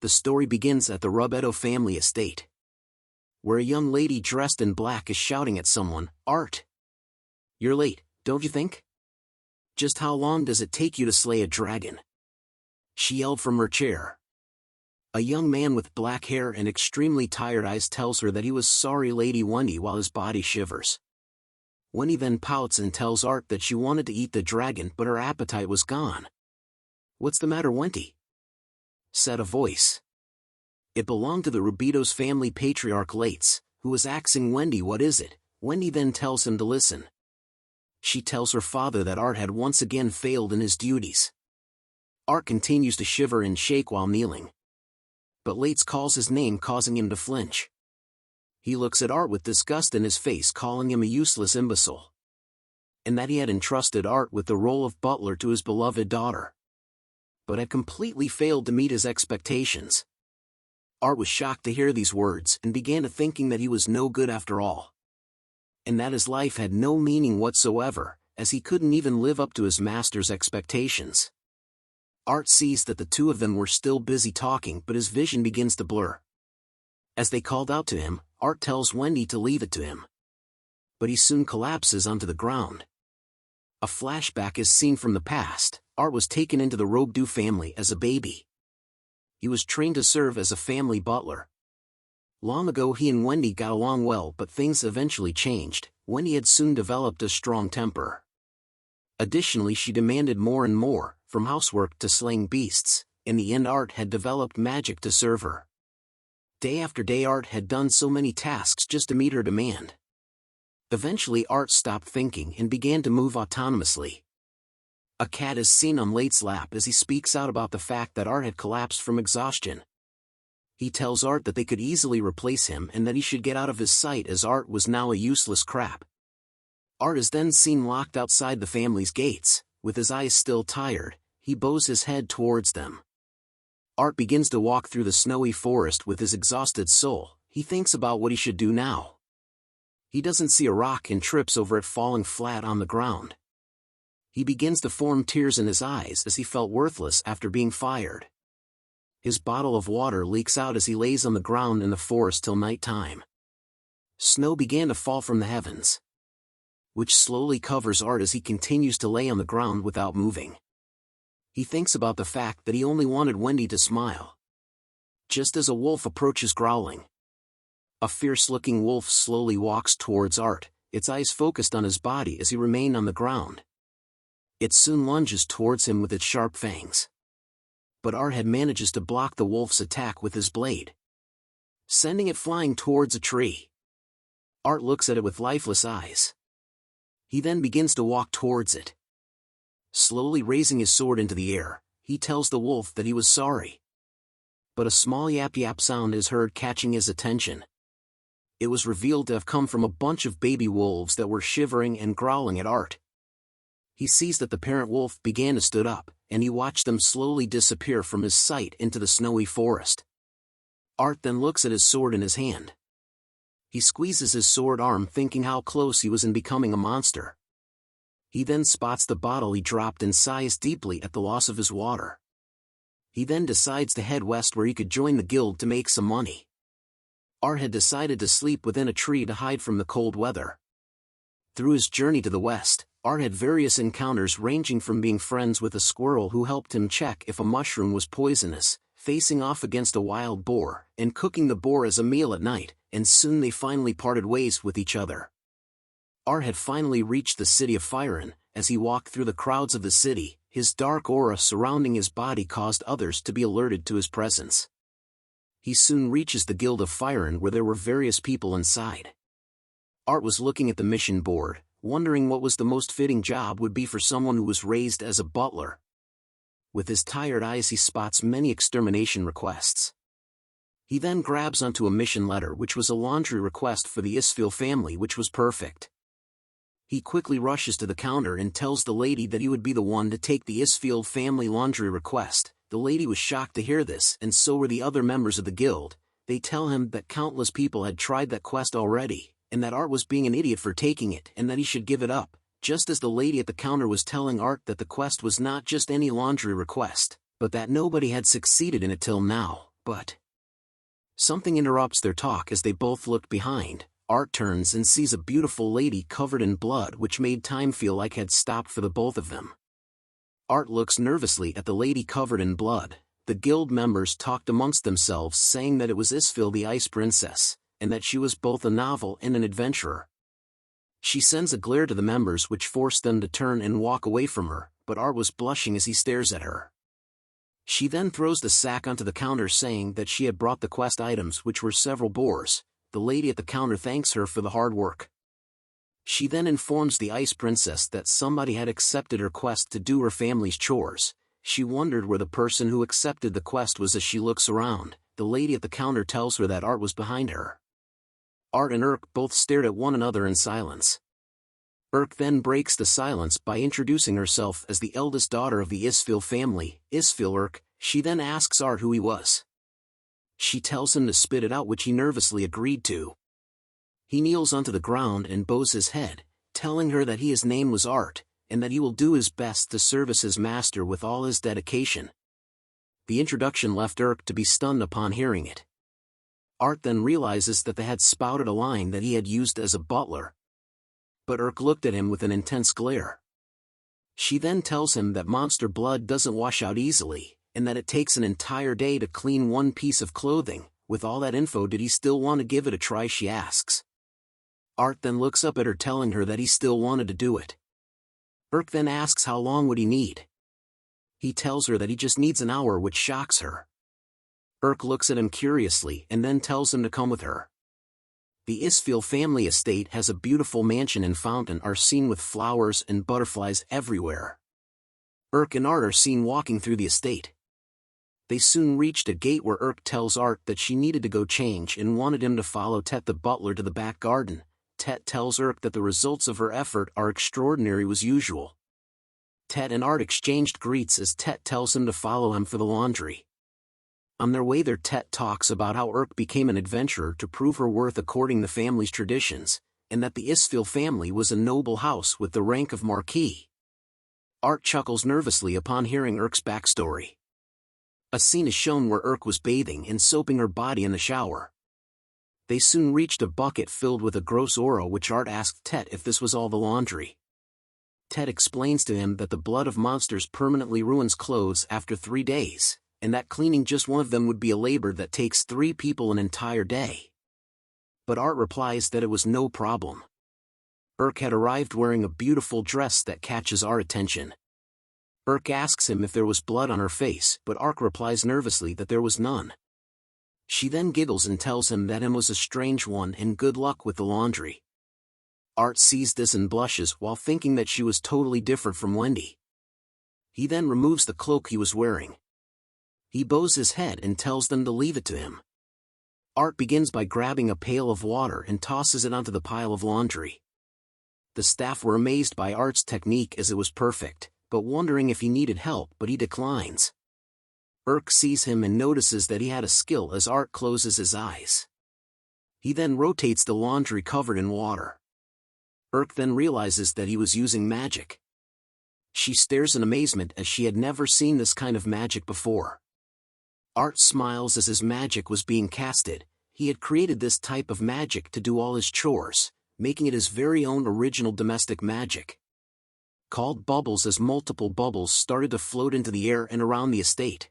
the story begins at the Rubedo family estate, where a young lady dressed in black is shouting at someone, "Art! You're late, don't you think? Just how long does it take you to slay a dragon?" she yelled from her chair. A young man with black hair and extremely tired eyes tells her that he was sorry, Lady Wenty, while his body shivers. Wenty then pouts and tells Art that she wanted to eat the dragon but her appetite was gone. "What's the matter, Wenty?" said a voice. It belonged to the Rubedo's family patriarch Lates, who was asking Wenty what is it. Wenty then tells him to listen. She tells her father that Art had once again failed in his duties. Art continues to shiver and shake while kneeling, but Lates calls his name, causing him to flinch. He looks at Art with disgust in his face, calling him a useless imbecile, and that he had entrusted Art with the role of butler to his beloved daughter, but had completely failed to meet his expectations. Art was shocked to hear these words and began to thinking that he was no good after all, and that his life had no meaning whatsoever, as he couldn't even live up to his master's expectations. Art sees that the two of them were still busy talking, but his vision begins to blur. As they called out to him, Art tells Wenty to leave it to him, but he soon collapses onto the ground. A flashback is seen from the past. Art was taken into the Rubedo family as a baby. He was trained to serve as a family butler. Long ago he and Wenty got along well, but things eventually changed. Wenty had soon developed a strong temper. Additionally, she demanded more and more, from housework to slaying beasts. In the end, Art had developed magic to serve her. Day after day, Art had done so many tasks just to meet her demand. Eventually, Art stopped thinking and began to move autonomously. A cat is seen on Late's lap as he speaks out about the fact that Art had collapsed from exhaustion. He tells Art that they could easily replace him and that he should get out of his sight, as Art was now a useless crap. Art is then seen locked outside the family's gates. With his eyes still tired, he bows his head towards them. Art begins to walk through the snowy forest with his exhausted soul. He thinks about what he should do now. He doesn't see a rock and trips over it, falling flat on the ground. He begins to form tears in his eyes as he felt worthless after being fired. His bottle of water leaks out as he lays on the ground in the forest till night time. Snow began to fall from the heavens, which slowly covers Art as he continues to lay on the ground without moving. He thinks about the fact that he only wanted Wenty to smile. Just as a wolf approaches growling, a fierce-looking wolf slowly walks towards Art, its eyes focused on his body as he remained on the ground. It soon lunges towards him with its sharp fangs, but Art had manages to block the wolf's attack with his blade, sending it flying towards a tree. Art looks at it with lifeless eyes. He then begins to walk towards it. Slowly raising his sword into the air, he tells the wolf that he was sorry. But a small yap-yap sound is heard, catching his attention. It was revealed to have come from a bunch of baby wolves that were shivering and growling at Art. He sees that the parent wolf began to stood up, and he watched them slowly disappear from his sight into the snowy forest. Art then looks at his sword in his hand. He squeezes his sword arm, thinking how close he was in becoming a monster. He then spots the bottle he dropped and sighs deeply at the loss of his water. He then decides to head west where he could join the guild to make some money. Art had decided to sleep within a tree to hide from the cold weather. Through his journey to the west, Art had various encounters, ranging from being friends with a squirrel who helped him check if a mushroom was poisonous, facing off against a wild boar, and cooking the boar as a meal at night, and soon they finally parted ways with each other. Art had finally reached the city of Firen. As he walked through the crowds of the city, his dark aura surrounding his body caused others to be alerted to his presence. He soon reaches the Guild of Firen, where there were various people inside. Art was looking at the mission board, wondering what was the most fitting job would be for someone who was raised as a butler. With his tired eyes, he spots many extermination requests. He then grabs onto a mission letter, which was a laundry request for the Isfi family, which was perfect. He quickly rushes to the counter and tells the lady that he would be the one to take the Isfi family laundry request. The lady was shocked to hear this, and so were the other members of the guild. They tell him that countless people had tried that quest already, and that Art was being an idiot for taking it, and that he should give it up, just as the lady at the counter was telling Art that the quest was not just any laundry request, but that nobody had succeeded in it till now. but something interrupts their talk as they both look behind. Art turns and sees a beautiful lady covered in blood, which made time feel like had stopped for the both of them. Art looks nervously at the lady covered in blood. The guild members talked amongst themselves, saying that it was Isfi the Ice Princess, and that she was both a novel and an adventurer. She sends a glare to the members which forced them to turn and walk away from her, but Art was blushing as he stares at her. She then throws the sack onto the counter, saying that she had brought the quest items, which were several boars. The lady at the counter thanks her for the hard work. She then informs the Ice Princess that somebody had accepted her quest to do her family's chores. She wondered where the person who accepted the quest was. As she looks around, the lady at the counter tells her that Art was behind her. Art and Urk both stared at one another in silence. Urk then breaks the silence by introducing herself as the eldest daughter of the Isfi family, Isfi Urk. She then asks Art who he was. She tells him to spit it out, which he nervously agreed to. He kneels onto the ground and bows his head, telling her that his name was Art, and that he will do his best to service his master with all his dedication. The introduction left Urk to be stunned upon hearing it. Art then realizes that they had spouted a line that he had used as a butler. But Urk looked at him with an intense glare. She then tells him that monster blood doesn't wash out easily, and that it takes an entire day to clean one piece of clothing. With all that info, did he still want to give it a try, she asks. Art then looks up at her, telling her that he still wanted to do it. Urk then asks how long would he need. He tells her that he just needs an hour, which shocks her. Urk looks at him curiously and then tells him to come with her. The Isfi family estate has a beautiful mansion and fountain are seen with flowers and butterflies everywhere. Urk and Art are seen walking through the estate. They soon reached a gate where Urk tells Art that she needed to go change and wanted him to follow Tet the butler to the back garden. Tet tells Urk that the results of her effort are extraordinary as usual. Tet and Art exchanged greets as Tet tells him to follow him for the laundry. On their way there, Tet talks about how Urk became an adventurer to prove her worth according to the family's traditions, and that the Isfi family was a noble house with the rank of marquis. Art chuckles nervously upon hearing Urk's backstory. A scene is shown where Urk was bathing and soaping her body in the shower. They soon reached a bucket filled with a gross oro, which Art asked Tet if this was all the laundry. Tet explains to him that the blood of monsters permanently ruins clothes after 3 days, and that cleaning just one of them would be a labor that takes 3 people an entire day. But Art replies that it was no problem. Urk had arrived wearing a beautiful dress that catches our attention. Urk asks him if there was blood on her face, but Art replies nervously that there was none. She then giggles and tells him that him was a strange one and good luck with the laundry. Art sees this and blushes while thinking that she was totally different from Wendy. He then removes the cloak he was wearing. He bows his head and tells them to leave it to him. Art begins by grabbing a pail of water and tosses it onto the pile of laundry. The staff were amazed by Art's technique as it was perfect, but wondering if he needed help, but he declines. Urk sees him and notices that he had a skill as Art closes his eyes. He then rotates the laundry covered in water. Urk then realizes that he was using magic. She stares in amazement as she had never seen this kind of magic before. Art smiles as his magic was being casted. He had created this type of magic to do all his chores, making it his very own original domestic magic. Called bubbles, as multiple bubbles started to float into the air and around the estate.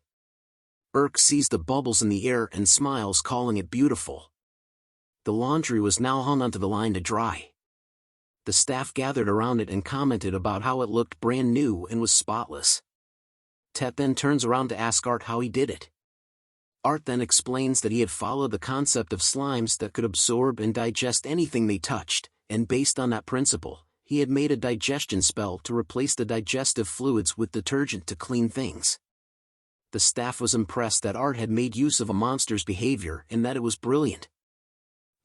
Urk sees the bubbles in the air and smiles, calling it beautiful. The laundry was now hung onto the line to dry. The staff gathered around it and commented about how it looked brand new and was spotless. Tet then turns around to ask Art how he did it. Art then explains that he had followed the concept of slimes that could absorb and digest anything they touched, and based on that principle, he had made a digestion spell to replace the digestive fluids with detergent to clean things. The staff was impressed that Art had made use of a monster's behavior and that it was brilliant.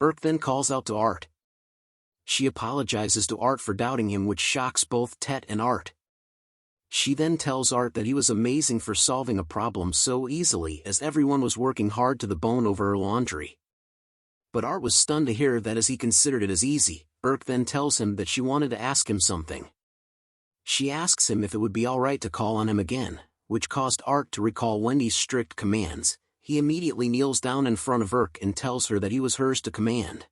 Urk then calls out to Art. She apologizes to Art for doubting him, which shocks both Tet and Art. She then tells Art that he was amazing for solving a problem so easily, as everyone was working hard to the bone over her laundry. But Art was stunned to hear that as he considered it as easy. Urk then tells him that she wanted to ask him something. She asks him if it would be alright to call on him again, which caused Art to recall Wendy's strict commands. he immediately kneels down in front of Urk and tells her that he was hers to command.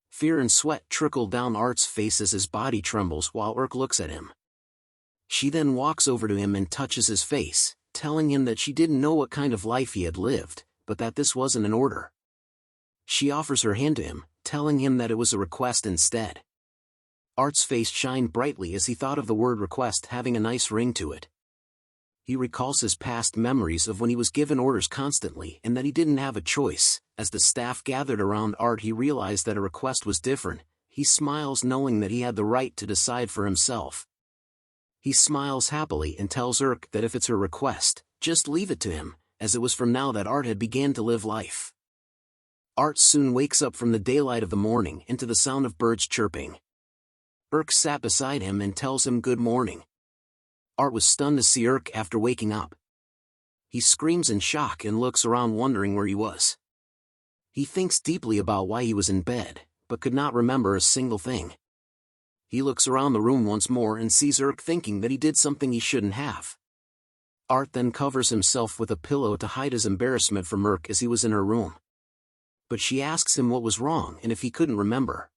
Fear and sweat trickle down Art's face as his body trembles while Urk looks at him. She then walks over to him and touches his face, telling him that she didn't know what kind of life he had lived, but that this wasn't an order. She offers her hand to him, telling him that it was a request instead. Art's face shined brightly as he thought of the word request having a nice ring to it. He recalls his past memories of when he was given orders constantly and that he didn't have a choice. As the staff gathered around Art, he realized that a request was different. He smiles knowing that he had the right to decide for himself. He smiles happily and tells Urk that if it's her request, just leave it to him, as it was from now that Art had began to live life. Art soon wakes up from the daylight of the morning into the sound of birds chirping. Urk sat beside him and tells him good morning. Art was stunned to see Urk after waking up. He screams in shock and looks around wondering where he was. He thinks deeply about why he was in bed, but could not remember a single thing. He looks around the room once more and sees Urk thinking that he did something he shouldn't have. Art then covers himself with a pillow to hide his embarrassment from Urk as he was in her room. But she asks him what was wrong and if he couldn't remember.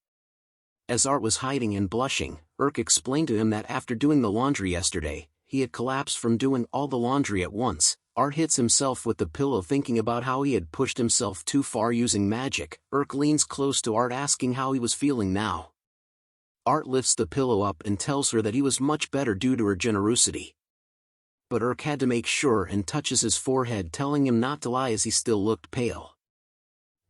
As Art was hiding and blushing, Urk explained to him that after doing the laundry yesterday, he had collapsed from doing all the laundry at once. Art hits himself with the pillow thinking about how he had pushed himself too far using magic. Urk leans close to Art asking how he was feeling now. Art lifts the pillow up and tells her that he was much better due to her generosity. But Urk had to make sure and touches his forehead telling him not to lie as he still looked pale.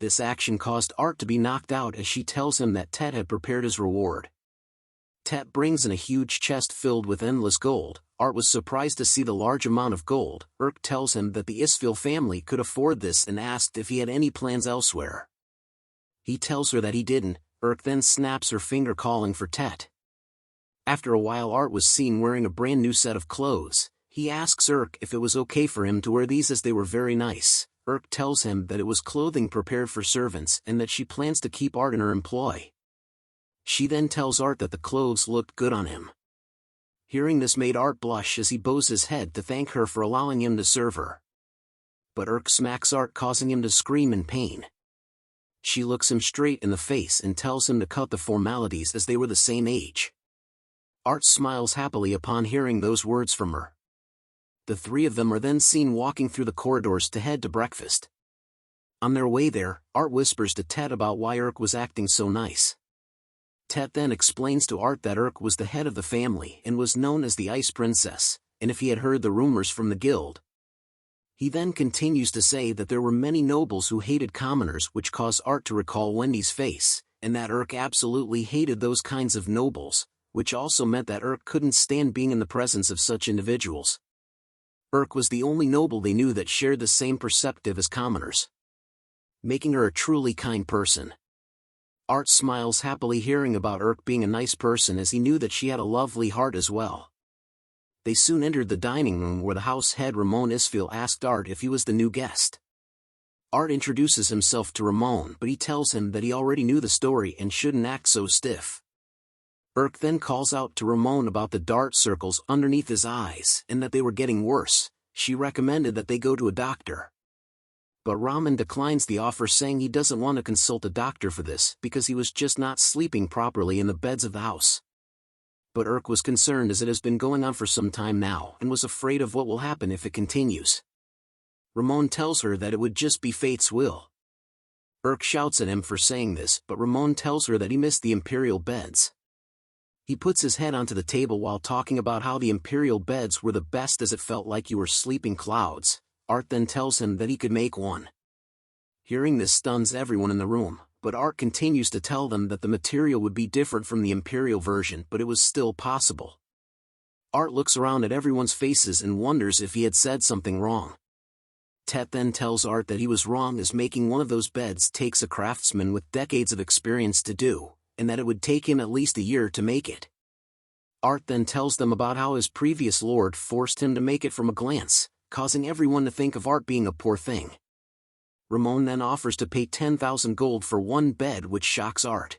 This action caused Art to be knocked out as she tells him that Tet had prepared his reward. Tet brings in a huge chest filled with endless gold. Art was surprised to see the large amount of gold. Urk tells him that the Isfi family could afford this and asked if he had any plans elsewhere. He tells her that he didn't. Urk then snaps her finger calling for Tet. After a while, Art was seen wearing a brand new set of clothes. He asks Urk if it was okay for him to wear these as they were very nice. Urk tells him that it was clothing prepared for servants and that she plans to keep Art in her employ. She then tells Art that the clothes looked good on him. Hearing this made Art blush as he bows his head to thank her for allowing him to serve her. But Urk smacks Art, causing him to scream in pain. She looks him straight in the face and tells him to cut the formalities as they were the same age. Art smiles happily upon hearing those words from her. The three of them are then seen walking through the corridors to head to breakfast. On their way there, Art whispers to Tet about why Urk was acting so nice. Tet then explains to Art that Urk was the head of the family and was known as the Ice Princess, and if he had heard the rumors from the guild. He then continues to say that there were many nobles who hated commoners, which caused Art to recall Wendy's face, and that Urk absolutely hated those kinds of nobles, which also meant that Urk couldn't stand being in the presence of such individuals. Urk was the only noble they knew that shared the same perspective as commoners, making her a truly kind person. Art smiles happily hearing about Urk being a nice person as he knew that she had a lovely heart as well. They soon entered the dining room where the house head Ramon Isfi asked Art if he was the new guest. Art introduces himself to Ramon, but he tells him that he already knew the story and shouldn't act so stiff. Urk then calls out to Ramon about the dark circles underneath his eyes and that they were getting worse. She recommended that they go to a doctor. But Ramon declines the offer, saying he doesn't want to consult a doctor for this because he was just not sleeping properly in the beds of the house. But Urk was concerned as it has been going on for some time now and was afraid of what will happen if it continues. Ramon tells her that it would just be fate's will. Urk shouts at him for saying this, but Ramon tells her that he missed the imperial beds. He puts his head onto the table while talking about how the imperial beds were the best as it felt like you were sleeping clouds. Art then tells him that he could make one. Hearing this stuns everyone in the room, but Art continues to tell them that the material would be different from the imperial version, but it was still possible. Art looks around at everyone's faces and wonders if he had said something wrong. Tet then tells Art that he was wrong as making one of those beds takes a craftsman with decades of experience to do, and that it would take him at least a year to make it. Art then tells them about how his previous lord forced him to make it from a glance, causing everyone to think of Art being a poor thing. Ramon then offers to pay 10,000 gold for one bed, which shocks Art.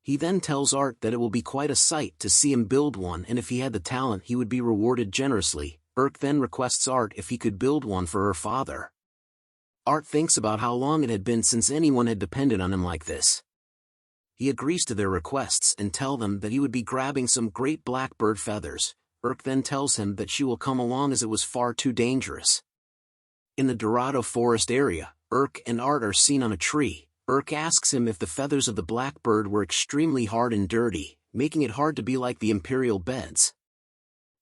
He then tells Art that it will be quite a sight to see him build one, and if he had the talent he would be rewarded generously. Urk then requests Art if he could build one for her father. Art thinks about how long it had been since anyone had depended on him like this. He agrees to their requests and tell them that he would be grabbing some great blackbird feathers. Urk then tells him that she will come along as it was far too dangerous. In the Dorado forest area, Urk and Art are seen on a tree. Urk asks him if the feathers of the blackbird were extremely hard and dirty, making it hard to be like the imperial beds.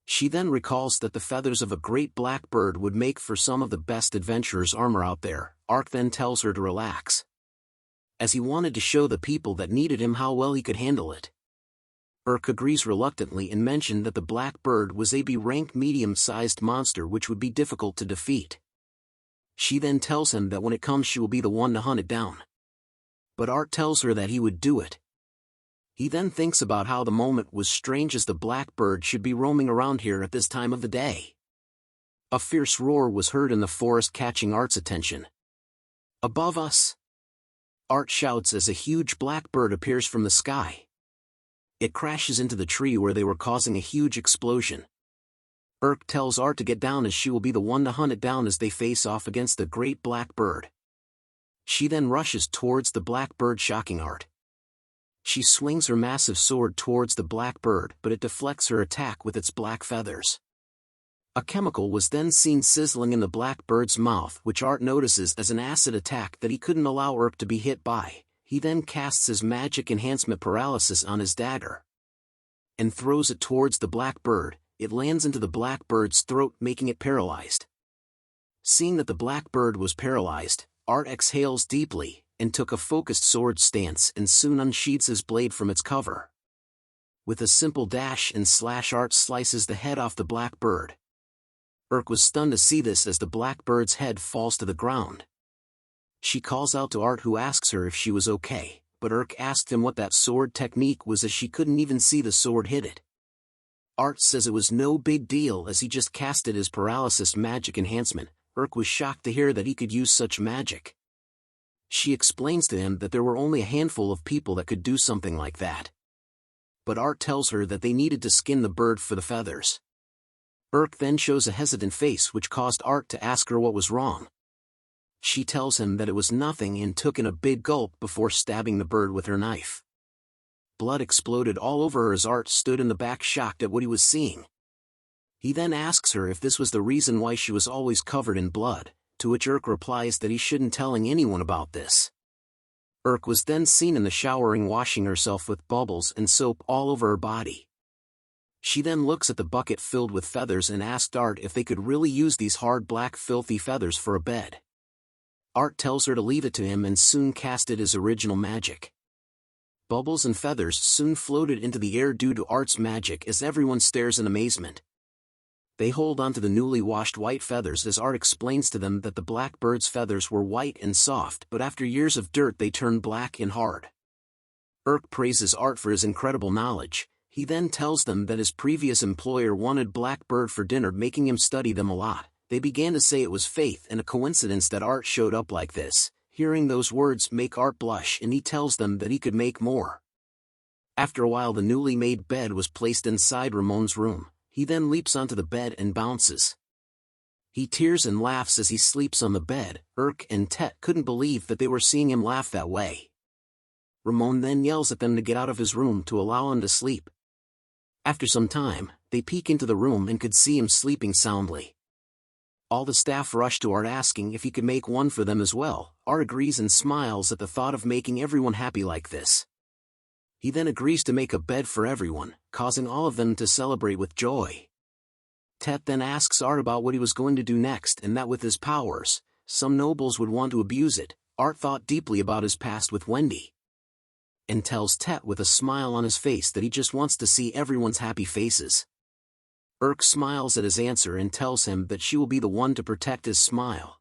She then recalls that the feathers of a great blackbird would make for some of the best adventurers' armor out there. Art then tells her to relax, as he wanted to show the people that needed him how well he could handle it. Urk agrees reluctantly and mentioned that the blackbird was a B-rank medium-sized monster which would be difficult to defeat. She then tells him that when it comes she will be the one to hunt it down. But Art tells her that he would do it. He then thinks about how the moment was strange as the blackbird should be roaming around here at this time of the day. A fierce roar was heard in the forest, catching Art's attention. "Above us!" Art shouts as a huge blackbird appears from the sky. It crashes into the tree where they were, causing a huge explosion. Urk tells Art to get down as she will be the one to hunt it down as they face off against the great blackbird. She then rushes towards the blackbird, shocking Art. She swings her massive sword towards the blackbird, but it deflects her attack with its black feathers. A chemical was then seen sizzling in the blackbird's mouth, which Art notices as an acid attack that he couldn't allow Urk to be hit by. He then casts his magic enhancement paralysis on his dagger and throws it towards the blackbird. It lands into the blackbird's throat, making it paralyzed. Seeing that the blackbird was paralyzed, Art exhales deeply and took a focused sword stance and soon unsheathes his blade from its cover. With a simple dash and slash, Art slices the head off the blackbird. Urk was stunned to see this as the blackbird's head falls to the ground. She calls out to Art, who asks her if she was okay, but Urk asked him what that sword technique was as she couldn't even see the sword hit it. Art says it was no big deal as he just casted his paralysis magic enhancement. Urk was shocked to hear that he could use such magic. She explains to him that there were only a handful of people that could do something like that. But Art tells her that they needed to skin the bird for the feathers. Urk then shows a hesitant face, which caused Art to ask her what was wrong. She tells him that it was nothing and took in a big gulp before stabbing the bird with her knife. Blood exploded all over her as Art stood in the back, shocked at what he was seeing. He then asks her if this was the reason why she was always covered in blood, to which Urk replies that he shouldn't telling anyone about this. Urk was then seen in the showering, washing herself with bubbles and soap all over her body. She then looks at the bucket filled with feathers and asked Art if they could really use these hard black filthy feathers for a bed. Art tells her to leave it to him and soon casted his original magic. Bubbles and feathers soon floated into the air due to Art's magic as everyone stares in amazement. They hold onto the newly washed white feathers as Art explains to them that the blackbird's feathers were white and soft, but after years of dirt they turned black and hard. Urk praises Art for his incredible knowledge. He then tells them that his previous employer wanted blackbird for dinner, making him study them a lot. They began to say it was fate and a coincidence that Art showed up like this. Hearing those words make Art blush, and he tells them that he could make more. After a while, the newly made bed was placed inside Ramon's room. He then leaps onto the bed and bounces. He tears and laughs as he sleeps on the bed. Urk and Tet couldn't believe that they were seeing him laugh that way. Ramon then yells at them to get out of his room to allow him to sleep. After some time, they peek into the room and could see him sleeping soundly. All the staff rush to Art asking if he could make one for them as well. Art agrees and smiles at the thought of making everyone happy like this. He then agrees to make a bed for everyone, causing all of them to celebrate with joy. Tet then asks Art about what he was going to do next, and that with his powers, some nobles would want to abuse it. Art thought deeply about his past with Wendy, and tells Tet with a smile on his face that he just wants to see everyone's happy faces. Urk smiles at his answer and tells him that she will be the one to protect his smile.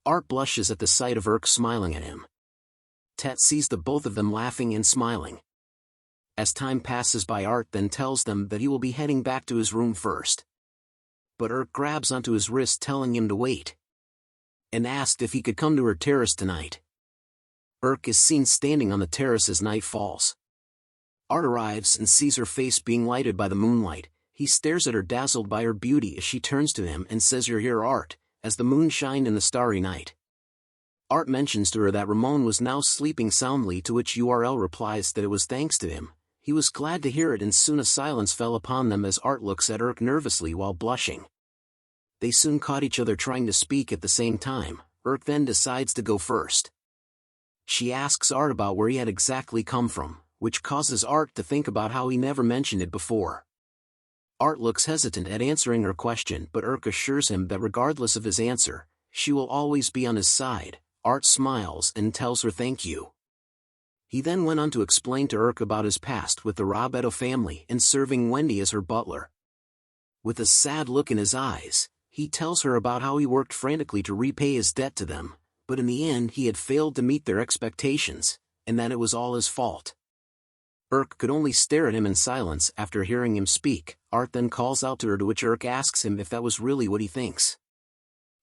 Art blushes at the sight of Urk smiling at him. Tet sees the both of them laughing and smiling. As time passes by, Art then tells them that he will be heading back to his room first. But Urk grabs onto his wrist, telling him to wait, and asked if he could come to her terrace tonight. Urk is seen standing on the terrace as night falls. Art arrives and sees her face being lighted by the moonlight. He stares at her, dazzled by her beauty, as she turns to him and says, "You're here, Art," as the moon shined in the starry night. Art mentions to her that Ramon was now sleeping soundly, to which URL replies that it was thanks to him. He was glad to hear it, and soon a silence fell upon them as Art looks at Urk nervously while blushing. They soon caught each other trying to speak at the same time. Urk then decides to go first. She asks Art about where he had exactly come from, which causes Art to think about how he never mentioned it before. Art looks hesitant at answering her question, but Urk assures him that regardless of his answer, she will always be on his side. Art smiles and tells her thank you. He then went on to explain to Urk about his past with the Rob-Edo family and serving Wendy as her butler. With a sad look in his eyes, he tells her about how he worked frantically to repay his debt to them, but in the end he had failed to meet their expectations, and that it was all his fault. Urk could only stare at him in silence after hearing him speak. Art then calls out to her, to which Urk asks him if that was really what he thinks.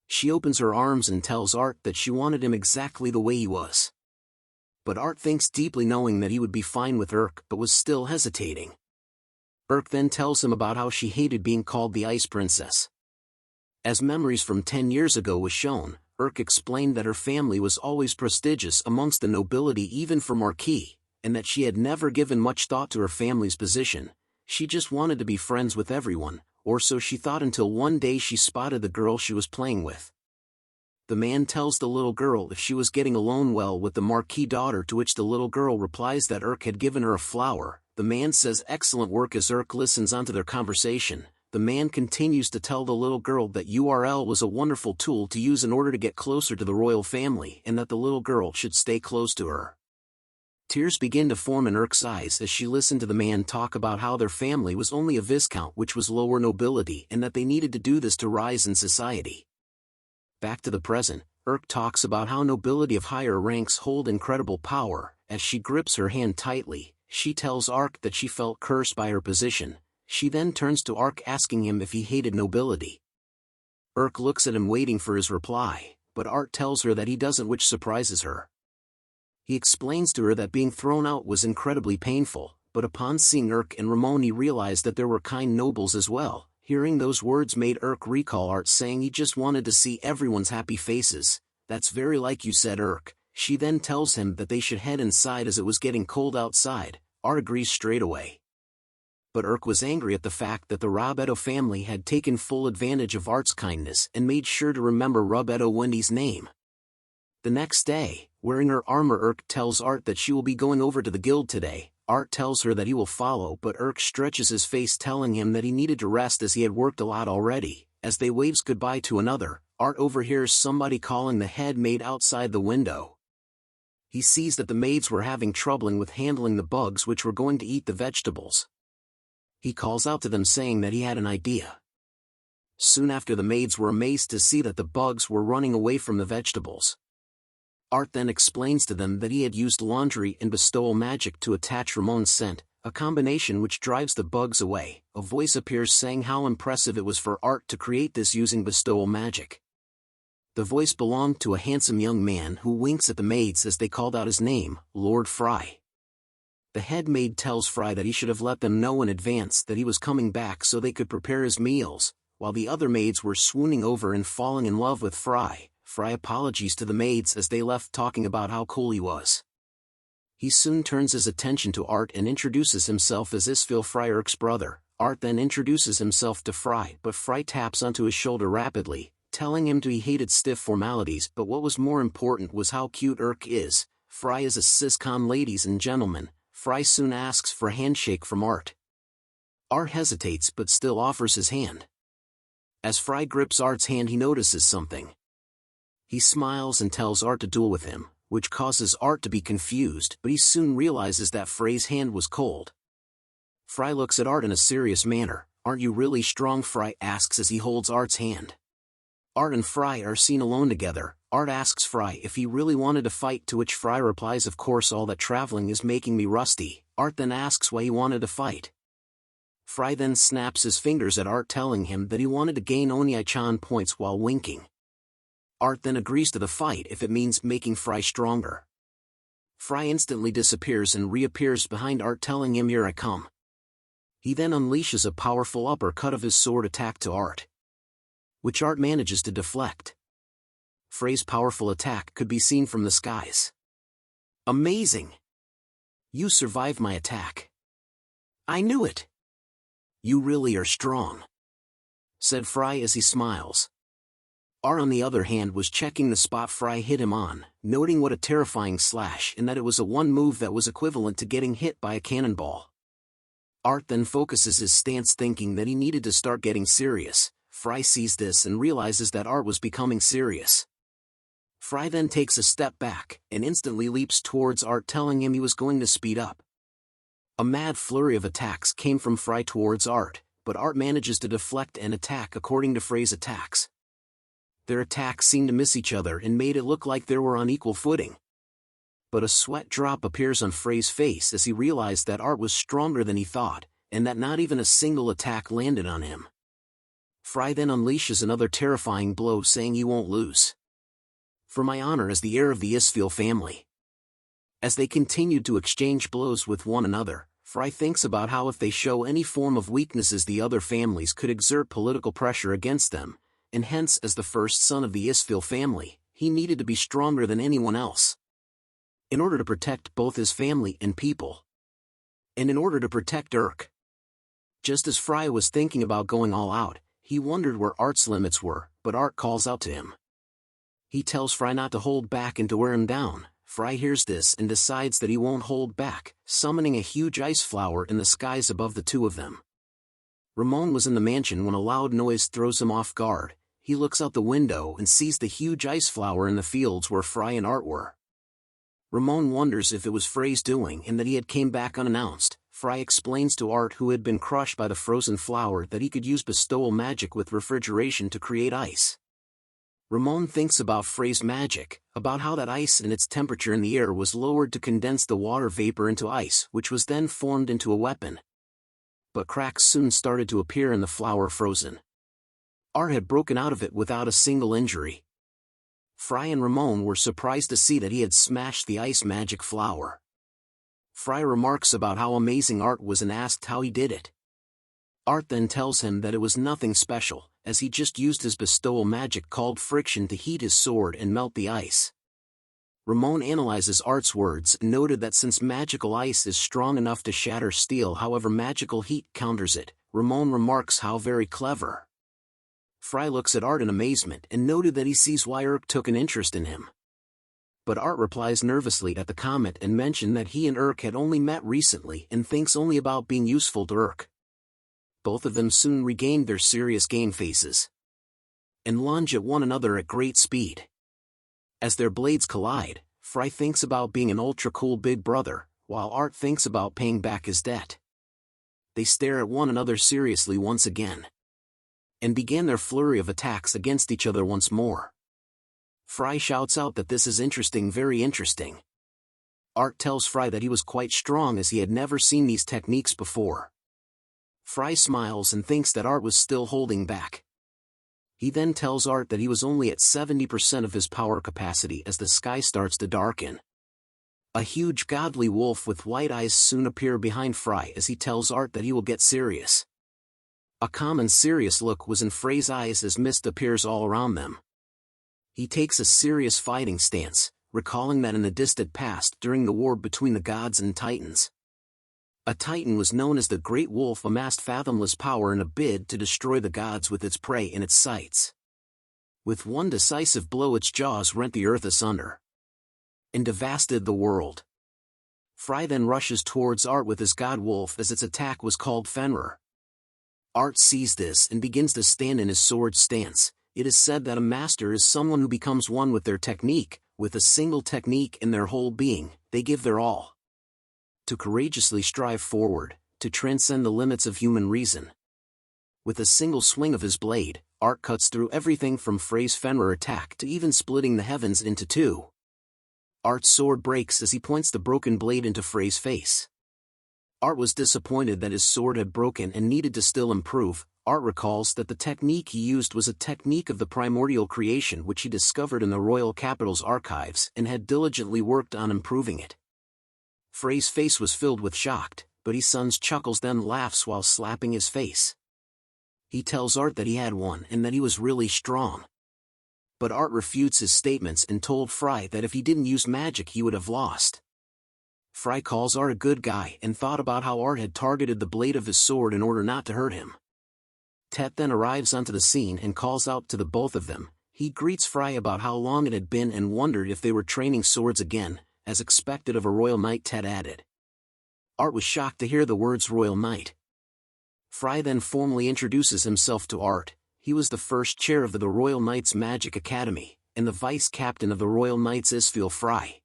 She opens her arms and tells Art that she wanted him exactly the way he was. But Art thinks deeply, knowing that he would be fine with Urk, but was still hesitating. Urk then tells him about how she hated being called the Ice Princess. As memories from 10 years ago was shown, Urk explained that her family was always prestigious amongst the nobility, even for Marquis, and that she had never given much thought to her family's position. She just wanted to be friends with everyone, or so she thought, until one day she spotted the girl she was playing with. The man tells the little girl if she was getting along well with the Marquis daughter, to which the little girl replies that Urk had given her a flower. The man says excellent work as Urk listens onto their conversation. The man continues to tell the little girl that URL was a wonderful tool to use in order to get closer to the royal family, and that the little girl should stay close to her. Tears begin to form in Urk's eyes as she listened to the man talk about how their family was only a viscount, which was lower nobility, and that they needed to do this to rise in society. Back to the present, Urk talks about how nobility of higher ranks hold incredible power. As she grips her hand tightly, she tells Art that she felt cursed by her position. She then turns to Art asking him if he hated nobility. Urk looks at him waiting for his reply, but Art tells her that he doesn't, which surprises her. He explains to her that being thrown out was incredibly painful, but upon seeing Urk and Ramon he realized that there were kind nobles as well. Hearing those words made Urk recall Art saying he just wanted to see everyone's happy faces. That's very like you said, Urk. She then tells him that they should head inside as it was getting cold outside. Art agrees straight away. But Urk was angry at the fact that the Rob-Edo family had taken full advantage of Art's kindness and made sure to remember Rob-Edo Wendy's name. The next day, wearing her armor, Urk tells Art that she will be going over to the guild today. Art tells her that he will follow, but Urk stretches his face, telling him that he needed to rest as he had worked a lot already. As they waves goodbye to another, Art overhears somebody calling the head maid outside the window. He sees that the maids were having trouble with handling the bugs which were going to eat the vegetables. He calls out to them saying that he had an idea. Soon after, the maids were amazed to see that the bugs were running away from the vegetables. Art then explains to them that he had used laundry and bestowal magic to attach Ramon's scent, a combination which drives the bugs away. A voice appears saying how impressive it was for Art to create this using bestowal magic. The voice belonged to a handsome young man who winks at the maids as they called out his name, Lord Fry. The head maid tells Fry that he should have let them know in advance that he was coming back so they could prepare his meals. While the other maids were swooning over and falling in love with Fry, Fry apologies to the maids as they left, talking about how cool he was. He soon turns his attention to Art and introduces himself as Isfi, Fry, Urk's brother. Art then introduces himself to Fry, but Fry taps onto his shoulder rapidly, telling him he hated stiff formalities, but what was more important was how cute Urk is. Fry is a siscon, ladies and gentlemen. Fry soon asks for a handshake from Art. Art hesitates but still offers his hand. As Fry grips Art's hand, he notices something. He smiles and tells Art to duel with him, which causes Art to be confused, but he soon realizes that Fray's hand was cold. Fry looks at Art in a serious manner. "Aren't you really strong?" Fry asks as he holds Art's hand. Art and Fry are seen alone together. Art asks Fry if he really wanted to fight, to which Fry replies, "Of course, all that traveling is making me rusty." Art then asks why he wanted to fight. Fry then snaps his fingers at Art, telling him that he wanted to gain Onii-chan points while winking. Art then agrees to the fight if it means making Fry stronger. Fry instantly disappears and reappears behind Art, telling him, "Here I come." He then unleashes a powerful uppercut of his sword attack to Art, which Art manages to deflect. Frey's powerful attack could be seen from the skies. Amazing! You survived my attack. I knew it! You really are strong, said Frey as he smiles. Art on the other hand was checking the spot Frey hit him on, noting what a terrifying slash and that it was a one move that was equivalent to getting hit by a cannonball. Art then focuses his stance thinking that he needed to start getting serious. Frey sees this and realizes that Art was becoming serious. Frey then takes a step back and instantly leaps towards Art, telling him he was going to speed up. A mad flurry of attacks came from Frey towards Art, but Art manages to deflect and attack according to Frey's attacks. Their attacks seemed to miss each other and made it look like they were on equal footing. But a sweat drop appears on Frey's face as he realized that Art was stronger than he thought, and that not even a single attack landed on him. Frey then unleashes another terrifying blow, saying he won't lose. For my honor as the heir of the Isfi family. As they continued to exchange blows with one another, Frey thinks about how if they show any form of weaknesses the other families could exert political pressure against them, and hence as the first son of the Isfi family, he needed to be stronger than anyone else. In order to protect both his family and people. And in order to protect Urk. Just as Frey was thinking about going all out, he wondered where Art's limits were, but Art calls out to him. He tells Frey not to hold back and to wear him down. Frey hears this and decides that he won't hold back, summoning a huge ice flower in the skies above the two of them. Ramon was in the mansion when a loud noise throws him off guard. He looks out the window and sees the huge ice flower in the fields where Frey and Art were. Ramon wonders if it was Frey's doing and that he had came back unannounced. Frey explains to Art, who had been crushed by the frozen flower, that he could use bestowal magic with refrigeration to create ice. Ramon thinks about Frey's magic, about how that ice and its temperature in the air was lowered to condense the water vapor into ice, which was then formed into a weapon. But cracks soon started to appear in the flower frozen. Art had broken out of it without a single injury. Frey and Ramon were surprised to see that he had smashed the ice magic flower. Frey remarks about how amazing Art was and asked how he did it. Art then tells him that it was nothing special, as he just used his bestowal magic called friction to heat his sword and melt the ice. Ramon analyzes Art's words and noted that since magical ice is strong enough to shatter steel, however magical heat counters it. Ramon remarks how very clever. Frey looks at Art in amazement and noted that he sees why Urk took an interest in him. But Art replies nervously at the comment and mentioned that he and Urk had only met recently and thinks only about being useful to Urk. Both of them soon regained their serious game faces and lunge at one another at great speed. As their blades collide, Frey thinks about being an ultra-cool big brother, while Art thinks about paying back his debt. They stare at one another seriously once again and began their flurry of attacks against each other once more. Frey shouts out that this is interesting, very interesting. Art tells Frey that he was quite strong as he had never seen these techniques before. Frey smiles and thinks that Art was still holding back. He then tells Art that he was only at 70% of his power capacity as the sky starts to darken. A huge godly wolf with white eyes soon appear behind Frey as he tells Art that he will get serious. A calm and serious look was in Frey's eyes as mist appears all around them. He takes a serious fighting stance, recalling that in the distant past during the war between the gods and titans, a titan was known as the Great Wolf amassed fathomless power in a bid to destroy the gods with its prey in its sights. With one decisive blow its jaws rent the earth asunder and devastated the world. Frey then rushes towards Art with his god wolf as its attack was called Fenrir. Art sees this and begins to stand in his sword stance. It is said that a master is someone who becomes one with their technique, with a single technique in their whole being. They give their all to courageously strive forward, to transcend the limits of human reason. With a single swing of his blade, Art cuts through everything from Frey's Fenrir attack to even splitting the heavens into two. Art's sword breaks as he points the broken blade into Frey's face. Art was disappointed that his sword had broken and needed to still improve. Art recalls that the technique he used was a technique of the primordial creation which he discovered in the royal capital's archives and had diligently worked on improving it. Frey's face was filled with shock, but his son chuckles then laughs while slapping his face. He tells Art that he had one and that he was really strong. But Art refutes his statements and told Fry that if he didn't use magic he would have lost. Fry calls Art a good guy and thought about how Art had targeted the blade of his sword in order not to hurt him. Tet then arrives onto the scene and calls out to the both of them. He greets Fry about how long it had been and wondered if they were training swords again, as expected of a royal knight. Tet added. Art was shocked to hear the words royal knight. Fry then formally introduces himself to Art. He was the first chair of the Royal Knights Magic Academy, and the vice captain of the Royal Knights Isfi. Fry.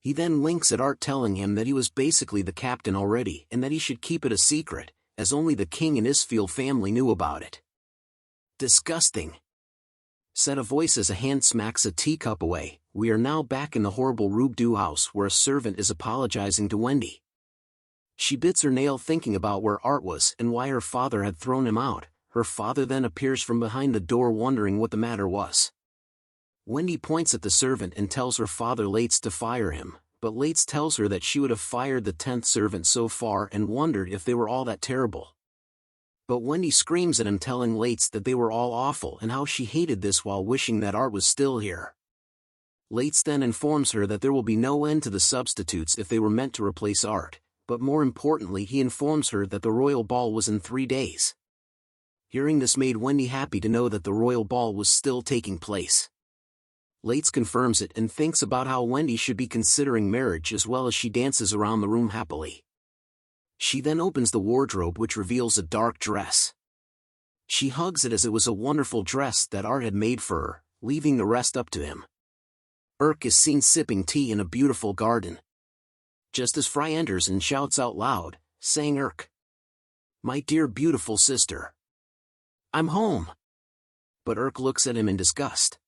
He then winks at Art, telling him that he was basically the captain already and that he should keep it a secret, as only the king and Isfi family knew about it. Disgusting, said a voice as a hand smacks a teacup away. We are now back in the horrible Rubdu house where a servant is apologizing to Wendy. She bits her nail thinking about where Art was and why her father had thrown him out. Her father then appears from behind the door wondering what the matter was. Wendy points at the servant and tells her father Lates to fire him, but Lates tells her that she would have fired the 10th servant so far and wondered if they were all that terrible. But Wendy screams at him, telling Lates that they were all awful and how she hated this while wishing that Art was still here. Lates then informs her that there will be no end to the substitutes if they were meant to replace Art, but more importantly he informs her that the royal ball was in 3 days. Hearing this made Wendy happy to know that the royal ball was still taking place. Lates confirms it and thinks about how Wendy should be considering marriage as well as she dances around the room happily. She then opens the wardrobe, which reveals a dark dress. She hugs it as it was a wonderful dress that Art had made for her, leaving the rest up to him. Urk is seen sipping tea in a beautiful garden. Just as Fry enters and shouts out loud, saying, "Urk, my dear beautiful sister, I'm home." But Urk looks at him in disgust.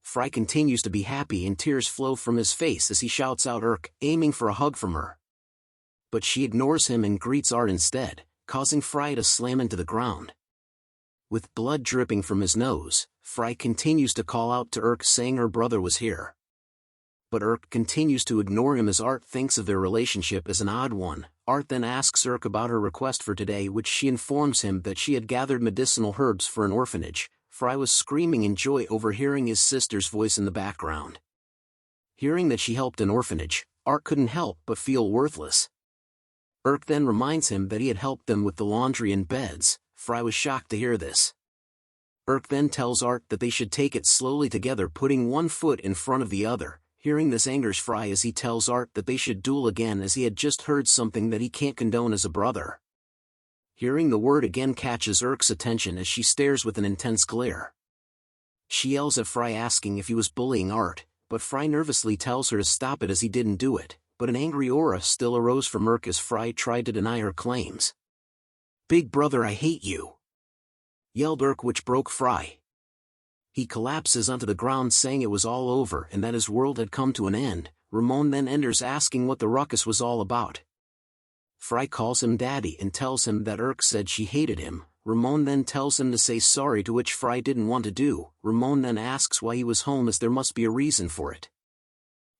Fry continues to be happy and tears flow from his face as he shouts out Urk, aiming for a hug from her. But she ignores him and greets Art instead, causing Fry to slam into the ground. With blood dripping from his nose, Fry continues to call out to Urk, saying her brother was here. But Urk continues to ignore him as Art thinks of their relationship as an odd one. Art then asks Urk about her request for today, which she informs him that she had gathered medicinal herbs for an orphanage. Fry was screaming in joy over hearing his sister's voice in the background. Hearing that she helped an orphanage, Art couldn't help but feel worthless. Urk then reminds him that he had helped them with the laundry and beds. Fry was shocked to hear this. Urk then tells Art that they should take it slowly together, putting one foot in front of the other. Hearing this angers Fry as he tells Art that they should duel again, as he had just heard something that he can't condone as a brother. Hearing the word again catches Urk's attention as she stares with an intense glare. She yells at Fry asking if he was bullying Art, but Fry nervously tells her to stop it as he didn't do it, but an angry aura still arose from Urk as Fry tried to deny her claims. "Big brother, I hate you," yelled Urk, which broke Fry. He collapses onto the ground, saying it was all over and that his world had come to an end. Ramon then enters asking what the ruckus was all about. Fry calls him daddy and tells him that Urk said she hated him. Ramon then tells him to say sorry, to which Fry didn't want to do. Ramon then asks why he was home, as there must be a reason for it.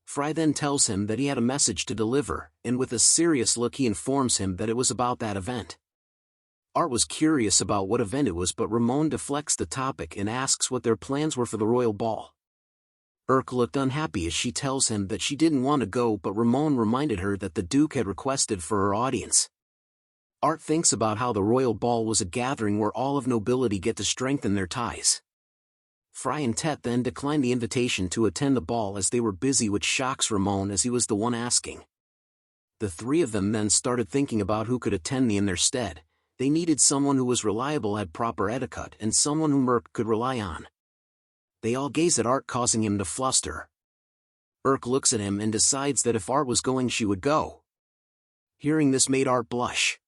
Fry then tells him that he had a message to deliver, and with a serious look he informs him that it was about that event. Art was curious about what event it was, but Ramon deflects the topic and asks what their plans were for the royal ball. Urk looked unhappy as she tells him that she didn't want to go, but Ramon reminded her that the Duke had requested for her audience. Art thinks about how the royal ball was a gathering where all of nobility get to strengthen their ties. Fry and Tet then declined the invitation to attend the ball as they were busy, which shocks Ramon as he was the one asking. The three of them then started thinking about who could attend in their stead. They needed someone who was reliable, had proper etiquette, and someone whom Urk could rely on. They all gaze at Art, causing him to fluster. Urk looks at him and decides that if Art was going, she would go. Hearing this made Art blush.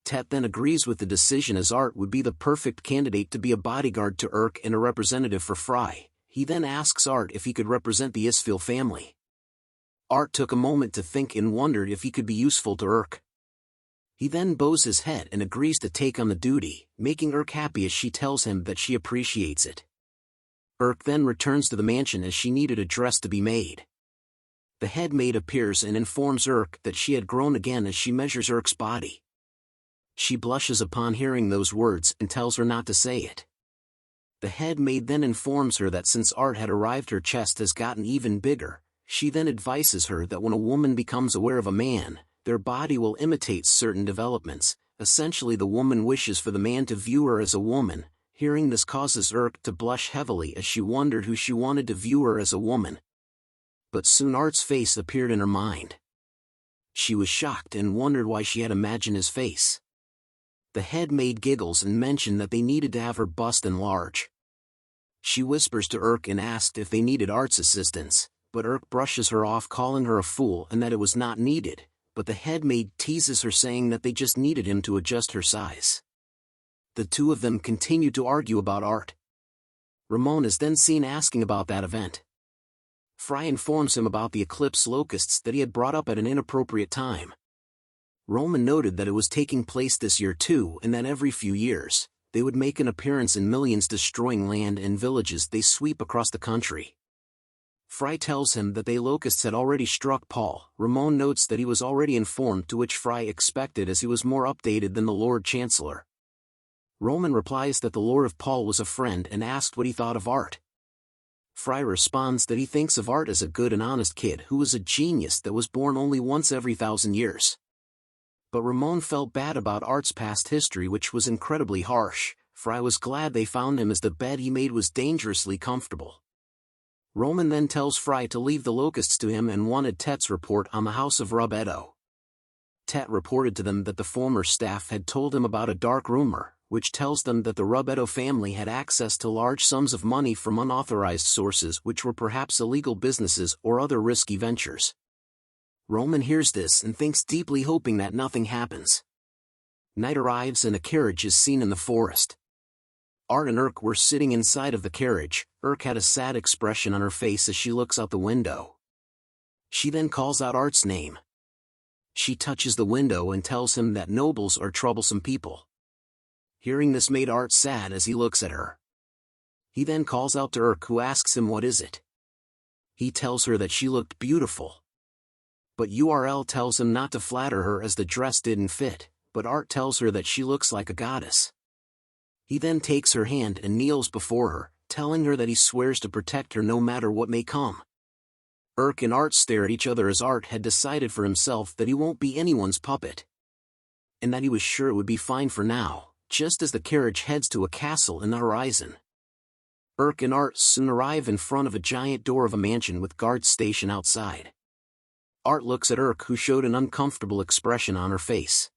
Tet then agrees with the decision, as Art would be the perfect candidate to be a bodyguard to Urk and a representative for Fry. He then asks Art if he could represent the Isfi family. Art took a moment to think and wondered if he could be useful to Urk. He then bows his head and agrees to take on the duty, making Urk happy as she tells him that she appreciates it. Urk then returns to the mansion as she needed a dress to be made. The head maid appears and informs Urk that she had grown again as she measures Urk's body. She blushes upon hearing those words and tells her not to say it. The head maid then informs her that since Art had arrived, her chest has gotten even bigger. She then advises her that when a woman becomes aware of a man, their body will imitate certain developments. Essentially, the woman wishes for the man to view her as a woman. Hearing this causes Urk to blush heavily, as she wondered who she wanted to view her as a woman. But soon Art's face appeared in her mind. She was shocked and wondered why she had imagined his face. The head maid giggles and mentioned that they needed to have her bust enlarge. She whispers to Urk and asked if they needed Art's assistance, but Urk brushes her off, calling her a fool and that it was not needed, but the head maid teases her, saying that they just needed him to adjust her size. The two of them continue to argue about Art. Ramon is then seen asking about that event. Fry informs him about the eclipse locusts that he had brought up at an inappropriate time. Roman noted that it was taking place this year too, and that every few years, they would make an appearance in millions, destroying land and villages they sweep across the country. Fry tells him that the locusts had already struck Paul. Ramon notes that he was already informed, to which Fry expected, as he was more updated than the Lord Chancellor. Roman replies that the Lord of Paul was a friend and asked what he thought of Art. Fry responds that he thinks of Art as a good and honest kid who was a genius that was born only once every 1,000 years. But Ramon felt bad about Art's past history, which was incredibly harsh. Fry was glad they found him, as the bed he made was dangerously comfortable. Roman then tells Fry to leave the locusts to him and wanted Tet's report on the house of Rubedo. Tet reported to them that the former staff had told him about a dark rumor, which tells them that the Rubedo family had access to large sums of money from unauthorized sources, which were perhaps illegal businesses or other risky ventures. Roman hears this and thinks deeply, hoping that nothing happens. Night arrives and a carriage is seen in the forest. Art and Urk were sitting inside of the carriage. Urk had a sad expression on her face as she looks out the window. She then calls out Art's name. She touches the window and tells him that nobles are troublesome people. Hearing this made Art sad as he looks at her. He then calls out to Urk, who asks him what is it. He tells her that she looked beautiful. But URL tells him not to flatter her as the dress didn't fit, but Art tells her that she looks like a goddess. He then takes her hand and kneels before her, telling her that he swears to protect her no matter what may come. Urk and Art stare at each other, as Art had decided for himself that he won't be anyone's puppet. And that he was sure it would be fine for now, just as the carriage heads to a castle in the horizon. Urk and Art soon arrive in front of a giant door of a mansion with guards stationed outside. Art looks at Urk, who showed an uncomfortable expression on her face.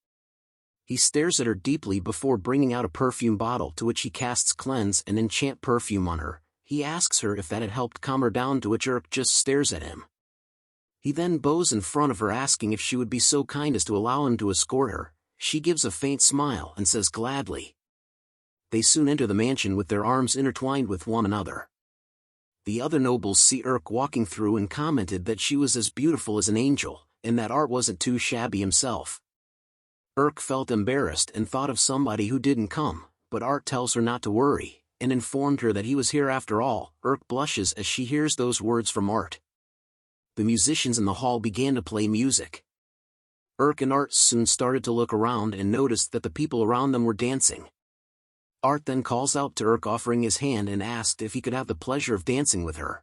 He stares at her deeply before bringing out a perfume bottle, to which he casts cleanse and enchant perfume on her. He asks her if that had helped calm her down, to which Urk just stares at him. He then bows in front of her, asking if she would be so kind as to allow him to escort her. She gives a faint smile and says gladly. They soon enter the mansion with their arms intertwined with one another. The other nobles see Urk walking through and commented that she was as beautiful as an angel, and that Art wasn't too shabby himself. Urk felt embarrassed and thought of somebody who didn't come, but Art tells her not to worry, and informed her that he was here after all. Urk blushes as she hears those words from Art. The musicians in the hall began to play music. Urk and Art soon started to look around and noticed that the people around them were dancing. Art then calls out to Urk, offering his hand, and asked if he could have the pleasure of dancing with her.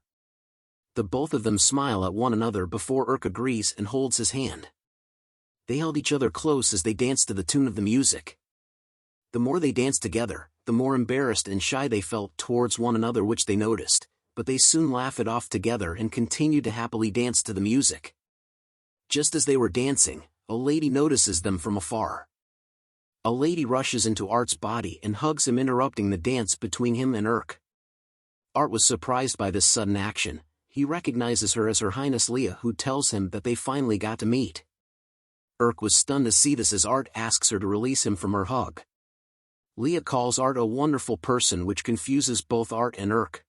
The both of them smile at one another before Urk agrees and holds his hand. They held each other close as they danced to the tune of the music. The more they danced together, the more embarrassed and shy they felt towards one another, which they noticed, but they soon laughed it off together and continued to happily dance to the music. Just as they were dancing, a lady notices them from afar. A lady rushes into Art's body and hugs him, interrupting the dance between him and Urk. Art was surprised by this sudden action. He recognizes her as Her Highness Leah, who tells him that they finally got to meet. Urk was stunned to see this as Art asks her to release him from her hug. Leah calls Art a wonderful person, which confuses both Art and Urk.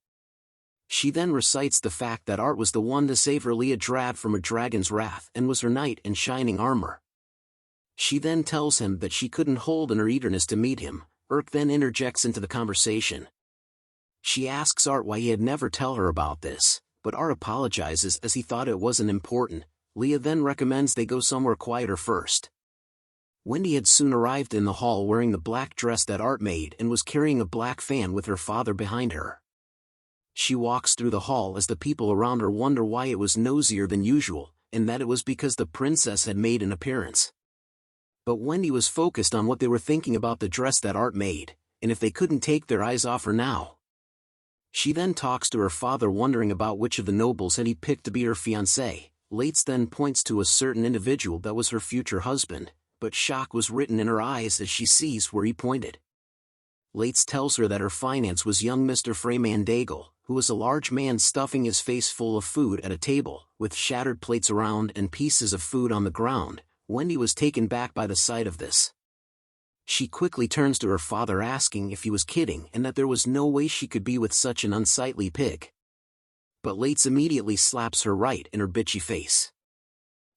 She then recites the fact that Art was the one to save her Leah Drab from a dragon's wrath and was her knight in shining armor. She then tells him that she couldn't hold in her eagerness to meet him. Urk then interjects into the conversation. She asks Art why he had never tell her about this, but Art apologizes as he thought it wasn't important. Leah then recommends they go somewhere quieter first. Wendy had soon arrived in the hall wearing the black dress that Art made and was carrying a black fan with her father behind her. She walks through the hall as the people around her wonder why it was nosier than usual, and that it was because the princess had made an appearance. But Wendy was focused on what they were thinking about the dress that Art made, and if they couldn't take their eyes off her now. She then talks to her father wondering about which of the nobles had he picked to be her fiancé. Lates then points to a certain individual that was her future husband, but shock was written in her eyes as she sees where he pointed. Lates tells her that her finance was young Mr. Freyman Daigle, who was a large man stuffing his face full of food at a table, with shattered plates around and pieces of food on the ground. Wendy was taken back by the sight of this. She quickly turns to her father asking if he was kidding and that there was no way she could be with such an unsightly pig. But Lates immediately slaps her right in her bitchy face.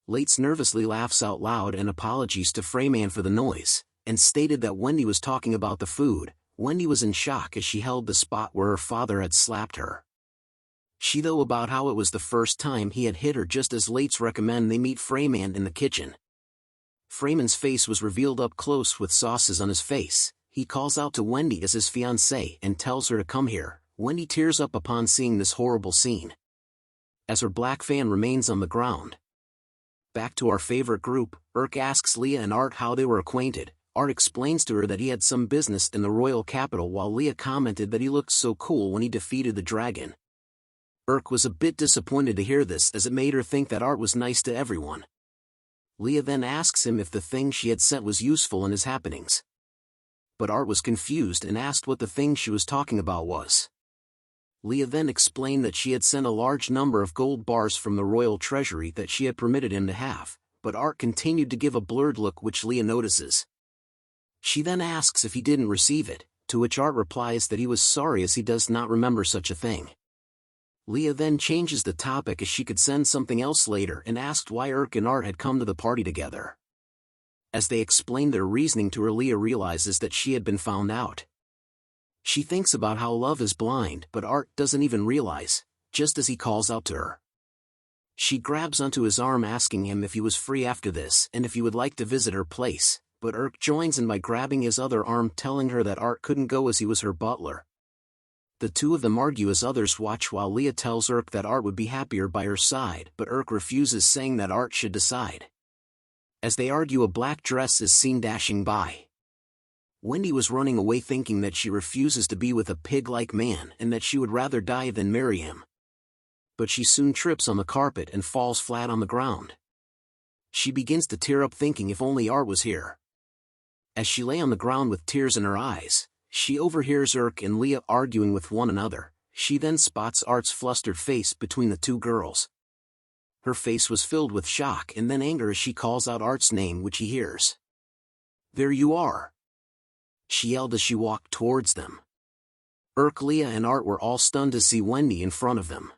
Lates nervously laughs out loud and apologies to Freyman for the noise, and stated that Wendy was talking about the food. Wendy was in shock as she held the spot where her father had slapped her. She though about how it was the first time he had hit her just as Lates recommend they meet Freyman in the kitchen. Freyman's face was revealed up close with sauces on his face. He calls out to Wendy as his fiancée and tells her to come here. Wendy tears up upon seeing this horrible scene, as her black fan remains on the ground. Back to our favorite group, Urk asks Leah and Art how they were acquainted. Art explains to her that he had some business in the royal capital while Leah commented that he looked so cool when he defeated the dragon. Urk was a bit disappointed to hear this as it made her think that Art was nice to everyone. Leah then asks him if the thing she had sent was useful in his happenings. But Art was confused and asked what the thing she was talking about was. Leah then explained that she had sent a large number of gold bars from the royal treasury that she had permitted him to have, but Art continued to give a blurred look which Leah notices. She then asks if he didn't receive it, to which Art replies that he was sorry as he does not remember such a thing. Leah then changes the topic as she could send something else later and asked why Urk and Art had come to the party together. As they explained their reasoning to her, Leah realizes that she had been found out. She thinks about how love is blind, but Art doesn't even realize, just as he calls out to her. She grabs onto his arm asking him if he was free after this and if he would like to visit her place, but Urk joins in by grabbing his other arm telling her that Art couldn't go as he was her butler. The two of them argue as others watch while Leah tells Urk that Art would be happier by her side, but Urk refuses, saying that Art should decide. As they argue, a black dress is seen dashing by. Wendy was running away thinking that she refuses to be with a pig-like man and that she would rather die than marry him. But she soon trips on the carpet and falls flat on the ground. She begins to tear up thinking if only Art was here. As she lay on the ground with tears in her eyes, she overhears Urk and Leah arguing with one another. She then spots Art's flustered face between the two girls. Her face was filled with shock and then anger as she calls out Art's name, which he hears. "There you are!" she yelled as she walked towards them. Urk, Leah and Art were all stunned to see Wendy in front of them.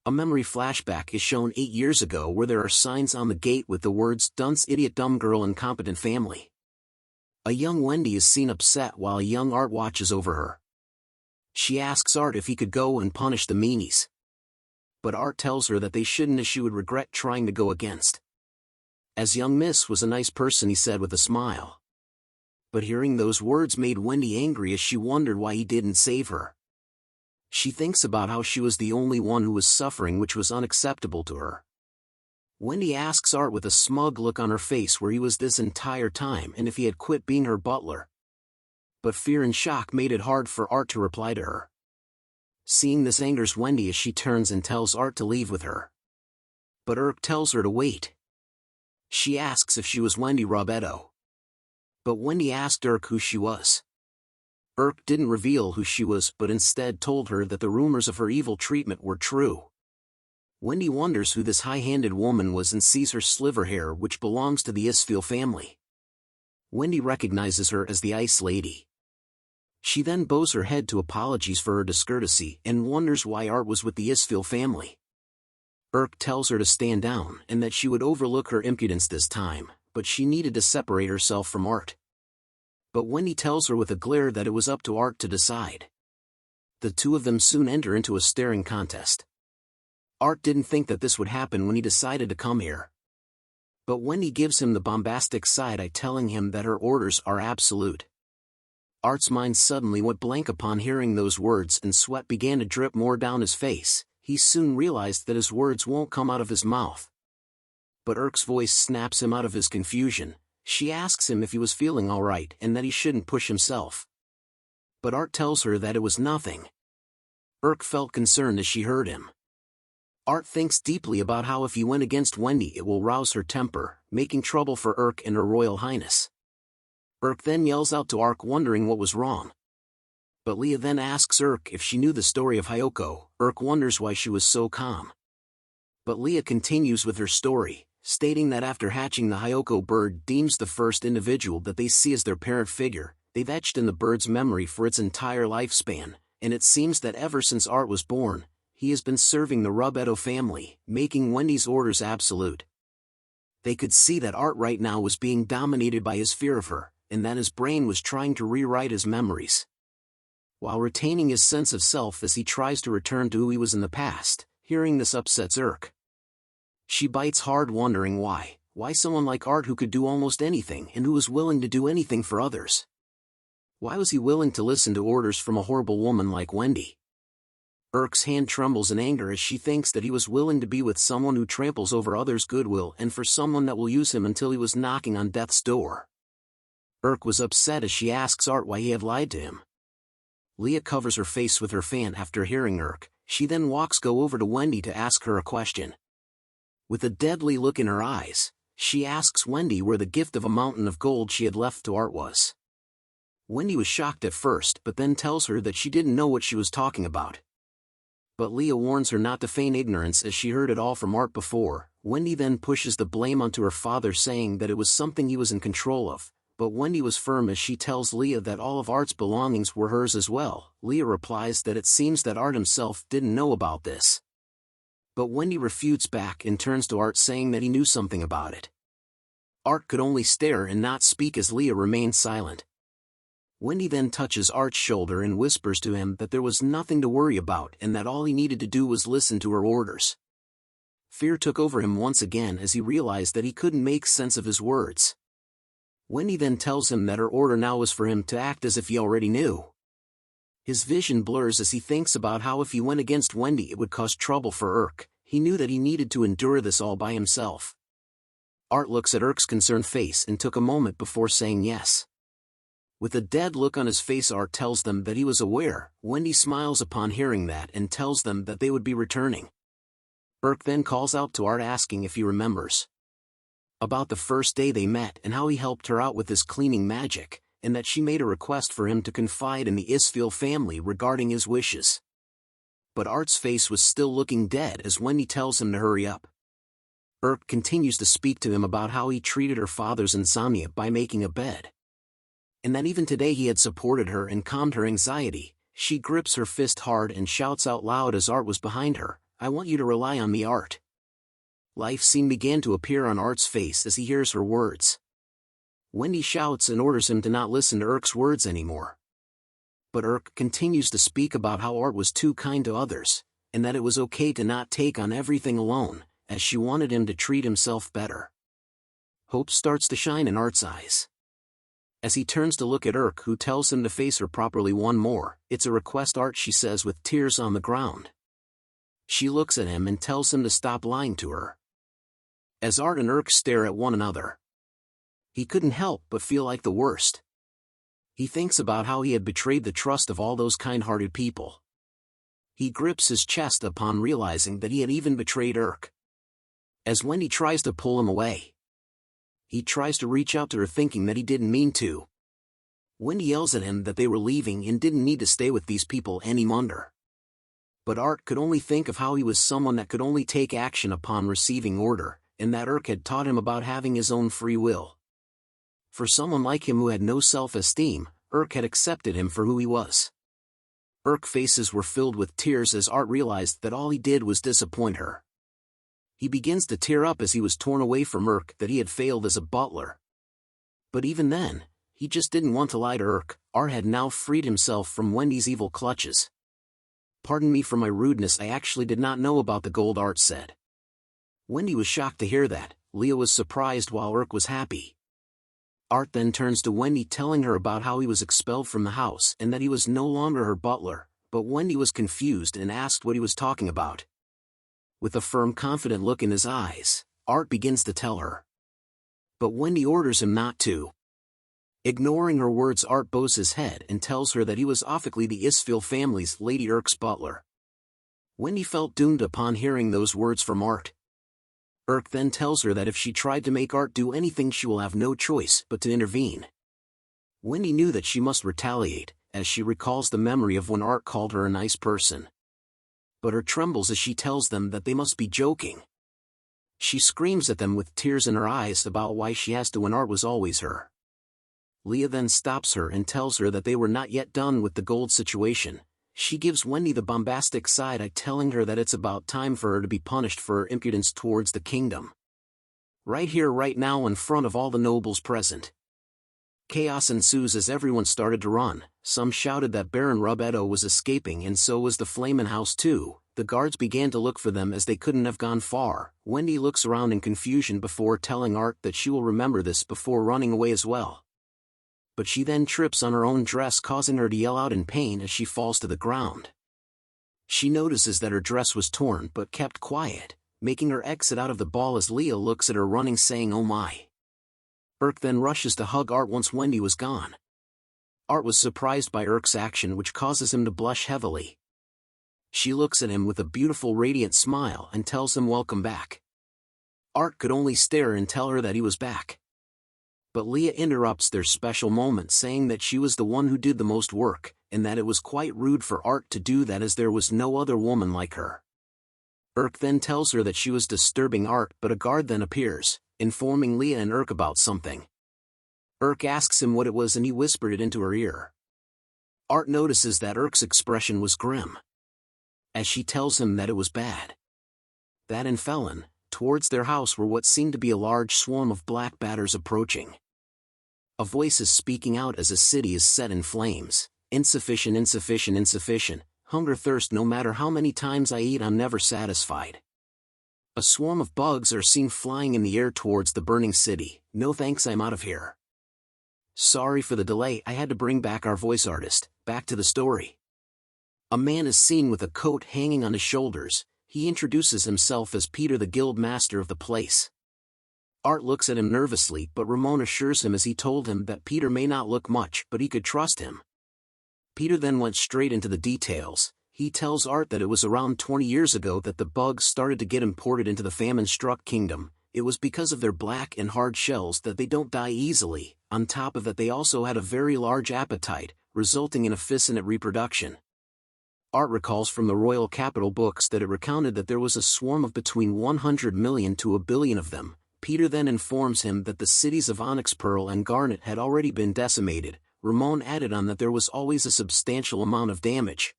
A memory flashback is shown 8 years ago where there are signs on the gate with the words "Dunce, idiot, dumb girl, incompetent family." A young Wendy is seen upset while a young Art watches over her. She asks Art if he could go and punish the meanies. But Art tells her that they shouldn't as she would regret trying to go against. As young Miss was a nice person, he said with a smile. But hearing those words made Wendy angry as she wondered why he didn't save her. She thinks about how she was the only one who was suffering, which was unacceptable to her. Wendy asks Art with a smug look on her face where he was this entire time and if he had quit being her butler. But fear and shock made it hard for Art to reply to her. Seeing this angers Wendy as she turns and tells Art to leave with her. But Urk tells her to wait. She asks if she was Wendy Robetto. But Wendy asked Urk who she was. Urk didn't reveal who she was but instead told her that the rumors of her evil treatment were true. Wendy wonders who this high-handed woman was and sees her sliver hair, which belongs to the Isfi family. Wendy recognizes her as the Ice Lady. She then bows her head to apologies for her discourtesy and wonders why Art was with the Isfi family. Urk tells her to stand down and that she would overlook her impudence this time, but she needed to separate herself from Art. But Wendy tells her with a glare that it was up to Art to decide. The two of them soon enter into a staring contest. Art didn't think that this would happen when he decided to come here. But Wendy gives him the bombastic side-eye, telling him that her orders are absolute. Art's mind suddenly went blank upon hearing those words, and sweat began to drip more down his face. He soon realized that his words won't come out of his mouth. But Irk's voice snaps him out of his confusion. She asks him if he was feeling alright and that he shouldn't push himself. But Art tells her that it was nothing. Irk felt concerned as she heard him. Art thinks deeply about how if he went against Wendy it will rouse her temper, making trouble for Irk and Her Royal Highness. Irk then yells out to Ark, wondering what was wrong. But Leah then asks Irk if she knew the story of Hyoko. Irk wonders why she was so calm. But Leah continues with her story, stating that after hatching, the Hyoko bird deems the first individual that they see as their parent figure. They've etched in the bird's memory for its entire lifespan, and it seems that ever since Art was born, he has been serving the Rubedo family, making Wendy's orders absolute. They could see that Art right now was being dominated by his fear of her, and that his brain was trying to rewrite his memories, while retaining his sense of self as he tries to return to who he was in the past. Hearing this upsets Irk. She bites hard, wondering why someone like Art, who could do almost anything and who was willing to do anything for others. Why was he willing to listen to orders from a horrible woman like Wendy? Irk's hand trembles in anger as she thinks that he was willing to be with someone who tramples over others' goodwill and for someone that will use him until he was knocking on death's door. Irk was upset as she asks Art why he had lied to him. Leah covers her face with her fan after hearing Irk. She then go over to Wendy to ask her a question. With a deadly look in her eyes, she asks Wendy where the gift of a mountain of gold she had left to Art was. Wendy was shocked at first, but then tells her that she didn't know what she was talking about. But Leah warns her not to feign ignorance as she heard it all from Art before. Wendy then pushes the blame onto her father, saying that it was something he was in control of, but Wendy was firm as she tells Leah that all of Art's belongings were hers as well. Leah replies that it seems that Art himself didn't know about this. But Wendy refutes back and turns to Art, saying that he knew something about it. Art could only stare and not speak as Leah remained silent. Wendy then touches Art's shoulder and whispers to him that there was nothing to worry about and that all he needed to do was listen to her orders. Fear took over him once again as he realized that he couldn't make sense of his words. Wendy then tells him that her order now was for him to act as if he already knew. His vision blurs as he thinks about how if he went against Wendy it would cause trouble for Irk. He knew that he needed to endure this all by himself. Art looks at Irk's concerned face and took a moment before saying yes. With a dead look on his face, Art tells them that he was aware. Wendy smiles upon hearing that and tells them that they would be returning. Irk then calls out to Art, asking if he remembers about the first day they met and how he helped her out with his cleaning magic, and that she made a request for him to confide in the Isfi family regarding his wishes. But Art's face was still looking dead as Wendy tells him to hurry up. Irk continues to speak to him about how he treated her father's insomnia by making a bed, and that even today he had supported her and calmed her anxiety. She grips her fist hard and shouts out loud as Art was behind her, "I want you to rely on me, Art." Life scene began to appear on Art's face as he hears her words. Wendy shouts and orders him to not listen to Irk's words anymore. But Irk continues to speak about how Art was too kind to others, and that it was okay to not take on everything alone, as she wanted him to treat himself better. Hope starts to shine in Art's eyes as he turns to look at Irk, who tells him to face her properly one more. "It's a request, Art," she says with tears on the ground. She looks at him and tells him to stop lying to her. As Art and Irk stare at one another, he couldn't help but feel like the worst. He thinks about how he had betrayed the trust of all those kind-hearted people. He grips his chest upon realizing that he had even betrayed Irk. As Wendy tries to pull him away, he tries to reach out to her, thinking that he didn't mean to. Wendy yells at him that they were leaving and didn't need to stay with these people any longer. But Art could only think of how he was someone that could only take action upon receiving order, and that Irk had taught him about having his own free will. For someone like him who had no self-esteem, Irk had accepted him for who he was. Irk's faces were filled with tears as Art realized that all he did was disappoint her. He begins to tear up as he was torn away from Irk, that he had failed as a butler. But even then, he just didn't want to lie to Irk. Art had now freed himself from Wendy's evil clutches. "Pardon me for my rudeness, I actually did not know about the gold," Art said. Wendy was shocked to hear that. Leah was surprised while Urk was happy. Art then turns to Wendy telling her about how he was expelled from the house and that he was no longer her butler, but Wendy was confused and asked what he was talking about. With a firm, confident look in his eyes, Art begins to tell her. But Wendy orders him not to. Ignoring her words, Art bows his head and tells her that he was officially the Isfi family's Lady Urk's butler. Wendy felt doomed upon hearing those words from Art. Urk then tells her that if she tried to make Art do anything, she will have no choice but to intervene. Wendy knew that she must retaliate, as she recalls the memory of when Art called her a nice person. But her trembles as she tells them that they must be joking. She screams at them with tears in her eyes about why she has to when Art was always her. Leah then stops her and tells her that they were not yet done with the gold situation. She gives Wendy the bombastic side-eye, telling her that it's about time for her to be punished for her impudence towards the kingdom. Right here, right now, in front of all the nobles present. Chaos ensues as everyone started to run. Some shouted that Baron Rubetto was escaping, and so was the Flamin' House too. The guards began to look for them as they couldn't have gone far. Wendy looks around in confusion before telling Art that she will remember this before running away as well. But she then trips on her own dress, causing her to yell out in pain as she falls to the ground. She notices that her dress was torn but kept quiet, making her exit out of the ball as Leah looks at her running, saying, "Oh my." Urk then rushes to hug Art once Wendy was gone. Art was surprised by Urk's action, which causes him to blush heavily. She looks at him with a beautiful radiant smile and tells him welcome back. Art could only stare and tell her that he was back. But Leah interrupts their special moment, saying that she was the one who did the most work, and that it was quite rude for Art to do that as there was no other woman like her. Urk then tells her that she was disturbing Art, but a guard then appears, informing Leah and Urk about something. Urk asks him what it was and he whispered it into her ear. Art notices that Urk's expression was grim, as she tells him that it was bad. That in Felon, towards their house were what seemed to be a large swarm of black batters approaching. A voice is speaking out as a city is set in flames. Insufficient, insufficient, insufficient. Hunger, thirst, no matter how many times I eat, I'm never satisfied. A swarm of bugs are seen flying in the air towards the burning city. No thanks, I'm out of here. Sorry for the delay, I had to bring back our voice artist. Back to the story. A man is seen with a coat hanging on his shoulders. He introduces himself as Peter, the guild master of the place. Art looks at him nervously, but Ramon assures him as he told him that Peter may not look much, but he could trust him. Peter then went straight into the details. He tells Art that it was around 20 years ago that the bugs started to get imported into the famine-struck kingdom. It was because of their black and hard shells that they don't die easily. On top of that, they also had a very large appetite, resulting in efficient reproduction. Art recalls from the royal capital books that it recounted that there was a swarm of between 100 million to a billion of them. Peter then informs him that the cities of Onyx, Pearl, and Garnet had already been decimated. Ramon added on that there was always a substantial amount of damage.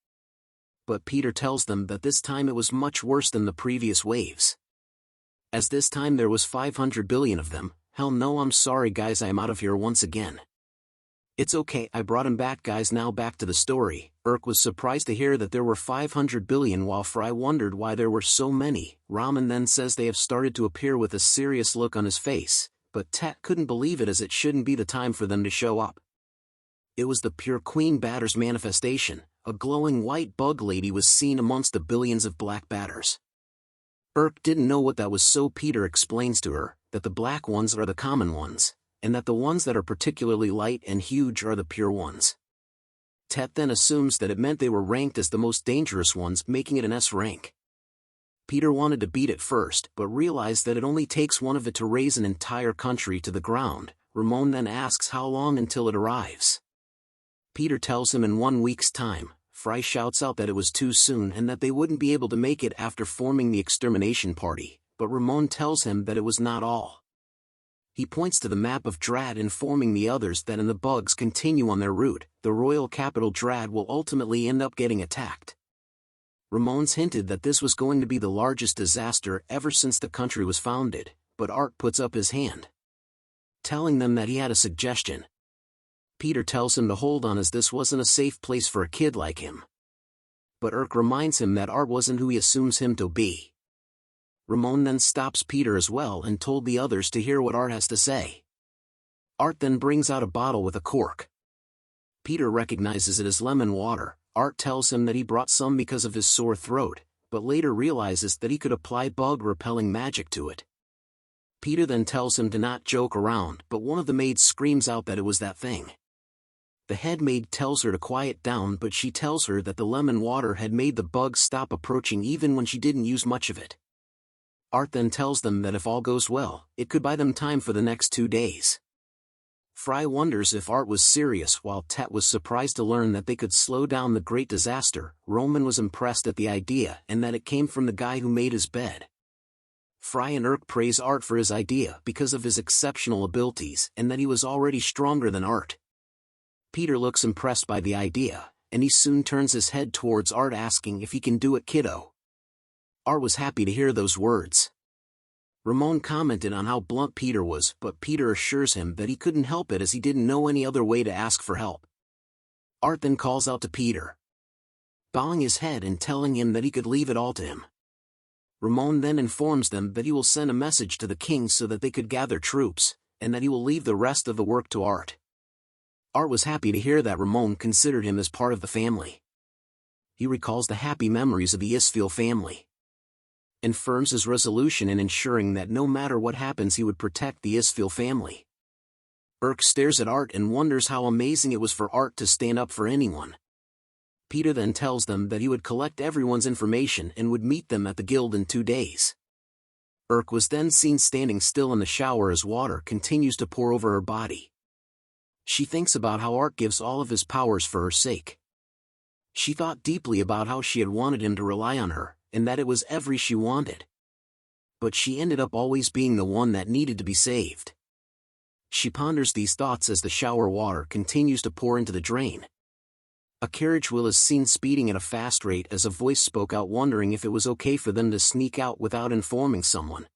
But Peter tells them that this time it was much worse than the previous waves, as this time there was 500 billion of them. Hell no, I'm sorry guys, I'm out of here once again. It's okay, I brought him back guys. Now back to the story. Urk was surprised to hear that there were 500 billion while Fry wondered why there were so many. Ramen then says they have started to appear with a serious look on his face, but Tet couldn't believe it as it shouldn't be the time for them to show up. It was the pure Queen Batter's manifestation. A glowing white bug lady was seen amongst the billions of black batters. Urk didn't know what that was, so Peter explains to her that the black ones are the common ones, and that the ones that are particularly light and huge are the pure ones. Tet then assumes that it meant they were ranked as the most dangerous ones, making it an S rank. Peter wanted to beat it first, but realized that it only takes one of it to raise an entire country to the ground. Ramon then asks how long until it arrives. Peter tells him in 1 week's time. Fry shouts out that it was too soon and that they wouldn't be able to make it after forming the extermination party, but Ramon tells him that it was not all. He points to the map of Drad, informing the others that if the bugs continue on their route, the royal capital Drad will ultimately end up getting attacked. Ramon's hinted that this was going to be the largest disaster ever since the country was founded, but Art puts up his hand, telling them that he had a suggestion. Peter tells him to hold on as this wasn't a safe place for a kid like him. But Urk reminds him that Art wasn't who he assumes him to be. Ramon then stops Peter as well and told the others to hear what Art has to say. Art then brings out a bottle with a cork. Peter recognizes it as lemon water. Art tells him that he brought some because of his sore throat, but later realizes that he could apply bug-repelling magic to it. Peter then tells him to not joke around, but one of the maids screams out that it was that thing. The head maid tells her to quiet down, but she tells her that the lemon water had made the bugs stop approaching even when she didn't use much of it. Art then tells them that if all goes well, it could buy them time for the next 2 days. Fry wonders if Art was serious, while Tet was surprised to learn that they could slow down the great disaster. Roman was impressed at the idea and that it came from the guy who made his bed. Fry and Irk praise Art for his idea because of his exceptional abilities and that he was already stronger than Art. Peter looks impressed by the idea, and he soon turns his head towards Art asking if he can do it, kiddo. Art was happy to hear those words. Ramon commented on how blunt Peter was, but Peter assures him that he couldn't help it as he didn't know any other way to ask for help. Art then calls out to Peter, bowing his head and telling him that he could leave it all to him. Ramon then informs them that he will send a message to the king so that they could gather troops, and that he will leave the rest of the work to Art. Art was happy to hear that Ramon considered him as part of the family. He recalls the happy memories of the Isfi family, and firms his resolution in ensuring that no matter what happens he would protect the Isfi family. Irk stares at Art and wonders how amazing it was for Art to stand up for anyone. Peter then tells them that he would collect everyone's information and would meet them at the guild in 2 days. Irk was then seen standing still in the shower as water continues to pour over her body. She thinks about how Art gives all of his powers for her sake. She thought deeply about how she had wanted him to rely on her, and that it was every she wanted. But she ended up always being the one that needed to be saved. She ponders these thoughts as the shower water continues to pour into the drain. A carriage wheel is seen speeding at a fast rate as a voice spoke out wondering if it was okay for them to sneak out without informing someone.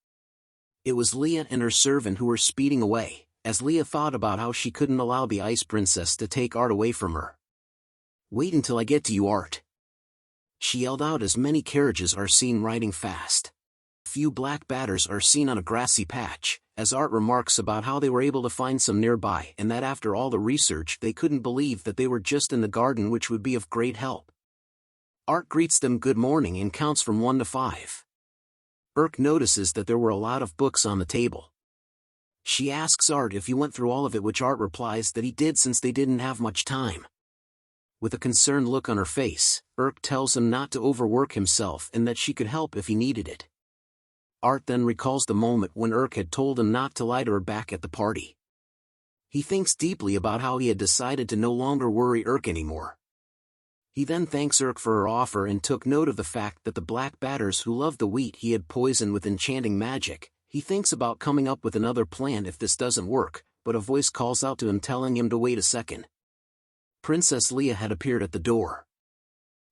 It was Leah and her servant who were speeding away, as Leah thought about how she couldn't allow the Ice Princess to take Art away from her. "Wait until I get to you, Art," she yelled out as many carriages are seen riding fast. Few black batters are seen on a grassy patch, as Art remarks about how they were able to find some nearby and that after all the research they couldn't believe that they were just in the garden, which would be of great help. Art greets them good morning and counts from 1 to 5. Irk notices that there were a lot of books on the table. She asks Art if he went through all of it, which Art replies that he did since they didn't have much time. With a concerned look on her face, Irk tells him not to overwork himself and that she could help if he needed it. Art then recalls the moment when Irk had told him not to lie to her back at the party. He thinks deeply about how he had decided to no longer worry Irk anymore. He then thanks Irk for her offer and took note of the fact that the black batters who loved the wheat he had poisoned with enchanting magic. He thinks about coming up with another plan if this doesn't work, but a voice calls out to him telling him to wait a second. Princess Leah had appeared at the door.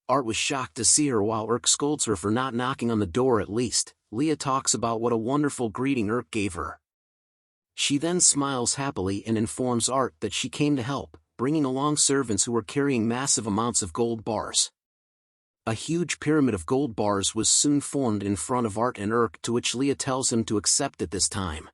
Art was shocked to see her while Irk scolds her for not knocking on the door at least. Leah talks about what a wonderful greeting Irk gave her. She then smiles happily and informs Art that she came to help, bringing along servants who were carrying massive amounts of gold bars. A huge pyramid of gold bars was soon formed in front of Art and Irk, to which Leah tells him to accept it this time.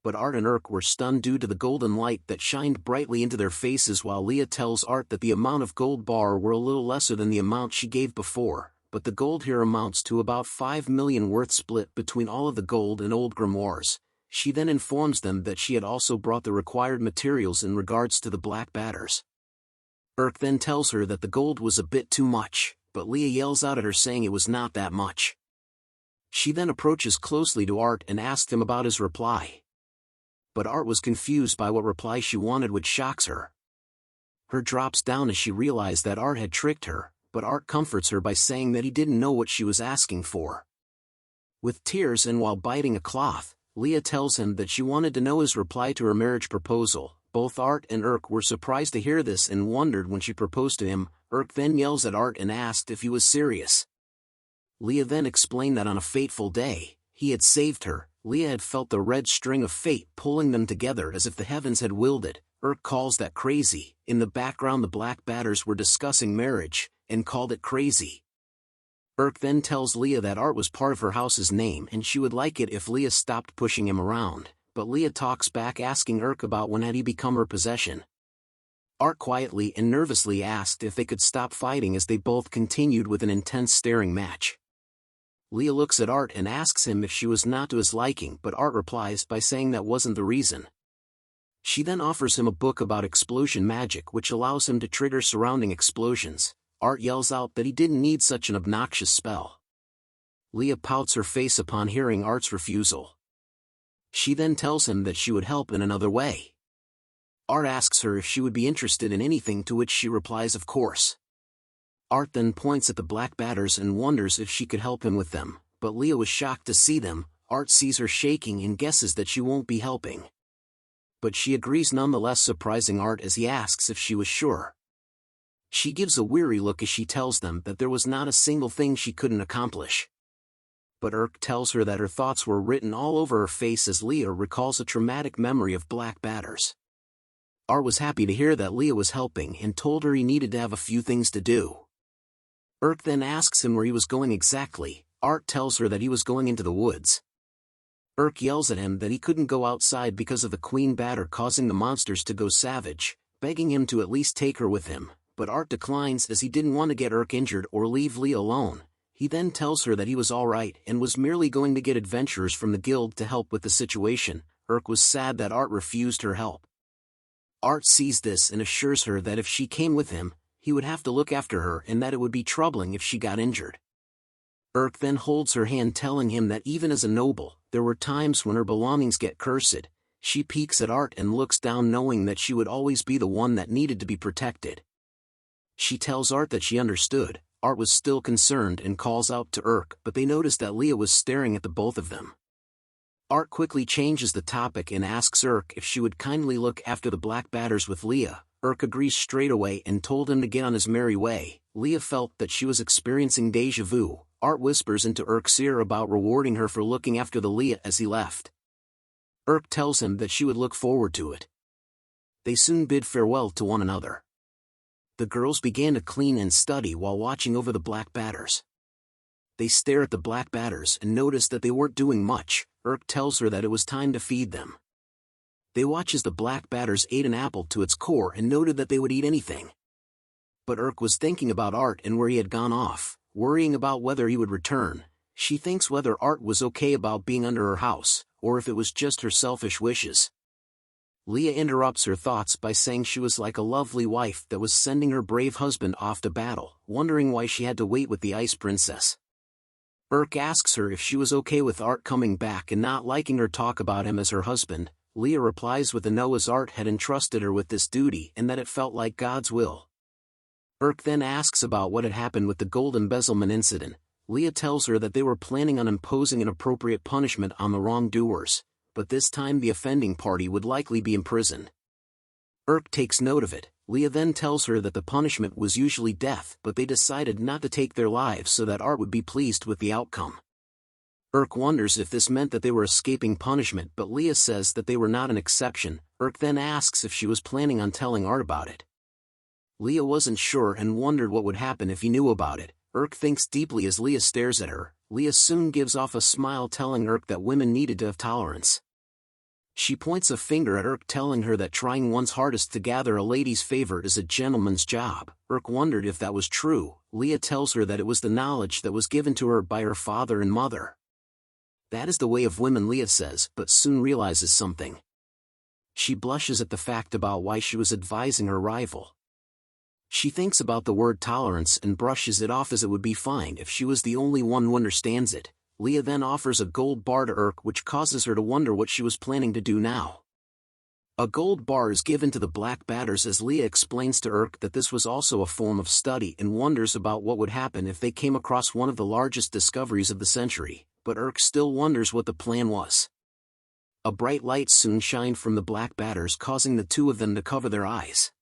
But Art and Irk were stunned due to the golden light that shined brightly into their faces, while Leah tells Art that the amount of gold bar were a little lesser than the amount she gave before, but the gold here amounts to about 5 million worth split between all of the gold and old grimoires. She then informs them that she had also brought the required materials in regards to the black batters. Irk then tells her that the gold was a bit too much, but Leah yells out at her saying it was not that much. She then approaches closely to Art and asks him about his reply. But Art was confused by what reply she wanted, which shocks her. Her drops down as she realized that Art had tricked her, but Art comforts her by saying that he didn't know what she was asking for. With tears and while biting a cloth, Leah tells him that she wanted to know his reply to her marriage proposal. Both Art and Irk were surprised to hear this and wondered when she proposed to him. Irk then yells at Art and asked if he was serious. Leah then explained that on a fateful day, he had saved her. Leah had felt the red string of fate pulling them together as if the heavens had willed it. Irk calls that crazy. In the background the black batters were discussing marriage, and called it crazy. Urk then tells Leah that Art was part of her house's name and she would like it if Leah stopped pushing him around, but Leah talks back asking Urk about when had he become her possession. Art quietly and nervously asked if they could stop fighting as they both continued with an intense staring match. Leah looks at Art and asks him if she was not to his liking, but Art replies by saying that wasn't the reason. She then offers him a book about explosion magic which allows him to trigger surrounding explosions. Art yells out that he didn't need such an obnoxious spell. Leah pouts her face upon hearing Art's refusal. She then tells him that she would help in another way. Art asks her if she would be interested in anything, to which she replies of course. Art then points at the black batters and wonders if she could help him with them, but Leah was shocked to see them. Art sees her shaking and guesses that she won't be helping. But she agrees nonetheless, surprising Art as he asks if she was sure. She gives a weary look as she tells them that there was not a single thing she couldn't accomplish. But Urk tells her that her thoughts were written all over her face as Leah recalls a traumatic memory of black batters. Art was happy to hear that Leah was helping and told her he needed to have a few things to do. Urk then asks him where he was going exactly. Art tells her that he was going into the woods. Urk yells at him that he couldn't go outside because of the queen batter causing the monsters to go savage, begging him to at least take her with him, but Art declines as he didn't want to get Urk injured or leave Leah alone. He then tells her that he was alright and was merely going to get adventurers from the guild to help with the situation. Urk was sad that Art refused her help. Art sees this and assures her that if she came with him, he would have to look after her and that it would be troubling if she got injured. Urk then holds her hand, telling him that even as a noble, there were times when her belongings get cursed. She peeks at Art and looks down, knowing that she would always be the one that needed to be protected. She tells Art that she understood. Art was still concerned and calls out to Urk, but they notice that Leah was staring at the both of them. Art quickly changes the topic and asks Urk if she would kindly look after the black batters with Leah. Urk agrees straight away and told him to get on his merry way. Leah felt that she was experiencing déjà vu. Art whispers into Urk's ear about rewarding her for looking after the Leah as he left. Urk tells him that she would look forward to it. They soon bid farewell to one another. The girls began to clean and study while watching over the black batters. They stare at the black batters and notice that they weren't doing much. Urk tells her that it was time to feed them. They watch as the black batters ate an apple to its core and noted that they would eat anything. But Urk was thinking about Art and where he had gone off, worrying about whether he would return. She thinks whether Art was okay about being under her house, or if it was just her selfish wishes. Leah interrupts her thoughts by saying she was like a lovely wife that was sending her brave husband off to battle, wondering why she had to wait with the Ice Princess. Urk asks her if she was okay with Art coming back and not liking her talk about him as her husband. Leah replies with a no, as Art had entrusted her with this duty and that it felt like God's will. Urk then asks about what had happened with the gold embezzlement incident. Leah tells her that they were planning on imposing an appropriate punishment on the wrongdoers, but this time the offending party would likely be imprisoned. Urk takes note of it. Leah then tells her that the punishment was usually death, but they decided not to take their lives so that Art would be pleased with the outcome. Urk wonders if this meant that they were escaping punishment, but Leah says that they were not an exception. Urk then asks if she was planning on telling Art about it. Leah wasn't sure and wondered what would happen if he knew about it. Urk thinks deeply as Leah stares at her. Leah soon gives off a smile, telling Urk that women needed to have tolerance. She points a finger at Urk, telling her that trying one's hardest to gather a lady's favor is a gentleman's job. Urk wondered if that was true. Leah tells her that it was the knowledge that was given to her by her father and mother. That is the way of women, Leah says, but soon realizes something. She blushes at the fact about why she was advising her rival. She thinks about the word tolerance and brushes it off as it would be fine if she was the only one who understands it. Leah then offers a gold bar to Urk, which causes her to wonder what she was planning to do now. A gold bar is given to the black batters as Leah explains to Urk that this was also a form of study and wonders about what would happen if they came across one of the largest discoveries of the century. But Urk still wonders what the plan was. A bright light soon shined from the black batters, causing the two of them to cover their eyes.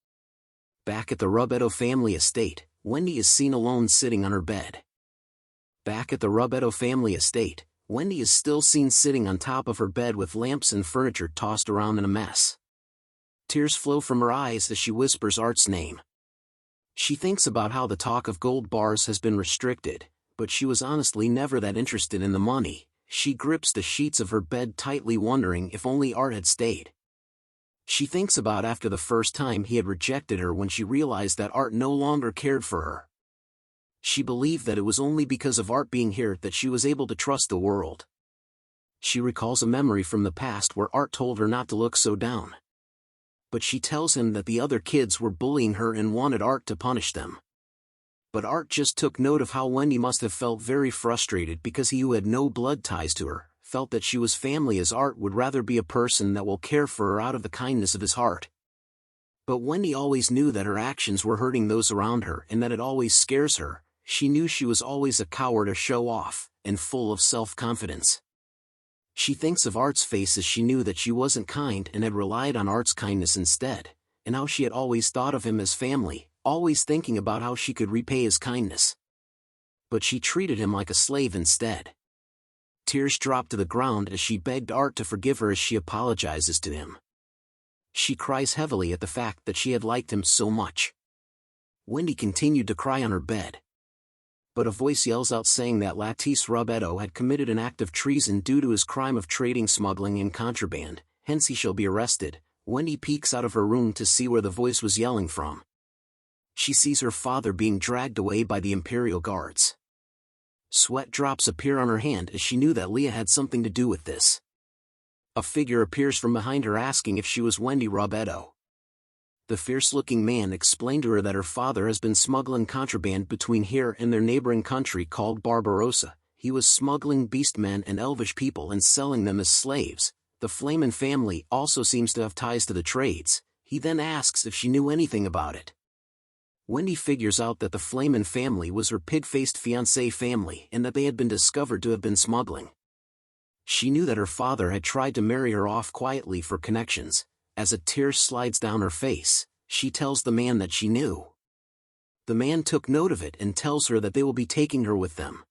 Back at the Rubetto family estate, Wendy is seen alone sitting on her bed. Back at the Rubetto family estate, Wendy is still seen sitting on top of her bed with lamps and furniture tossed around in a mess. Tears flow from her eyes as she whispers Art's name. She thinks about how the talk of gold bars has been restricted, but she was honestly never that interested in the money. She grips the sheets of her bed tightly, wondering if only Art had stayed. She thinks about after the first time he had rejected her, when she realized that Art no longer cared for her. She believed that it was only because of Art being here that she was able to trust the world. She recalls a memory from the past where Art told her not to look so down. But she tells him that the other kids were bullying her and wanted Art to punish them. But Art just took note of how Wendy must have felt very frustrated because he, who had no blood ties to her, felt that she was family, as Art would rather be a person that will care for her out of the kindness of his heart. But Wendy always knew that her actions were hurting those around her, and that it always scares her. She knew she was always a coward, a show-off, and full of self-confidence. She thinks of Art's face as she knew that she wasn't kind and had relied on Art's kindness instead, and how she had always thought of him as family, always thinking about how she could repay his kindness. But she treated him like a slave instead. Tears dropped to the ground as she begged Art to forgive her as she apologizes to him. She cries heavily at the fact that she had liked him so much. Wendy continued to cry on her bed. But a voice yells out saying that Lattice Robetto had committed an act of treason due to his crime of trading, smuggling, and contraband, hence he shall be arrested. Wendy peeks out of her room to see where the voice was yelling from. She sees her father being dragged away by the Imperial Guards. Sweat drops appear on her hand as she knew that Leah had something to do with this. A figure appears from behind her asking if she was Wendy Robetto. The fierce-looking man explained to her that her father has been smuggling contraband between here and their neighboring country called Barbarossa. He was smuggling beastmen and elvish people and selling them as slaves. The Flamen family also seems to have ties to the trades. He then asks if she knew anything about it. Wendy figures out that the Flamen family was her pig-faced fiancé family and that they had been discovered to have been smuggling. She knew that her father had tried to marry her off quietly for connections. As a tear slides down her face, she tells the man that she knew. The man took note of it and tells her that they will be taking her with them.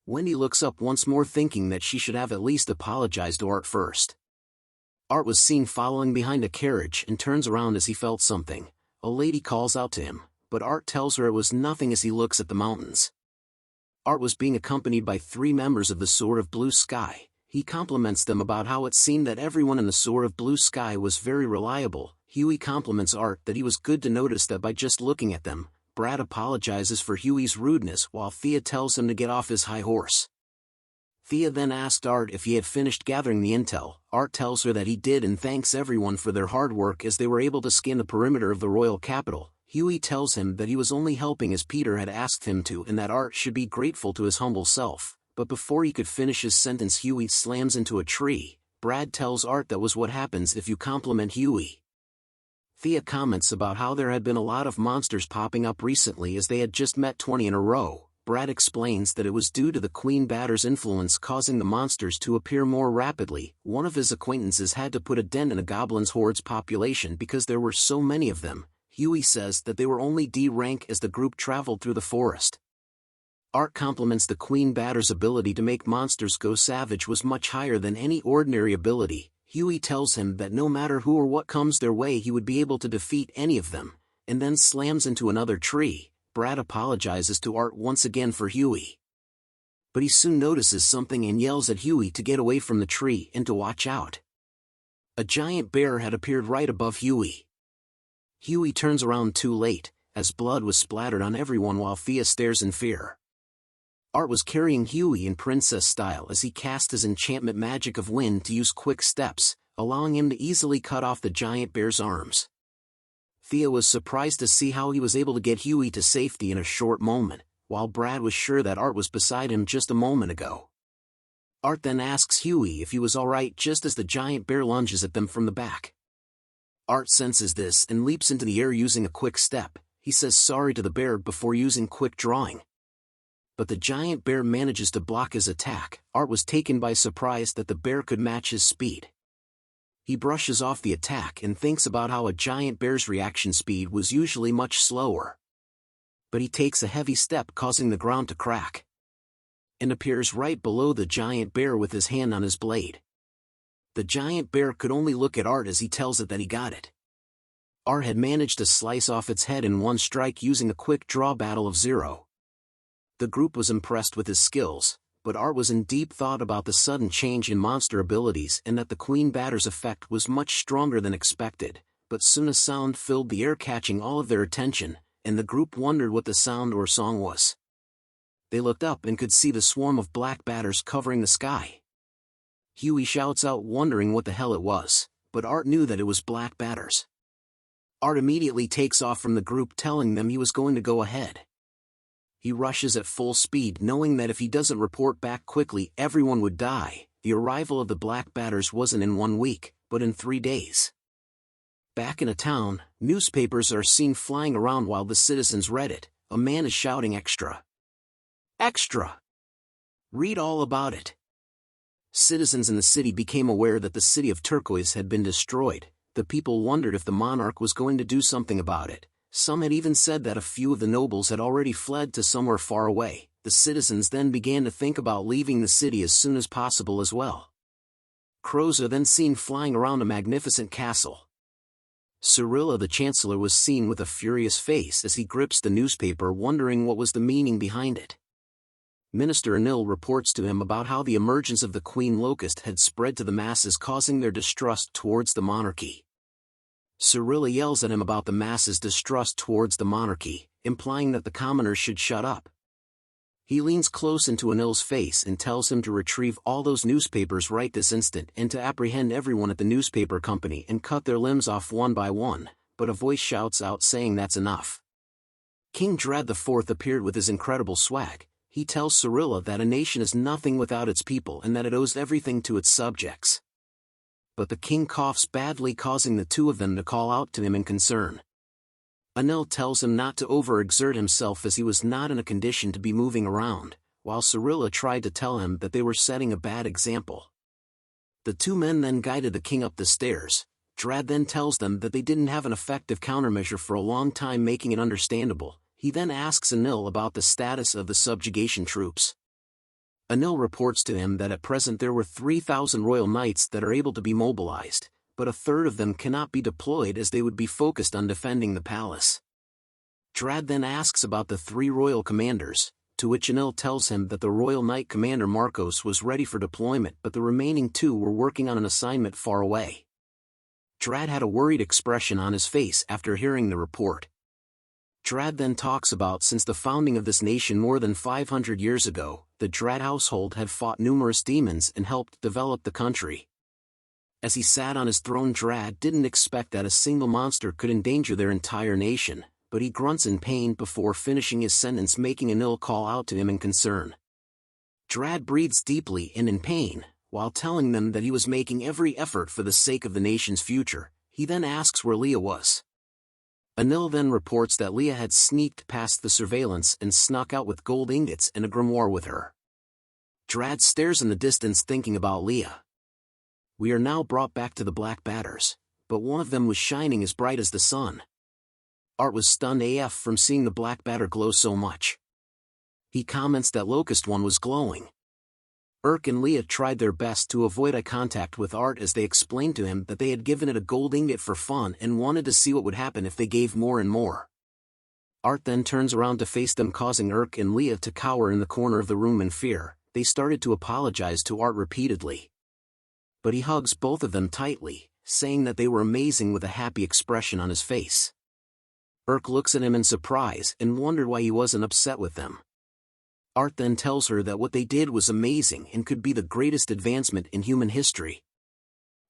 Wendy looks up once more, thinking that she should have at least apologized to Art first. Art was seen following behind a carriage and turns around as he felt something. A lady calls out to him, but Art tells her it was nothing as he looks at the mountains. Art was being accompanied by 3 members of the Sword of Blue Sky. He compliments them about how it seemed that everyone in the Sword of Blue Sky was very reliable. Huey compliments Art that he was good to notice that by just looking at them. Brad apologizes for Huey's rudeness while Thea tells him to get off his high horse. Thea then asked Art if he had finished gathering the intel. Art tells her that he did and thanks everyone for their hard work as they were able to scan the perimeter of the royal capital. Huey tells him that he was only helping as Peter had asked him to, and that Art should be grateful to his humble self. But before he could finish his sentence, Huey slams into a tree. Brad tells Art that was what happens if you compliment Huey. Thea comments about how there had been a lot of monsters popping up recently as they had just met 20 in a row. Brad explains that it was due to the Queen Batter's influence causing the monsters to appear more rapidly. One of his acquaintances had to put a dent in a goblin's horde's population because there were so many of them. Huey says that they were only D rank as the group traveled through the forest. Art compliments the Queen Batter's ability to make monsters go savage was much higher than any ordinary ability. Huey tells him that no matter who or what comes their way he would be able to defeat any of them, and then slams into another tree. Brad apologizes to Art once again for Huey. But he soon notices something and yells at Huey to get away from the tree and to watch out. A giant bear had appeared right above Huey. Huey turns around too late, as blood was splattered on everyone while Thea stares in fear. Art was carrying Huey in princess style as he cast his enchantment magic of wind to use quick steps, allowing him to easily cut off the giant bear's arms. Thea was surprised to see how he was able to get Huey to safety in a short moment, while Brad was sure that Art was beside him just a moment ago. Art then asks Huey if he was alright just as the giant bear lunges at them from the back. Art senses this and leaps into the air using a quick step. He says sorry to the bear before using quick drawing. But the giant bear manages to block his attack. Art was taken by surprise that the bear could match his speed. He brushes off the attack and thinks about how a giant bear's reaction speed was usually much slower. But he takes a heavy step, causing the ground to crack, and appears right below the giant bear with his hand on his blade. The giant bear could only look at Art as he tells it that he got it. Art had managed to slice off its head in one strike using a quick draw battle of 0. The group was impressed with his skills, but Art was in deep thought about the sudden change in monster abilities and that the Queen Batter's effect was much stronger than expected. But soon a sound filled the air, catching all of their attention, and the group wondered what the sound or song was. They looked up and could see the swarm of black batters covering the sky. Huey shouts out, wondering what the hell it was, but Art knew that it was black batters. Art immediately takes off from the group, telling them he was going to go ahead. He rushes at full speed, knowing that if he doesn't report back quickly, everyone would die. The arrival of the black batters wasn't in 1 week, but in 3 days. Back in a town, newspapers are seen flying around while the citizens read it. A man is shouting, "Extra! Extra! Read all about it." Citizens in the city became aware that the city of Turquoise had been destroyed. The people wondered if the monarch was going to do something about it. Some had even said that a few of the nobles had already fled to somewhere far away. The citizens then began to think about leaving the city as soon as possible as well. Crows are then seen flying around a magnificent castle. Cyrilla the Chancellor was seen with a furious face as he grips the newspaper, wondering what was the meaning behind it. Minister Anil reports to him about how the emergence of the Queen Locust had spread to the masses, causing their distrust towards the monarchy. Cyrilla yells at him about the masses' distrust towards the monarchy, implying that the commoners should shut up. He leans close into Anil's face and tells him to retrieve all those newspapers right this instant and to apprehend everyone at the newspaper company and cut their limbs off one by one, but a voice shouts out saying that's enough. King Dread IV appeared with his incredible swag. He tells Cyrilla that a nation is nothing without its people and that it owes everything to its subjects. But the king coughs badly, causing the two of them to call out to him in concern. Anil tells him not to overexert himself as he was not in a condition to be moving around, while Cyrilla tried to tell him that they were setting a bad example. The two men then guided the king up the stairs. Drad then tells them that they didn't have an effective countermeasure for a long time, making it understandable. He then asks Anil about the status of the subjugation troops. Anil reports to him that at present there were 3,000 royal knights that are able to be mobilized, but a third of them cannot be deployed as they would be focused on defending the palace. Drad then asks about the 3 royal commanders, to which Anil tells him that the royal knight commander Marcos was ready for deployment, but the remaining 2 were working on an assignment far away. Drad had a worried expression on his face after hearing the report. Drad then talks about since the founding of this nation more than 500 years ago, the Drad household had fought numerous demons and helped develop the country. As he sat on his throne, Drad didn't expect that a single monster could endanger their entire nation, but he grunts in pain before finishing his sentence, making Anil call out to him in concern. Drad breathes deeply and in pain, while telling them that he was making every effort for the sake of the nation's future. He then asks where Leah was. Anil then reports that Leah had sneaked past the surveillance and snuck out with gold ingots and a grimoire with her. Drad stares in the distance, thinking about Leah. We are now brought back to the black batters, but one of them was shining as bright as the sun. Art was stunned AF from seeing the black batter glow so much. He comments that Locust one was glowing. Urk and Leah tried their best to avoid eye contact with Art as they explained to him that they had given it a gold ingot for fun and wanted to see what would happen if they gave more and more. Art then turns around to face them, causing Urk and Leah to cower in the corner of the room in fear. They started to apologize to Art repeatedly. But he hugs both of them tightly, saying that they were amazing with a happy expression on his face. Urk looks at him in surprise and wondered why he wasn't upset with them. Art then tells her that what they did was amazing and could be the greatest advancement in human history.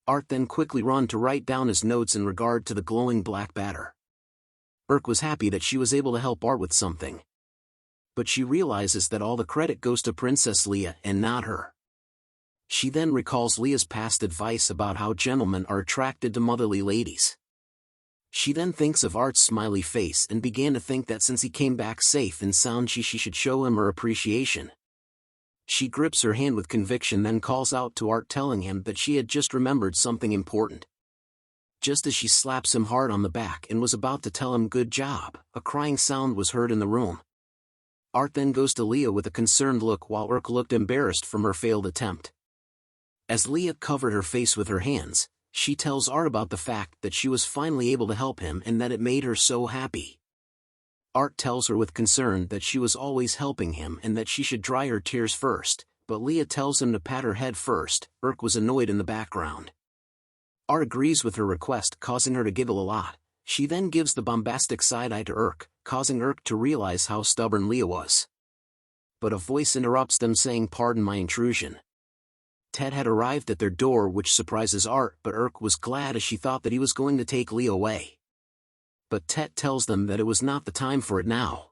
Art then quickly ran to write down his notes in regard to the glowing black batter. Urk was happy that she was able to help Art with something. But she realizes that all the credit goes to Princess Leah and not her. She then recalls Leah's past advice about how gentlemen are attracted to motherly ladies. She then thinks of Art's smiley face and began to think that since he came back safe and sound she should show him her appreciation. She grips her hand with conviction, then calls out to Art, telling him that she had just remembered something important. Just as she slaps him hard on the back and was about to tell him good job, a crying sound was heard in the room. Art then goes to Leah with a concerned look while Urk looked embarrassed from her failed attempt. As Leah covered her face with her hands, she tells Art about the fact that she was finally able to help him and that it made her so happy. Art tells her with concern that she was always helping him and that she should dry her tears first, but Leah tells him to pat her head first. Urk was annoyed in the background. Art agrees with her request, causing her to giggle a lot. She then gives the bombastic side-eye to Urk, causing Urk to realize how stubborn Leah was. But a voice interrupts them saying, "Pardon my intrusion." Ted had arrived at their door, which surprises Art, but Urk was glad as she thought that he was going to take Leah away. But Tet tells them that it was not the time for it now.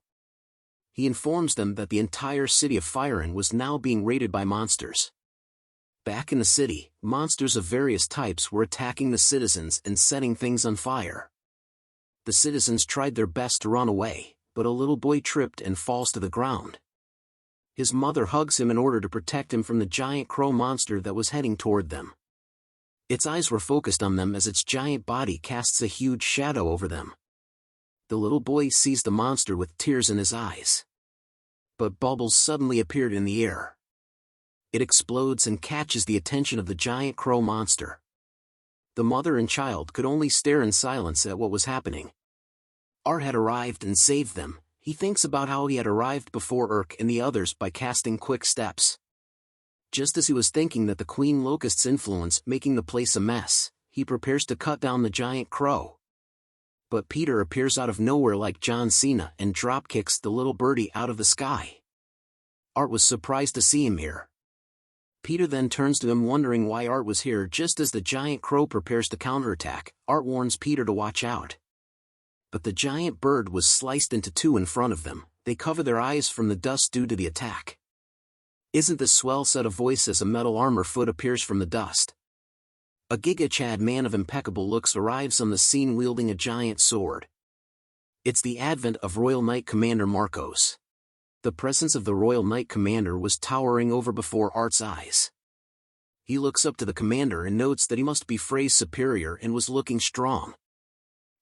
He informs them that the entire city of Firen was now being raided by monsters. Back in the city, monsters of various types were attacking the citizens and setting things on fire. The citizens tried their best to run away, but a little boy tripped and falls to the ground. His mother hugs him in order to protect him from the giant crow monster that was heading toward them. Its eyes were focused on them as its giant body casts a huge shadow over them. The little boy sees the monster with tears in his eyes. But bubbles suddenly appeared in the air. It explodes and catches the attention of the giant crow monster. The mother and child could only stare in silence at what was happening. Art had arrived and saved them. He thinks about how he had arrived before Urk and the others by casting quick steps. Just as he was thinking that the Queen Locust's influence making the place a mess, he prepares to cut down the giant crow. But Peter appears out of nowhere like John Cena and dropkicks the little birdie out of the sky. Art was surprised to see him here. Peter then turns to him wondering why Art was here. Just as the giant crow prepares to counterattack, Art warns Peter to watch out. But the giant bird was sliced into two in front of them. They cover their eyes from the dust due to the attack. "Isn't this swell?" said a voice as a metal armor foot appears from the dust. A Giga Chad man of impeccable looks arrives on the scene wielding a giant sword. It's the advent of Royal Knight Commander Marcos. The presence of the Royal Knight Commander was towering over before Art's eyes. He looks up to the commander and notes that he must be Frey's superior and was looking strong.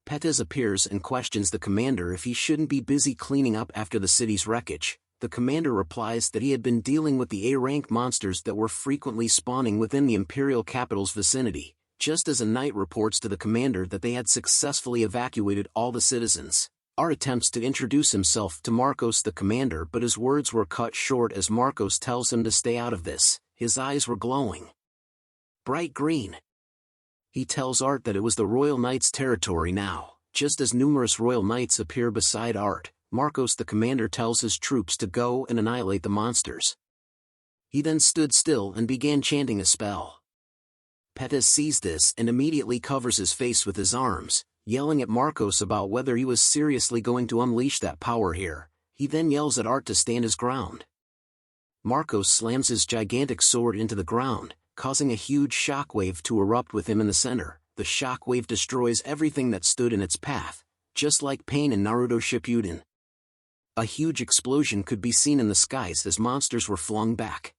Pettis appears and questions the commander if he shouldn't be busy cleaning up after the city's wreckage. The commander replies that he had been dealing with the A-rank monsters that were frequently spawning within the imperial capital's vicinity, just as a knight reports to the commander that they had successfully evacuated all the citizens. Art attempts to introduce himself to Marcos the commander, but his words were cut short as Marcos tells him to stay out of this. His eyes were glowing bright green. He tells Art that it was the Royal Knight's territory now. Just as numerous Royal Knights appear beside Art, Marcos the commander tells his troops to go and annihilate the monsters. He then stood still and began chanting a spell. Pettis sees this and immediately covers his face with his arms, yelling at Marcos about whether he was seriously going to unleash that power here. He then yells at Art to stand his ground. Marcos slams his gigantic sword into the ground, causing a huge shockwave to erupt with him in the center. The shockwave destroys everything that stood in its path, just like Pain in Naruto Shippuden. A huge explosion could be seen in the skies as monsters were flung back.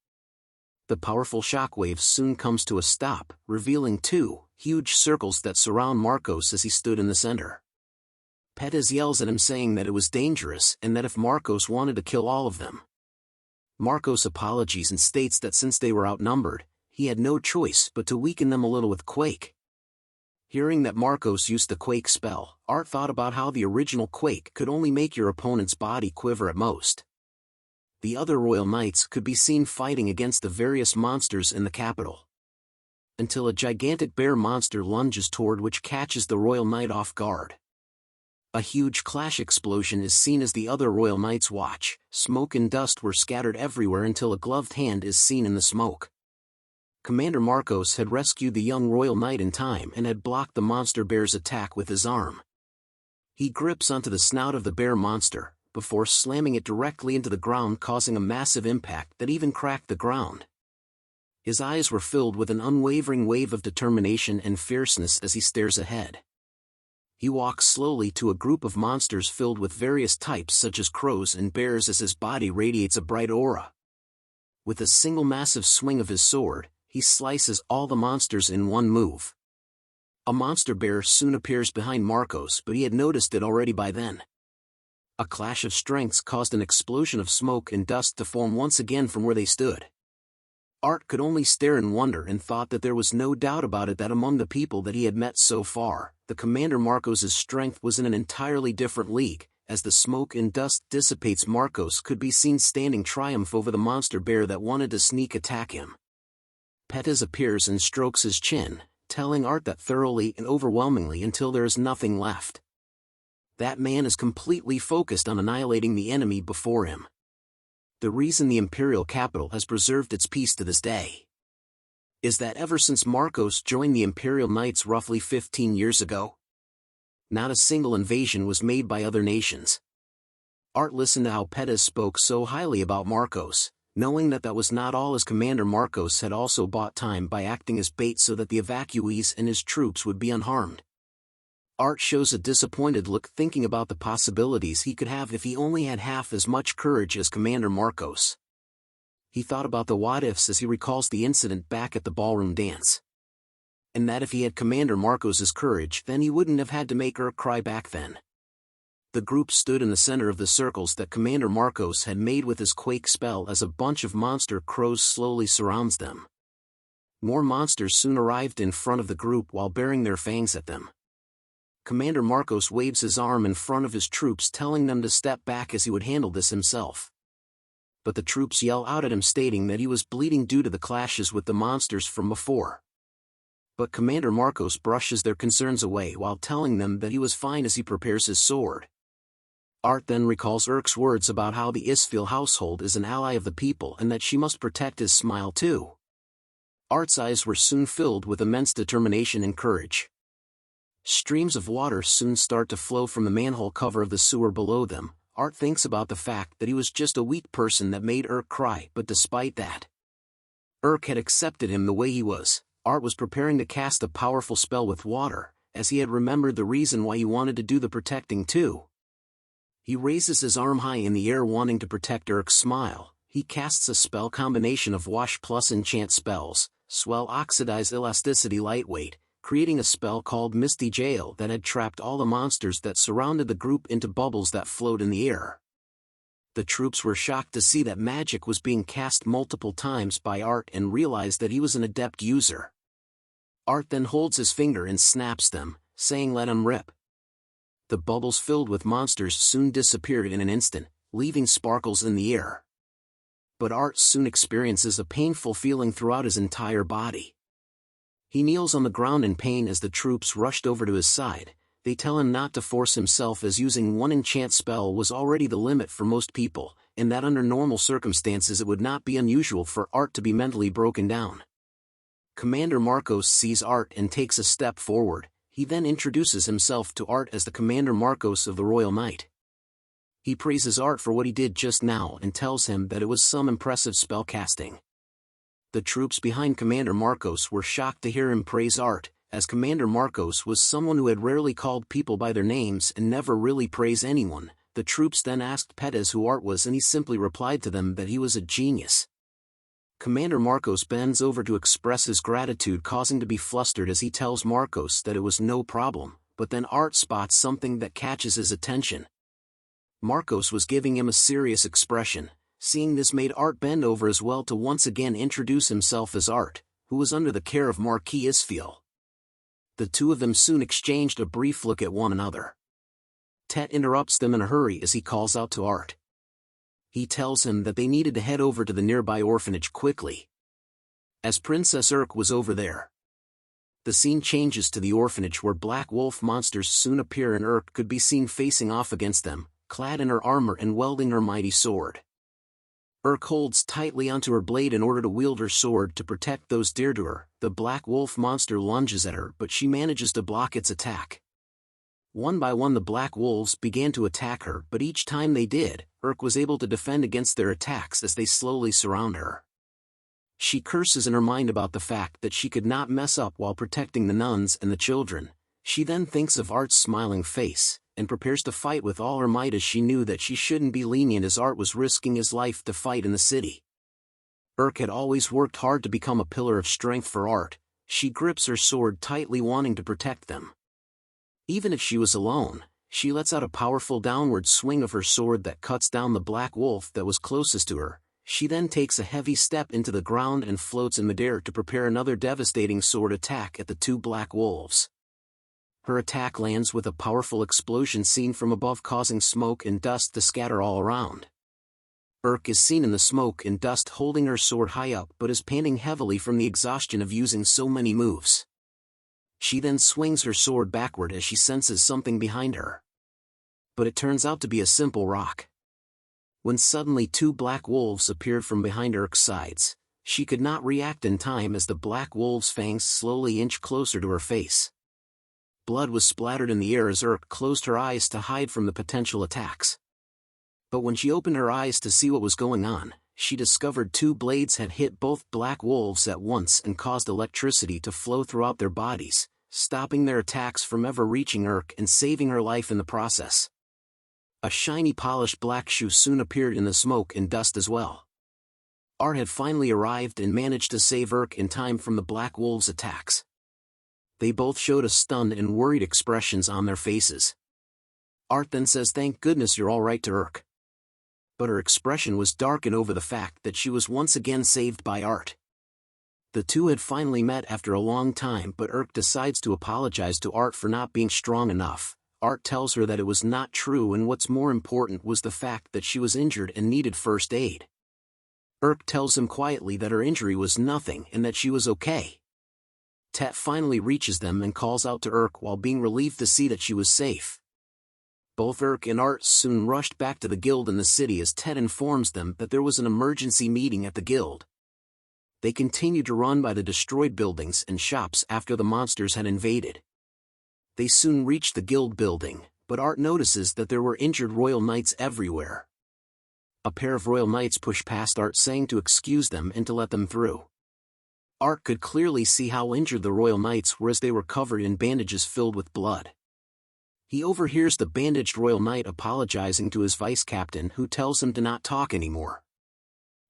The powerful shockwave soon comes to a stop, revealing two huge circles that surround Marcos as he stood in the center. Pettis yells at him saying that it was dangerous and that if Marcos wanted to kill all of them. Marcos apologizes and states that since they were outnumbered, he had no choice but to weaken them a little with Quake. Hearing that Marcos used the Quake spell, Art thought about how the original Quake could only make your opponent's body quiver at most. The other Royal Knights could be seen fighting against the various monsters in the capital. Until a gigantic bear monster lunges toward which catches the Royal Knight off guard. A huge clash explosion is seen as the other Royal Knights watch. Smoke and dust were scattered everywhere until a gloved hand is seen in the smoke. Commander Marcos had rescued the young Royal Knight in time and had blocked the monster bear's attack with his arm. He grips onto the snout of the bear monster, before slamming it directly into the ground, causing a massive impact that even cracked the ground. His eyes were filled with an unwavering wave of determination and fierceness as he stares ahead. He walks slowly to a group of monsters filled with various types such as crows and bears as his body radiates a bright aura. With a single massive swing of his sword, he slices all the monsters in one move. A monster bear soon appears behind Marcos, but he had noticed it already by then. A clash of strengths caused an explosion of smoke and dust to form once again from where they stood. Art could only stare in wonder and thought that there was no doubt about it that among the people that he had met so far, the Commander Marcos' strength was in an entirely different league. as the smoke and dust dissipates, Marcos could be seen standing triumph over the monster bear that wanted to sneak attack him. Pettis appears and strokes his chin, telling Art that thoroughly and overwhelmingly until there is nothing left. That man is completely focused on annihilating the enemy before him. The reason the imperial capital has preserved its peace to this day is that ever since Marcos joined the Imperial Knights roughly 15 years ago, not a single invasion was made by other nations. Art listened to how Pettis spoke so highly about Marcos, knowing that that was not all, as Commander Marcos had also bought time by acting as bait so that the evacuees and his troops would be unharmed. Art shows a disappointed look, thinking about the possibilities he could have if he only had half as much courage as Commander Marcos. He thought about the what-ifs as he recalls the incident back at the ballroom dance. And that if he had Commander Marcos's courage, then he wouldn't have had to make her cry back then. The group stood in the center of the circles that Commander Marcos had made with his quake spell as a bunch of monster crows slowly surrounds them. More monsters soon arrived in front of the group while baring their fangs at them. Commander Marcos waves his arm in front of his troops, telling them to step back as he would handle this himself. But the troops yell out at him, stating that he was bleeding due to the clashes with the monsters from before. But Commander Marcos brushes their concerns away while telling them that he was fine as he prepares his sword. Art then recalls Urk's words about how the Isfi household is an ally of the people and that she must protect his smile too. Art's eyes were soon filled with immense determination and courage. Streams of water soon start to flow from the manhole cover of the sewer below them. Art thinks about the fact that he was just a weak person that made Urk cry, but despite that, Urk had accepted him the way he was. Art was preparing to cast a powerful spell with water, as he had remembered the reason why he wanted to do the protecting too. He raises his arm high in the air, wanting to protect Urk's smile. He casts a spell combination of wash plus enchant spells, swell, oxidize, elasticity, lightweight, creating a spell called Misty Jail that had trapped all the monsters that surrounded the group into bubbles that float in the air. The troops were shocked to see that magic was being cast multiple times by Art and realized that he was an adept user. Art then holds his finger and snaps them, saying, "Let him rip." The bubbles filled with monsters soon disappeared in an instant, leaving sparkles in the air. But Art soon experiences a painful feeling throughout his entire body. He kneels on the ground in pain as the troops rushed over to his side. They tell him not to force himself, as using one enchant spell was already the limit for most people, and that under normal circumstances it would not be unusual for Art to be mentally broken down. Commander Marcos sees Art and takes a step forward. He then introduces himself to Art as the Commander Marcos of the Royal Knight. He praises Art for what he did just now and tells him that it was some impressive spell casting. The troops behind Commander Marcos were shocked to hear him praise Art, as Commander Marcos was someone who had rarely called people by their names and never really praised anyone. The troops then asked Pettis who Art was, and he simply replied to them that he was a genius. Commander Marcos bends over to express his gratitude, causing to be flustered as he tells Marcos that it was no problem, but then Art spots something that catches his attention. Marcos was giving him a serious expression. Seeing this made Art bend over as well to once again introduce himself as Art, who was under the care of Marquis Isfi. The two of them soon exchanged a brief look at one another. Tet interrupts them in a hurry as he calls out to Art. He tells him that they needed to head over to the nearby orphanage quickly, as Princess Urk was over there. The scene changes to the orphanage, where black wolf monsters soon appear and Urk could be seen facing off against them, clad in her armor and wielding her mighty sword. Urk holds tightly onto her blade in order to wield her sword to protect those dear to her. The black wolf monster lunges at her, but she manages to block its attack. One by one the black wolves began to attack her, but each time they did, Urk was able to defend against their attacks as they slowly surround her. She curses in her mind about the fact that she could not mess up while protecting the nuns and the children. She then thinks of Art's smiling face, and prepares to fight with all her might, as she knew that she shouldn't be lenient as Art was risking his life to fight in the city. Urk had always worked hard to become a pillar of strength for Art. She grips her sword tightly, wanting to protect them. Even if she was alone, she lets out a powerful downward swing of her sword that cuts down the black wolf that was closest to her. She then takes a heavy step into the ground and floats in midair to prepare another devastating sword attack at the two black wolves. Her attack lands with a powerful explosion seen from above, causing smoke and dust to scatter all around. Urk is seen in the smoke and dust holding her sword high up but is panting heavily from the exhaustion of using so many moves. She then swings her sword backward as she senses something behind her. But it turns out to be a simple rock. When suddenly two black wolves appeared from behind Urk's sides, she could not react in time as the black wolves' fangs slowly inch closer to her face. Blood was splattered in the air as Urk closed her eyes to hide from the potential attacks. But when she opened her eyes to see what was going on, she discovered two blades had hit both black wolves at once and caused electricity to flow throughout their bodies, stopping their attacks from ever reaching Urk and saving her life in the process. A shiny polished black shoe soon appeared in the smoke and dust as well. Art had finally arrived and managed to save Urk in time from the black wolves' attacks. They both showed a stunned and worried expressions on their faces. Art then says, "Thank goodness you're all right," to Urk. But her expression was darkened over the fact that she was once again saved by Art. The two had finally met after a long time, but Urk decides to apologize to Art for not being strong enough. Art tells her that it was not true, and what's more important was the fact that she was injured and needed first aid. Urk tells him quietly that her injury was nothing and that she was okay. Tet finally reaches them and calls out to Urk while being relieved to see that she was safe. Both Urk and Art soon rushed back to the guild in the city as Tet informs them that there was an emergency meeting at the guild. They continued to run by the destroyed buildings and shops after the monsters had invaded. They soon reached the guild building, but Art notices that there were injured royal knights everywhere. A pair of royal knights push past Art, saying to excuse them and to let them through. Art could clearly see how injured the royal knights were as they were covered in bandages filled with blood. He overhears the bandaged royal knight apologizing to his vice captain, who tells him to not talk anymore.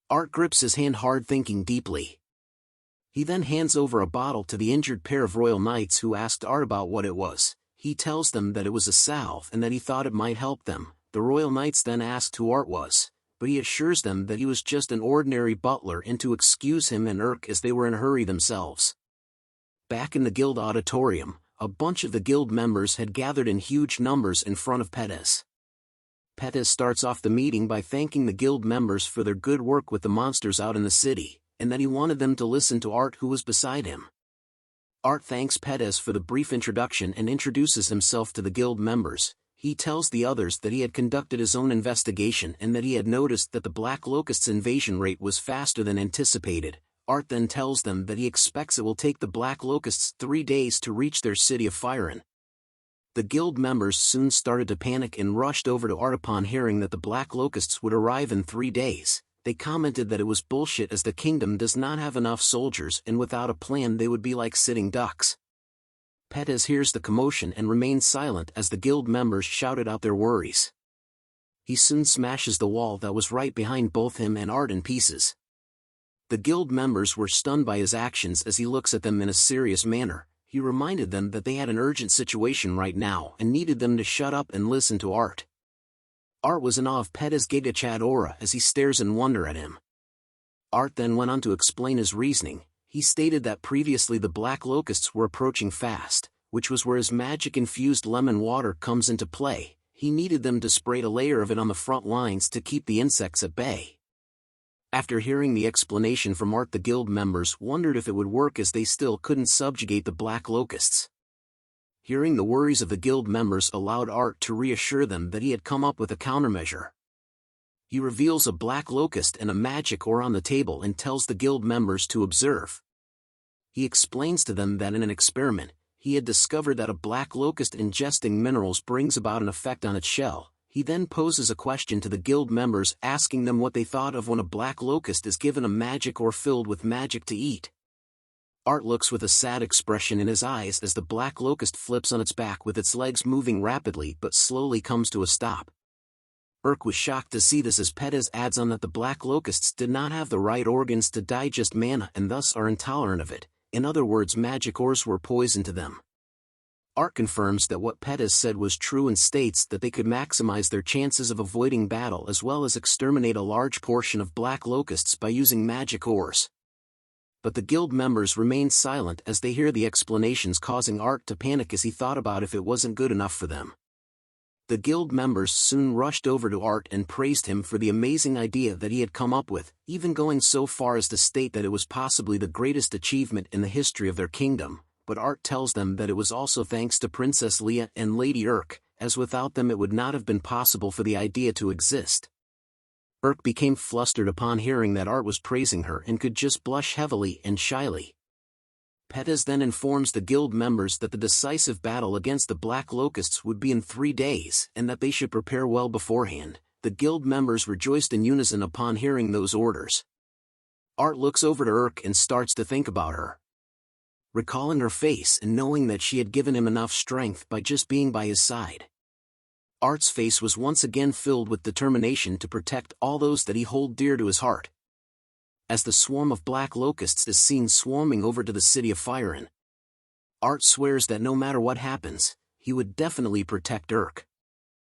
Art grips his hand hard, thinking deeply. He then hands over a bottle to the injured pair of royal knights, who asked Art about what it was. He tells them that it was a salve and that he thought it might help them. The royal knights then asked who Art was, but he assures them that he was just an ordinary butler and to excuse him and Urk as they were in a hurry themselves. Back in the guild auditorium, a bunch of the guild members had gathered in huge numbers in front of Pettis. Pettis starts off the meeting by thanking the guild members for their good work with the monsters out in the city, and that he wanted them to listen to Art, who was beside him. Art thanks Pettis for the brief introduction and introduces himself to the guild members. He tells the others that he had conducted his own investigation and that he had noticed that the Black Locust's invasion rate was faster than anticipated. Art then tells them that he expects it will take the Black Locusts 3 days to reach their city of Firen. The guild members soon started to panic and rushed over to Art upon hearing that the Black Locusts would arrive in 3 days. They commented that it was bullshit as the kingdom does not have enough soldiers and without a plan they would be like sitting ducks. Pettis hears the commotion and remains silent as the guild members shouted out their worries. He soon smashes the wall that was right behind both him and Art in pieces. The guild members were stunned by his actions as he looks at them in a serious manner. He reminded them that they had an urgent situation right now and needed them to shut up and listen to Art. Art was in awe of Pettis' Gigachad aura as he stares in wonder at him. Art then went on to explain his reasoning. He stated that previously the Black Locusts were approaching fast, which was where his magic-infused lemon water comes into play. He needed them to spray a layer of it on the front lines to keep the insects at bay. After hearing the explanation from Art, the guild members wondered if it would work as they still couldn't subjugate the Black Locusts. Hearing the worries of the guild members allowed Art to reassure them that he had come up with a countermeasure. He reveals a Black Locust and a magic ore on the table and tells the guild members to observe. He explains to them that in an experiment, he had discovered that a Black Locust ingesting minerals brings about an effect on its shell. He then poses a question to the guild members, asking them what they thought of when a Black Locust is given a magic ore filled with magic to eat. Art looks with a sad expression in his eyes as the Black Locust flips on its back with its legs moving rapidly but slowly comes to a stop. Urk was shocked to see this as Pettis adds on that the Black Locusts did not have the right organs to digest mana and thus are intolerant of it. In other words, magic ores were poison to them. Art confirms that what Pettis said was true and states that they could maximize their chances of avoiding battle as well as exterminate a large portion of Black Locusts by using magic ores. but the guild members remained silent as they hear the explanations, causing Art to panic as he thought about if it wasn't good enough for them. The guild members soon rushed over to Art and praised him for the amazing idea that he had come up with, even going so far as to state that it was possibly the greatest achievement in the history of their kingdom, but Art tells them that it was also thanks to Princess Leah and Lady Urk, as without them it would not have been possible for the idea to exist. Urk became flustered upon hearing that Art was praising her and could just blush heavily and shyly. Pettis then informs the guild members that the decisive battle against the Black Locusts would be in 3 days and that they should prepare well beforehand. The guild members rejoiced in unison upon hearing those orders. Art looks over to Urk and starts to think about her. Recalling her face and knowing that she had given him enough strength by just being by his side. Art's face was once again filled with determination to protect all those that he held dear to his heart. As the swarm of black locusts is seen swarming over to the city of Firen, Art swears that no matter what happens, he would definitely protect Urk.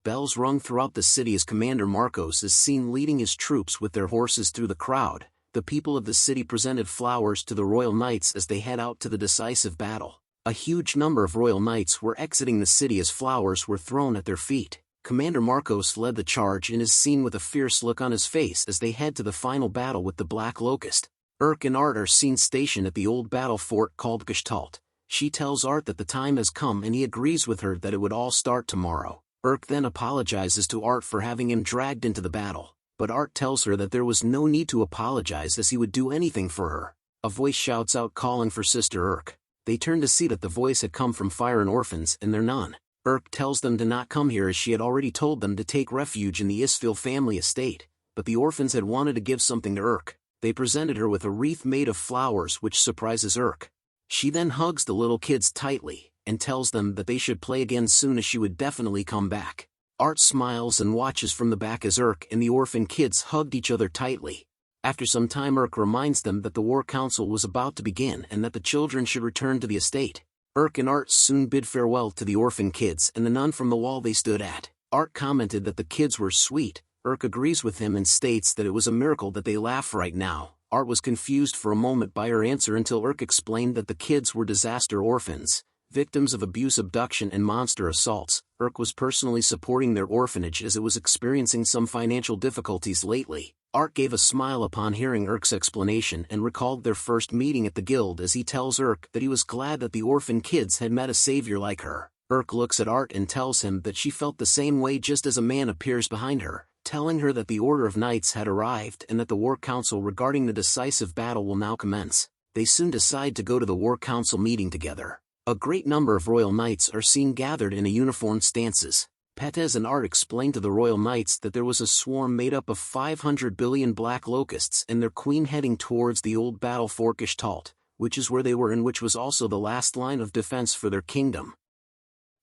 Bells rung throughout the city as Commander Marcos is seen leading his troops with their horses through the crowd. The people of the city presented flowers to the royal knights as they head out to the decisive battle. A huge number of royal knights were exiting the city as flowers were thrown at their feet. Commander Marcos led the charge and is seen with a fierce look on his face as they head to the final battle with the Black Locust. Urk and Art are seen stationed at the old battle fort called Gestalt. She tells Art that the time has come and he agrees with her that it would all start tomorrow. Urk then apologizes to Art for having him dragged into the battle, but Art tells her that there was no need to apologize as he would do anything for her. A voice shouts out calling for Sister Urk. They turn to see that the voice had come from Firen orphans and their nun. Urk tells them to not come here as she had already told them to take refuge in the Isfi family estate, but the orphans had wanted to give something to Urk. They presented her with a wreath made of flowers which surprises Urk. She then hugs the little kids tightly, and tells them that they should play again soon as she would definitely come back. Art smiles and watches from the back as Urk and the orphan kids hugged each other tightly. After some time Urk reminds them that the war council was about to begin and that the children should return to the estate. Urk and Art soon bid farewell to the orphan kids and the nun from the wall they stood at. Art commented that the kids were sweet. Urk agrees with him and states that it was a miracle that they laugh right now. Art was confused for a moment by her answer until Urk explained that the kids were disaster orphans, victims of abuse, abduction and monster assaults. Urk was personally supporting their orphanage as it was experiencing some financial difficulties lately. Art gave a smile upon hearing Urk's explanation and recalled their first meeting at the guild as he tells Urk that he was glad that the orphan kids had met a savior like her. Urk looks at Art and tells him that she felt the same way just as a man appears behind her, telling her that the Order of Knights had arrived and that the War Council regarding the decisive battle will now commence. They soon decide to go to the War Council meeting together. A great number of royal knights are seen gathered in a uniformed stances. Pettis and Art explained to the royal knights that there was a swarm made up of 500 billion black locusts and their queen heading towards the old battle fort Gestalt, which is where they were and which was also the last line of defense for their kingdom.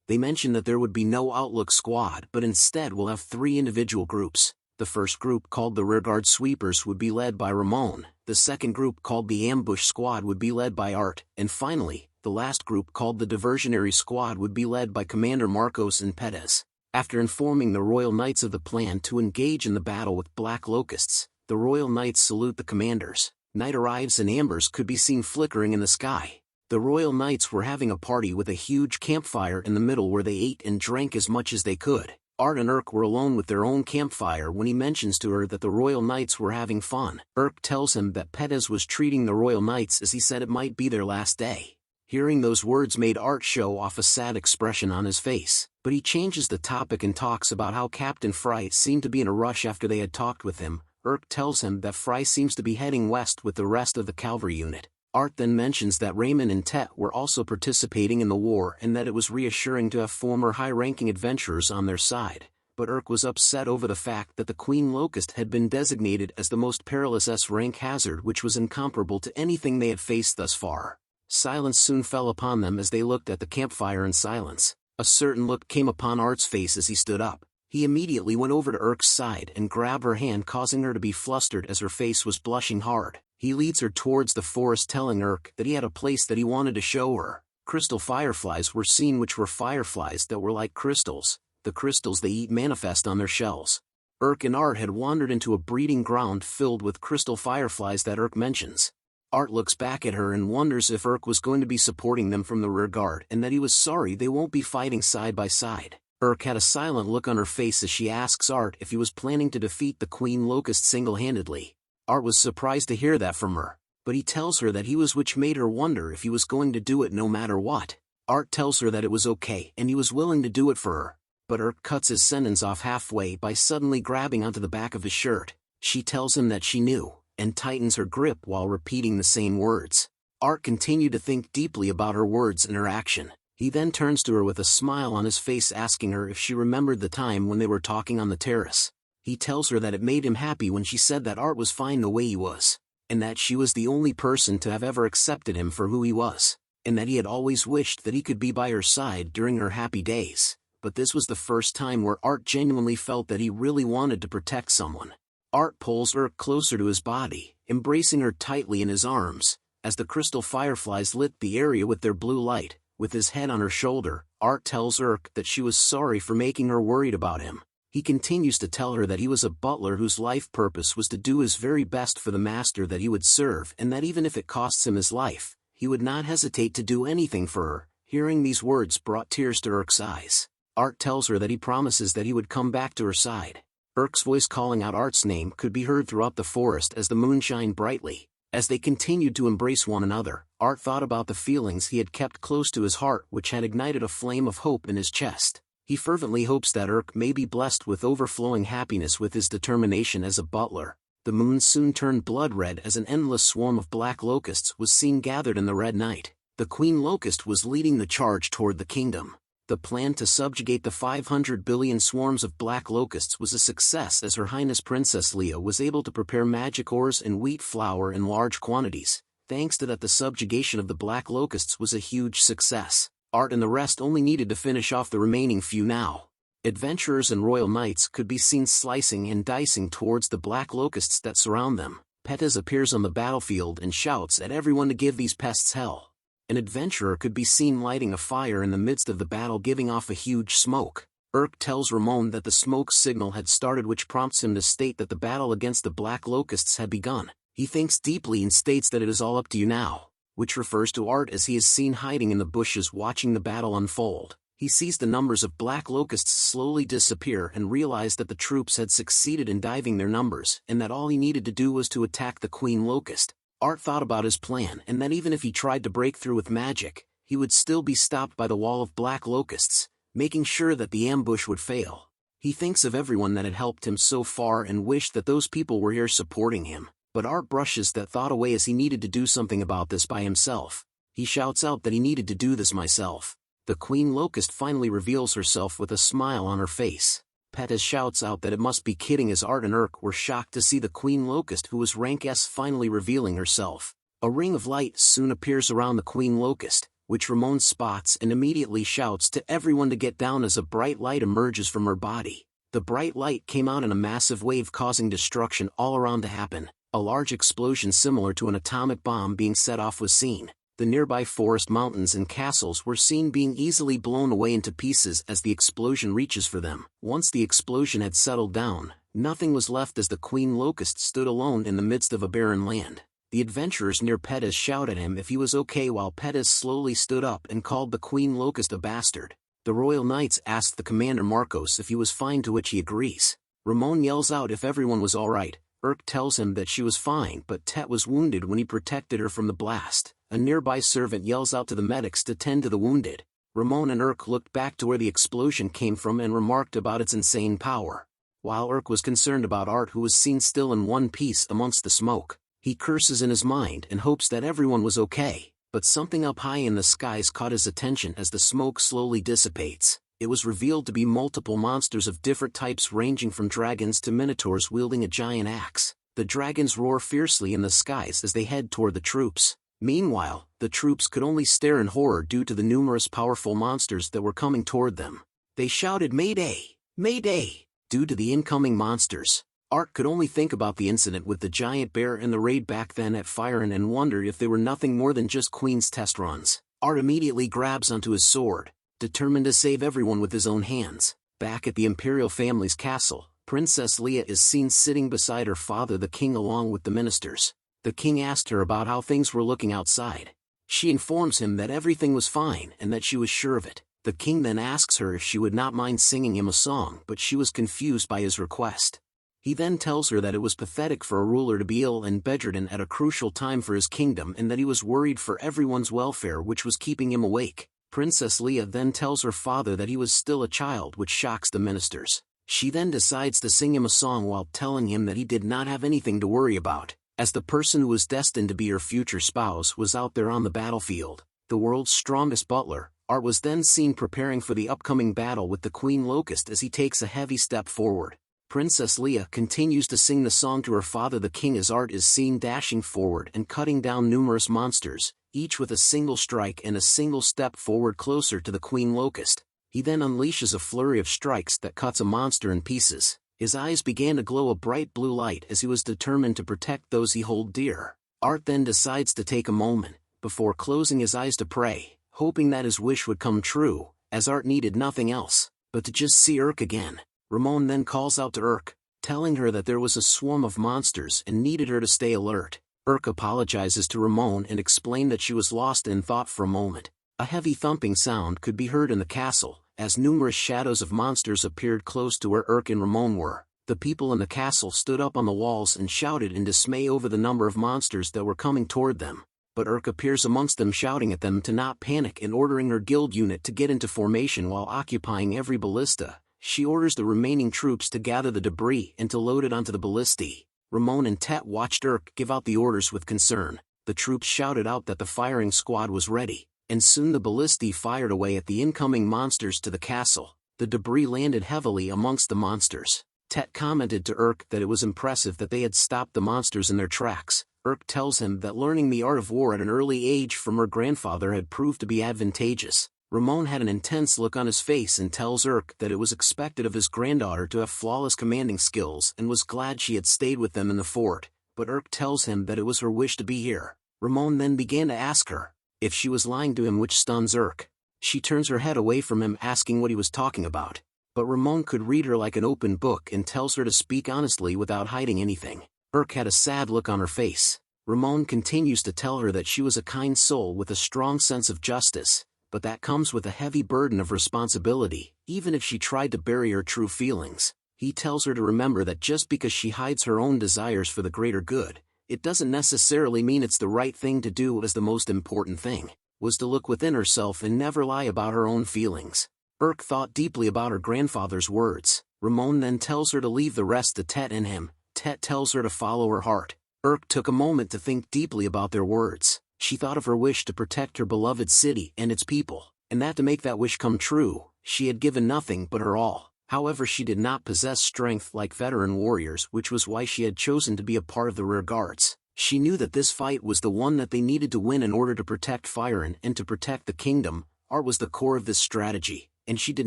They mentioned that there would be no outlook squad but instead will have 3 individual groups. The first group, called the rearguard sweepers, would be led by Ramon, the second group, called the ambush squad, would be led by Art, and finally, the last group, called the diversionary squad, would be led by Commander Marcos and Pettis. After informing the royal knights of the plan to engage in the battle with black locusts, the royal knights salute the commanders. Night arrives and ambers could be seen flickering in the sky. The royal knights were having a party with a huge campfire in the middle where they ate and drank as much as they could. Art and Urk were alone with their own campfire when he mentions to her that the royal knights were having fun. Urk tells him that Pettis was treating the royal knights as he said it might be their last day. Hearing those words made Art show off a sad expression on his face, but he changes the topic and talks about how Captain Fry seemed to be in a rush after they had talked with him. Urk tells him that Fry seems to be heading west with the rest of the cavalry unit. Art then mentions that Raymond and Tet were also participating in the war and that it was reassuring to have former high-ranking adventurers on their side, but Urk was upset over the fact that the Queen Locust had been designated as the most perilous S-rank hazard, which was incomparable to anything they had faced thus far. Silence soon fell upon them as they looked at the campfire in silence. A certain look came upon Art's face as he stood up. He immediately went over to Urk's side and grabbed her hand, causing her to be flustered as her face was blushing hard. He leads her towards the forest, telling Urk that he had a place that he wanted to show her. Crystal fireflies were seen, which were fireflies that were like crystals. The crystals they eat manifest on their shells. Urk and Art had wandered into a breeding ground filled with crystal fireflies that Urk mentions. Art looks back at her and wonders if Urk was going to be supporting them from the rear guard and that he was sorry they won't be fighting side by side. Urk had a silent look on her face as she asks Art if he was planning to defeat the Queen Locust single-handedly. Art was surprised to hear that from her, but he tells her that he was, which made her wonder if he was going to do it no matter what. Art tells her that it was okay and he was willing to do it for her, but Urk cuts his sentence off halfway by suddenly grabbing onto the back of his shirt. She tells him that she knew, and tightens her grip while repeating the same words. Art continued to think deeply about her words and her action. He then turns to her with a smile on his face, asking her if she remembered the time when they were talking on the terrace. He tells her that it made him happy when she said that Art was fine the way he was, and that she was the only person to have ever accepted him for who he was, and that he had always wished that he could be by her side during her happy days. But this was the first time where Art genuinely felt that he really wanted to protect someone. Art pulls Urk closer to his body, embracing her tightly in his arms, as the crystal fireflies lit the area with their blue light. With his head on her shoulder, Art tells Urk that she was sorry for making her worried about him. He continues to tell her that he was a butler whose life purpose was to do his very best for the master that he would serve, and that even if it costs him his life, he would not hesitate to do anything for her. Hearing these words brought tears to Urk's eyes. Art tells her that he promises that he would come back to her side. Urk's voice calling out Art's name could be heard throughout the forest as the moon shined brightly. As they continued to embrace one another, Art thought about the feelings he had kept close to his heart, which had ignited a flame of hope in his chest. He fervently hopes that Urk may be blessed with overflowing happiness with his determination as a butler. The moon soon turned blood red as an endless swarm of black locusts was seen gathered in the red night. The Queen Locust was leading the charge toward the kingdom. The plan to subjugate the 500 billion swarms of black locusts was a success, as Her Highness Princess Leia was able to prepare magic ores and wheat flour in large quantities. Thanks to that, the subjugation of the black locusts was a huge success. Art and the rest only needed to finish off the remaining few now. Adventurers and royal knights could be seen slicing and dicing towards the black locusts that surround them. Pettis appears on the battlefield and shouts at everyone to give these pests hell. An adventurer could be seen lighting a fire in the midst of the battle, giving off a huge smoke. Urk tells Ramon that the smoke signal had started, which prompts him to state that the battle against the black locusts had begun. He thinks deeply and states that it is all up to you now, which refers to Art, as he is seen hiding in the bushes watching the battle unfold. He sees the numbers of black locusts slowly disappear and realized that the troops had succeeded in diving their numbers, and that all he needed to do was to attack the Queen Locust. Art thought about his plan, and that even if he tried to break through with magic, he would still be stopped by the wall of black locusts, making sure that the ambush would fail. He thinks of everyone that had helped him so far and wished that those people were here supporting him, but Art brushes that thought away as he needed to do something about this by himself. He shouts out that he needed to do this myself. The Queen Locust finally reveals herself with a smile on her face. Pettis shouts out that it must be kidding, as Art and Urk were shocked to see the Queen Locust, who was rank S, finally revealing herself. A ring of light soon appears around the Queen Locust, which Ramon spots and immediately shouts to everyone to get down as a bright light emerges from her body. The bright light came out in a massive wave, causing destruction all around to happen. A large explosion similar to an atomic bomb being set off was seen. The nearby forest, mountains and castles were seen being easily blown away into pieces as the explosion reaches for them. Once the explosion had settled down, nothing was left as the Queen Locust stood alone in the midst of a barren land. The adventurers near Pettis shouted at him if he was okay, while Pettis slowly stood up and called the Queen Locust a bastard. The royal knights asked the commander Marcos if he was fine, to which he agrees. Ramon yells out if everyone was alright. Urk tells him that she was fine, but Tet was wounded when he protected her from the blast. A nearby servant yells out to the medics to tend to the wounded. Ramon and Urk looked back to where the explosion came from and remarked about its insane power. While Urk was concerned about Art, who was seen still in one piece amongst the smoke, he curses in his mind and hopes that everyone was okay. But something up high in the skies caught his attention as the smoke slowly dissipates. It was revealed to be multiple monsters of different types, ranging from dragons to minotaurs wielding a giant axe. The dragons roar fiercely in the skies as they head toward the troops. Meanwhile, the troops could only stare in horror due to the numerous powerful monsters that were coming toward them. They shouted "Mayday! Mayday!" due to the incoming monsters. Art could only think about the incident with the giant bear and the raid back then at Firen and wonder if they were nothing more than just Queen's test runs. Art immediately grabs onto his sword, determined to save everyone with his own hands. Back at the imperial family's castle, Princess Leia is seen sitting beside her father the king along with the ministers. The king asked her about how things were looking outside. She informs him that everything was fine and that she was sure of it. The king then asks her if she would not mind singing him a song, but she was confused by his request. He then tells her that it was pathetic for a ruler to be ill and bedridden at a crucial time for his kingdom and that he was worried for everyone's welfare which was keeping him awake. Princess Leia then tells her father that he was still a child, which shocks the ministers. She then decides to sing him a song while telling him that he did not have anything to worry about, as the person who was destined to be her future spouse was out there on the battlefield. The world's strongest butler, Art, was then seen preparing for the upcoming battle with the Queen Locust as he takes a heavy step forward. Princess Leia continues to sing the song to her father the king as Art is seen dashing forward and cutting down numerous monsters, each with a single strike and a single step forward closer to the Queen Locust. He then unleashes a flurry of strikes that cuts a monster in pieces. His eyes began to glow a bright blue light as he was determined to protect those he held dear. Art then decides to take a moment, before closing his eyes, to pray, hoping that his wish would come true, as Art needed nothing else but to just see Urk again. Ramon then calls out to Urk, telling her that there was a swarm of monsters and needed her to stay alert. Urk apologizes to Ramon and explained that she was lost in thought for a moment. A heavy thumping sound could be heard in the castle, as numerous shadows of monsters appeared close to where Urk and Ramon were. The people in the castle stood up on the walls and shouted in dismay over the number of monsters that were coming toward them. But Urk appears amongst them, shouting at them to not panic and ordering her guild unit to get into formation while occupying every ballista. She orders the remaining troops to gather the debris and to load it onto the ballistae. Ramon and Tet watched Urk give out the orders with concern. The troops shouted out that the firing squad was ready, and soon the ballistae fired away at the incoming monsters to the castle. The debris landed heavily amongst the monsters. Tet commented to Urk that it was impressive that they had stopped the monsters in their tracks. Urk tells him that learning the art of war at an early age from her grandfather had proved to be advantageous. Ramon had an intense look on his face and tells Urk that it was expected of his granddaughter to have flawless commanding skills and was glad she had stayed with them in the fort, but Urk tells him that it was her wish to be here. Ramon then began to ask her if she was lying to him, which stuns Urk. She turns her head away from him, asking what he was talking about, but Ramon could read her like an open book and tells her to speak honestly without hiding anything. Urk had a sad look on her face. Ramon continues to tell her that she was a kind soul with a strong sense of justice, but that comes with a heavy burden of responsibility, even if she tried to bury her true feelings. He tells her to remember that just because she hides her own desires for the greater good, it doesn't necessarily mean it's the right thing to do, as the most important thing was to look within herself and never lie about her own feelings. Urk thought deeply about her grandfather's words. Ramon then tells her to leave the rest to Tet and him. Tet tells her to follow her heart. Urk took a moment to think deeply about their words. She thought of her wish to protect her beloved city and its people, and that to make that wish come true, she had given nothing but her all. However, she did not possess strength like veteran warriors, which was why she had chosen to be a part of the rear guards. She knew that this fight was the one that they needed to win in order to protect Firen and to protect the kingdom. Art was the core of this strategy, and she did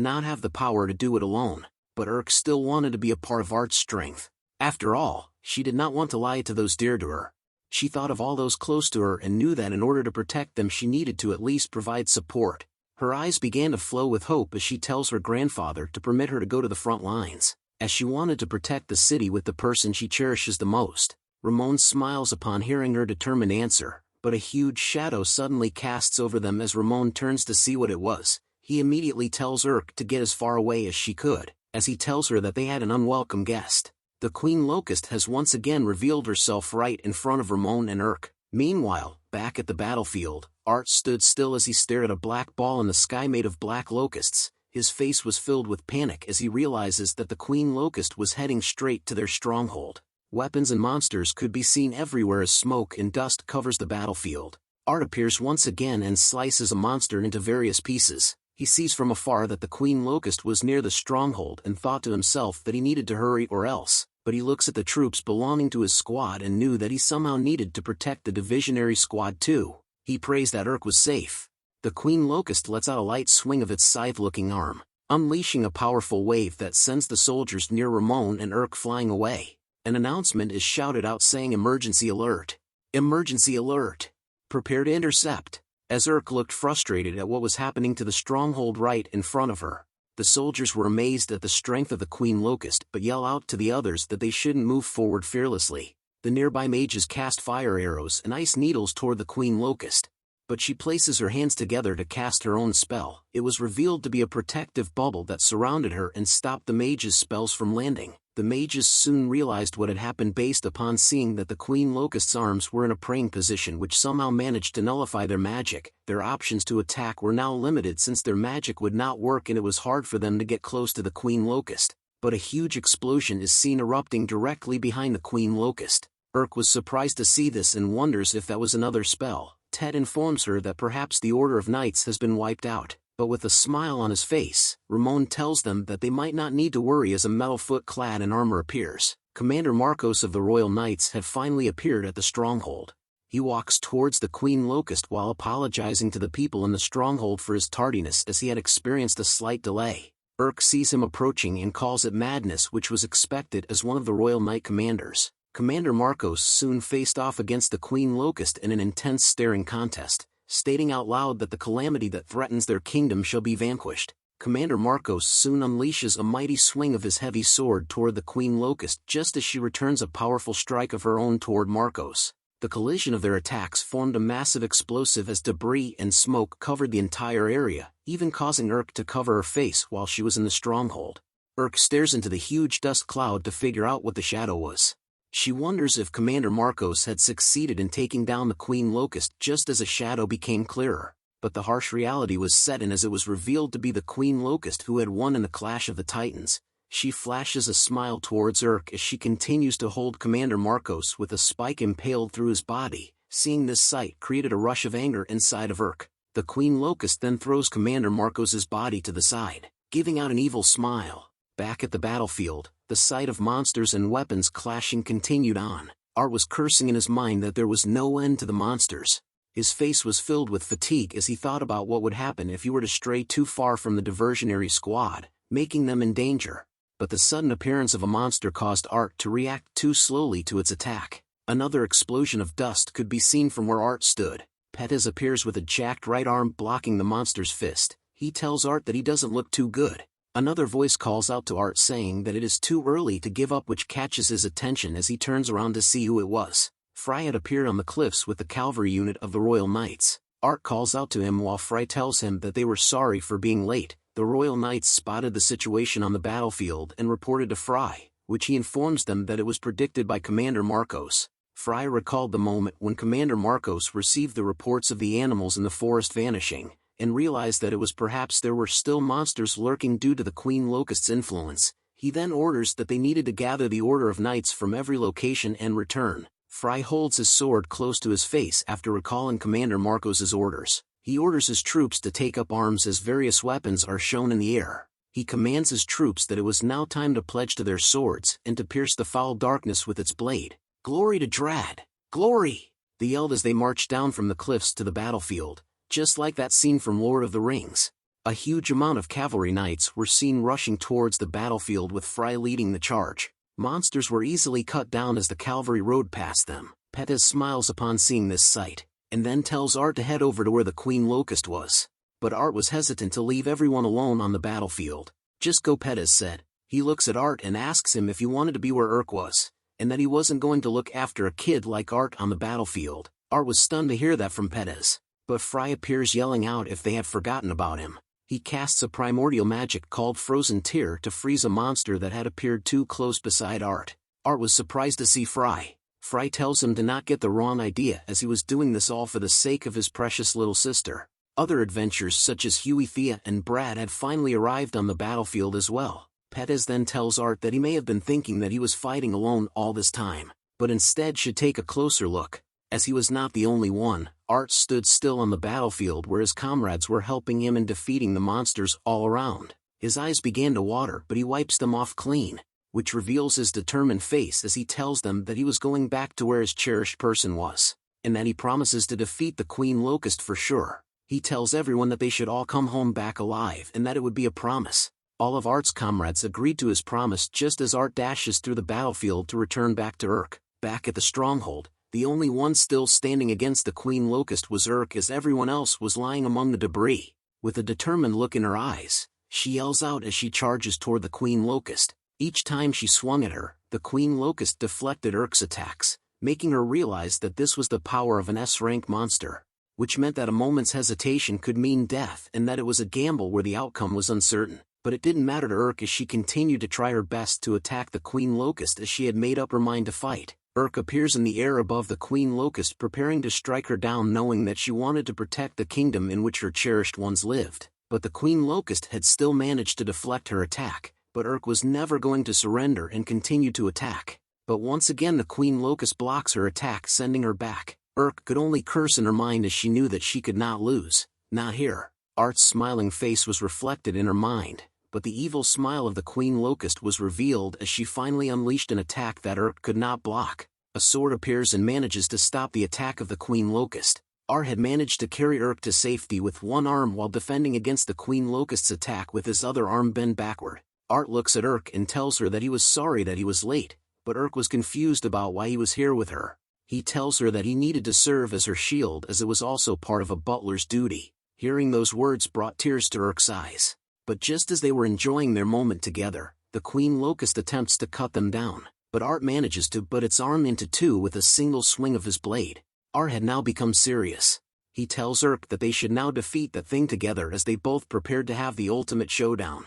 not have the power to do it alone, but Urk still wanted to be a part of Art's strength. After all, she did not want to lie to those dear to her. She thought of all those close to her and knew that in order to protect them she needed to at least provide support. Her eyes began to flow with hope as she tells her grandfather to permit her to go to the front lines, as she wanted to protect the city with the person she cherishes the most. Ramon smiles upon hearing her determined answer, but a huge shadow suddenly casts over them as Ramon turns to see what it was. He immediately tells Urk to get as far away as she could, as he tells her that they had an unwelcome guest. The Queen Locust has once again revealed herself right in front of Ramon and Urk. Meanwhile, back at the battlefield, Art stood still as he stared at a black ball in the sky made of black locusts. His face was filled with panic as he realizes that the Queen Locust was heading straight to their stronghold. Weapons and monsters could be seen everywhere as smoke and dust covers the battlefield. Art appears once again and slices a monster into various pieces. He sees from afar that the Queen Locust was near the stronghold and thought to himself that he needed to hurry or else, but he looks at the troops belonging to his squad and knew that he somehow needed to protect the divisionary squad too. He prays that Urk was safe. The Queen Locust lets out a light swing of its scythe-looking arm, unleashing a powerful wave that sends the soldiers near Ramon and Urk flying away. An announcement is shouted out saying emergency alert. Emergency alert. Prepare to intercept. As Urk looked frustrated at what was happening to the stronghold right in front of her, the soldiers were amazed at the strength of the Queen Locust but yell out to the others that they shouldn't move forward fearlessly. The nearby mages cast fire arrows and ice needles toward the Queen Locust, but she places her hands together to cast her own spell. It was revealed to be a protective bubble that surrounded her and stopped the mage's spells from landing. The mages soon realized what had happened based upon seeing that the Queen Locust's arms were in a praying position, which somehow managed to nullify their magic. Their options to attack were now limited since their magic would not work and it was hard for them to get close to the Queen Locust. But a huge explosion is seen erupting directly behind the Queen Locust. Urk was surprised to see this and wonders if that was another spell. Ted informs her that perhaps the Order of Knights has been wiped out, but with a smile on his face, Ramon tells them that they might not need to worry as a Metalfoot clad in armor appears. Commander Marcos of the Royal Knights had finally appeared at the stronghold. He walks towards the Queen Locust while apologizing to the people in the stronghold for his tardiness as he had experienced a slight delay. Urk sees him approaching and calls it madness, which was expected as one of the Royal Knight commanders. Commander Marcos soon faced off against the Queen Locust in an intense staring contest, stating out loud that the calamity that threatens their kingdom shall be vanquished. Commander Marcos soon unleashes a mighty swing of his heavy sword toward the Queen Locust just as she returns a powerful strike of her own toward Marcos. The collision of their attacks formed a massive explosive as debris and smoke covered the entire area, even causing Urk to cover her face while she was in the stronghold. Urk stares into the huge dust cloud to figure out what the shadow was. She wonders if Commander Marcos had succeeded in taking down the Queen Locust just as a shadow became clearer, but the harsh reality was set in as it was revealed to be the Queen Locust who had won in the clash of the Titans. She flashes a smile towards Urk as she continues to hold Commander Marcos with a spike impaled through his body. Seeing this sight created a rush of anger inside of Urk. The Queen Locust then throws Commander Marcos's body to the side, giving out an evil smile. Back at the battlefield, the sight of monsters and weapons clashing continued on. Art was cursing in his mind that there was no end to the monsters. His face was filled with fatigue as he thought about what would happen if he were to stray too far from the diversionary squad, making them in danger. But the sudden appearance of a monster caused Art to react too slowly to its attack. Another explosion of dust could be seen from where Art stood. Pettis appears with a jacked right arm blocking the monster's fist. He tells Art that he doesn't look too good. Another voice calls out to Art saying that it is too early to give up, which catches his attention as he turns around to see who it was. Fry had appeared on the cliffs with the cavalry unit of the Royal Knights. Art calls out to him while Fry tells him that they were sorry for being late. The Royal Knights spotted the situation on the battlefield and reported to Fry, which he informs them that it was predicted by Commander Marcos. Fry recalled the moment when Commander Marcos received the reports of the animals in the forest vanishing, and realized that it was perhaps there were still monsters lurking due to the Queen Locust's influence. He then orders that they needed to gather the Order of Knights from every location and return. Fry holds his sword close to his face after recalling Commander Marcos's orders. He orders his troops to take up arms as various weapons are shown in the air. He commands his troops that it was now time to pledge to their swords and to pierce the foul darkness with its blade. "Glory to Drad! Glory!" they yelled as they marched down from the cliffs to the battlefield, just like that scene from Lord of the Rings. A huge amount of cavalry knights were seen rushing towards the battlefield with Fry leading the charge. Monsters were easily cut down as the cavalry rode past them. Pettis smiles upon seeing this sight, and then tells Art to head over to where the Queen Locust was. But Art was hesitant to leave everyone alone on the battlefield. "Just go," Pettis said. He looks at Art and asks him if he wanted to be where Urk was, and that he wasn't going to look after a kid like Art on the battlefield. Art was stunned to hear that from Pettis, but Fry appears yelling out if they had forgotten about him. He casts a primordial magic called Frozen Tear to freeze a monster that had appeared too close beside Art. Art was surprised to see Fry. Fry tells him to not get the wrong idea as he was doing this all for the sake of his precious little sister. Other adventurers such as Huey, Thea, and Brad had finally arrived on the battlefield as well. Pettis then tells Art that he may have been thinking that he was fighting alone all this time, but instead should take a closer look. As he was not the only one, Art stood still on the battlefield where his comrades were helping him in defeating the monsters all around. His eyes began to water, but he wipes them off clean, which reveals his determined face as he tells them that he was going back to where his cherished person was, and that he promises to defeat the Queen Locust for sure. He tells everyone that they should all come home back alive and that it would be a promise. All of Art's comrades agreed to his promise just as Art dashes through the battlefield to return back to Urk. Back at the stronghold, the only one still standing against the Queen Locust was Urk as everyone else was lying among the debris. With a determined look in her eyes, she yells out as she charges toward the Queen Locust. Each time she swung at her, the Queen Locust deflected Urk's attacks, making her realize that this was the power of an S-rank monster, which meant that a moment's hesitation could mean death and that it was a gamble where the outcome was uncertain. But it didn't matter to Urk as she continued to try her best to attack the Queen Locust as she had made up her mind to fight. Urk appears in the air above the Queen Locust, preparing to strike her down, knowing that she wanted to protect the kingdom in which her cherished ones lived. But the Queen Locust had still managed to deflect her attack, but Urk was never going to surrender and continued to attack. But once again the Queen Locust blocks her attack, sending her back. Urk could only curse in her mind as she knew that she could not lose. Not here. Art's smiling face was reflected in her mind, but the evil smile of the Queen Locust was revealed as she finally unleashed an attack that Urk could not block. A sword appears and manages to stop the attack of the Queen Locust. Art had managed to carry Urk to safety with one arm while defending against the Queen Locust's attack with his other arm bent backward. Art looks at Urk and tells her that he was sorry that he was late, but Urk was confused about why he was here with her. He tells her that he needed to serve as her shield as it was also part of a butler's duty. Hearing those words brought tears to Urk's eyes. But just as they were enjoying their moment together, the Queen Locust attempts to cut them down, but Art manages to put its arm into two with a single swing of his blade. Art had now become serious. He tells Urk that they should now defeat the thing together as they both prepared to have the ultimate showdown.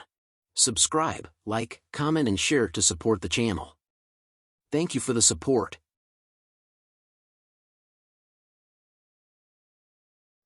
Subscribe, like, comment and share to support the channel. Thank you for the support.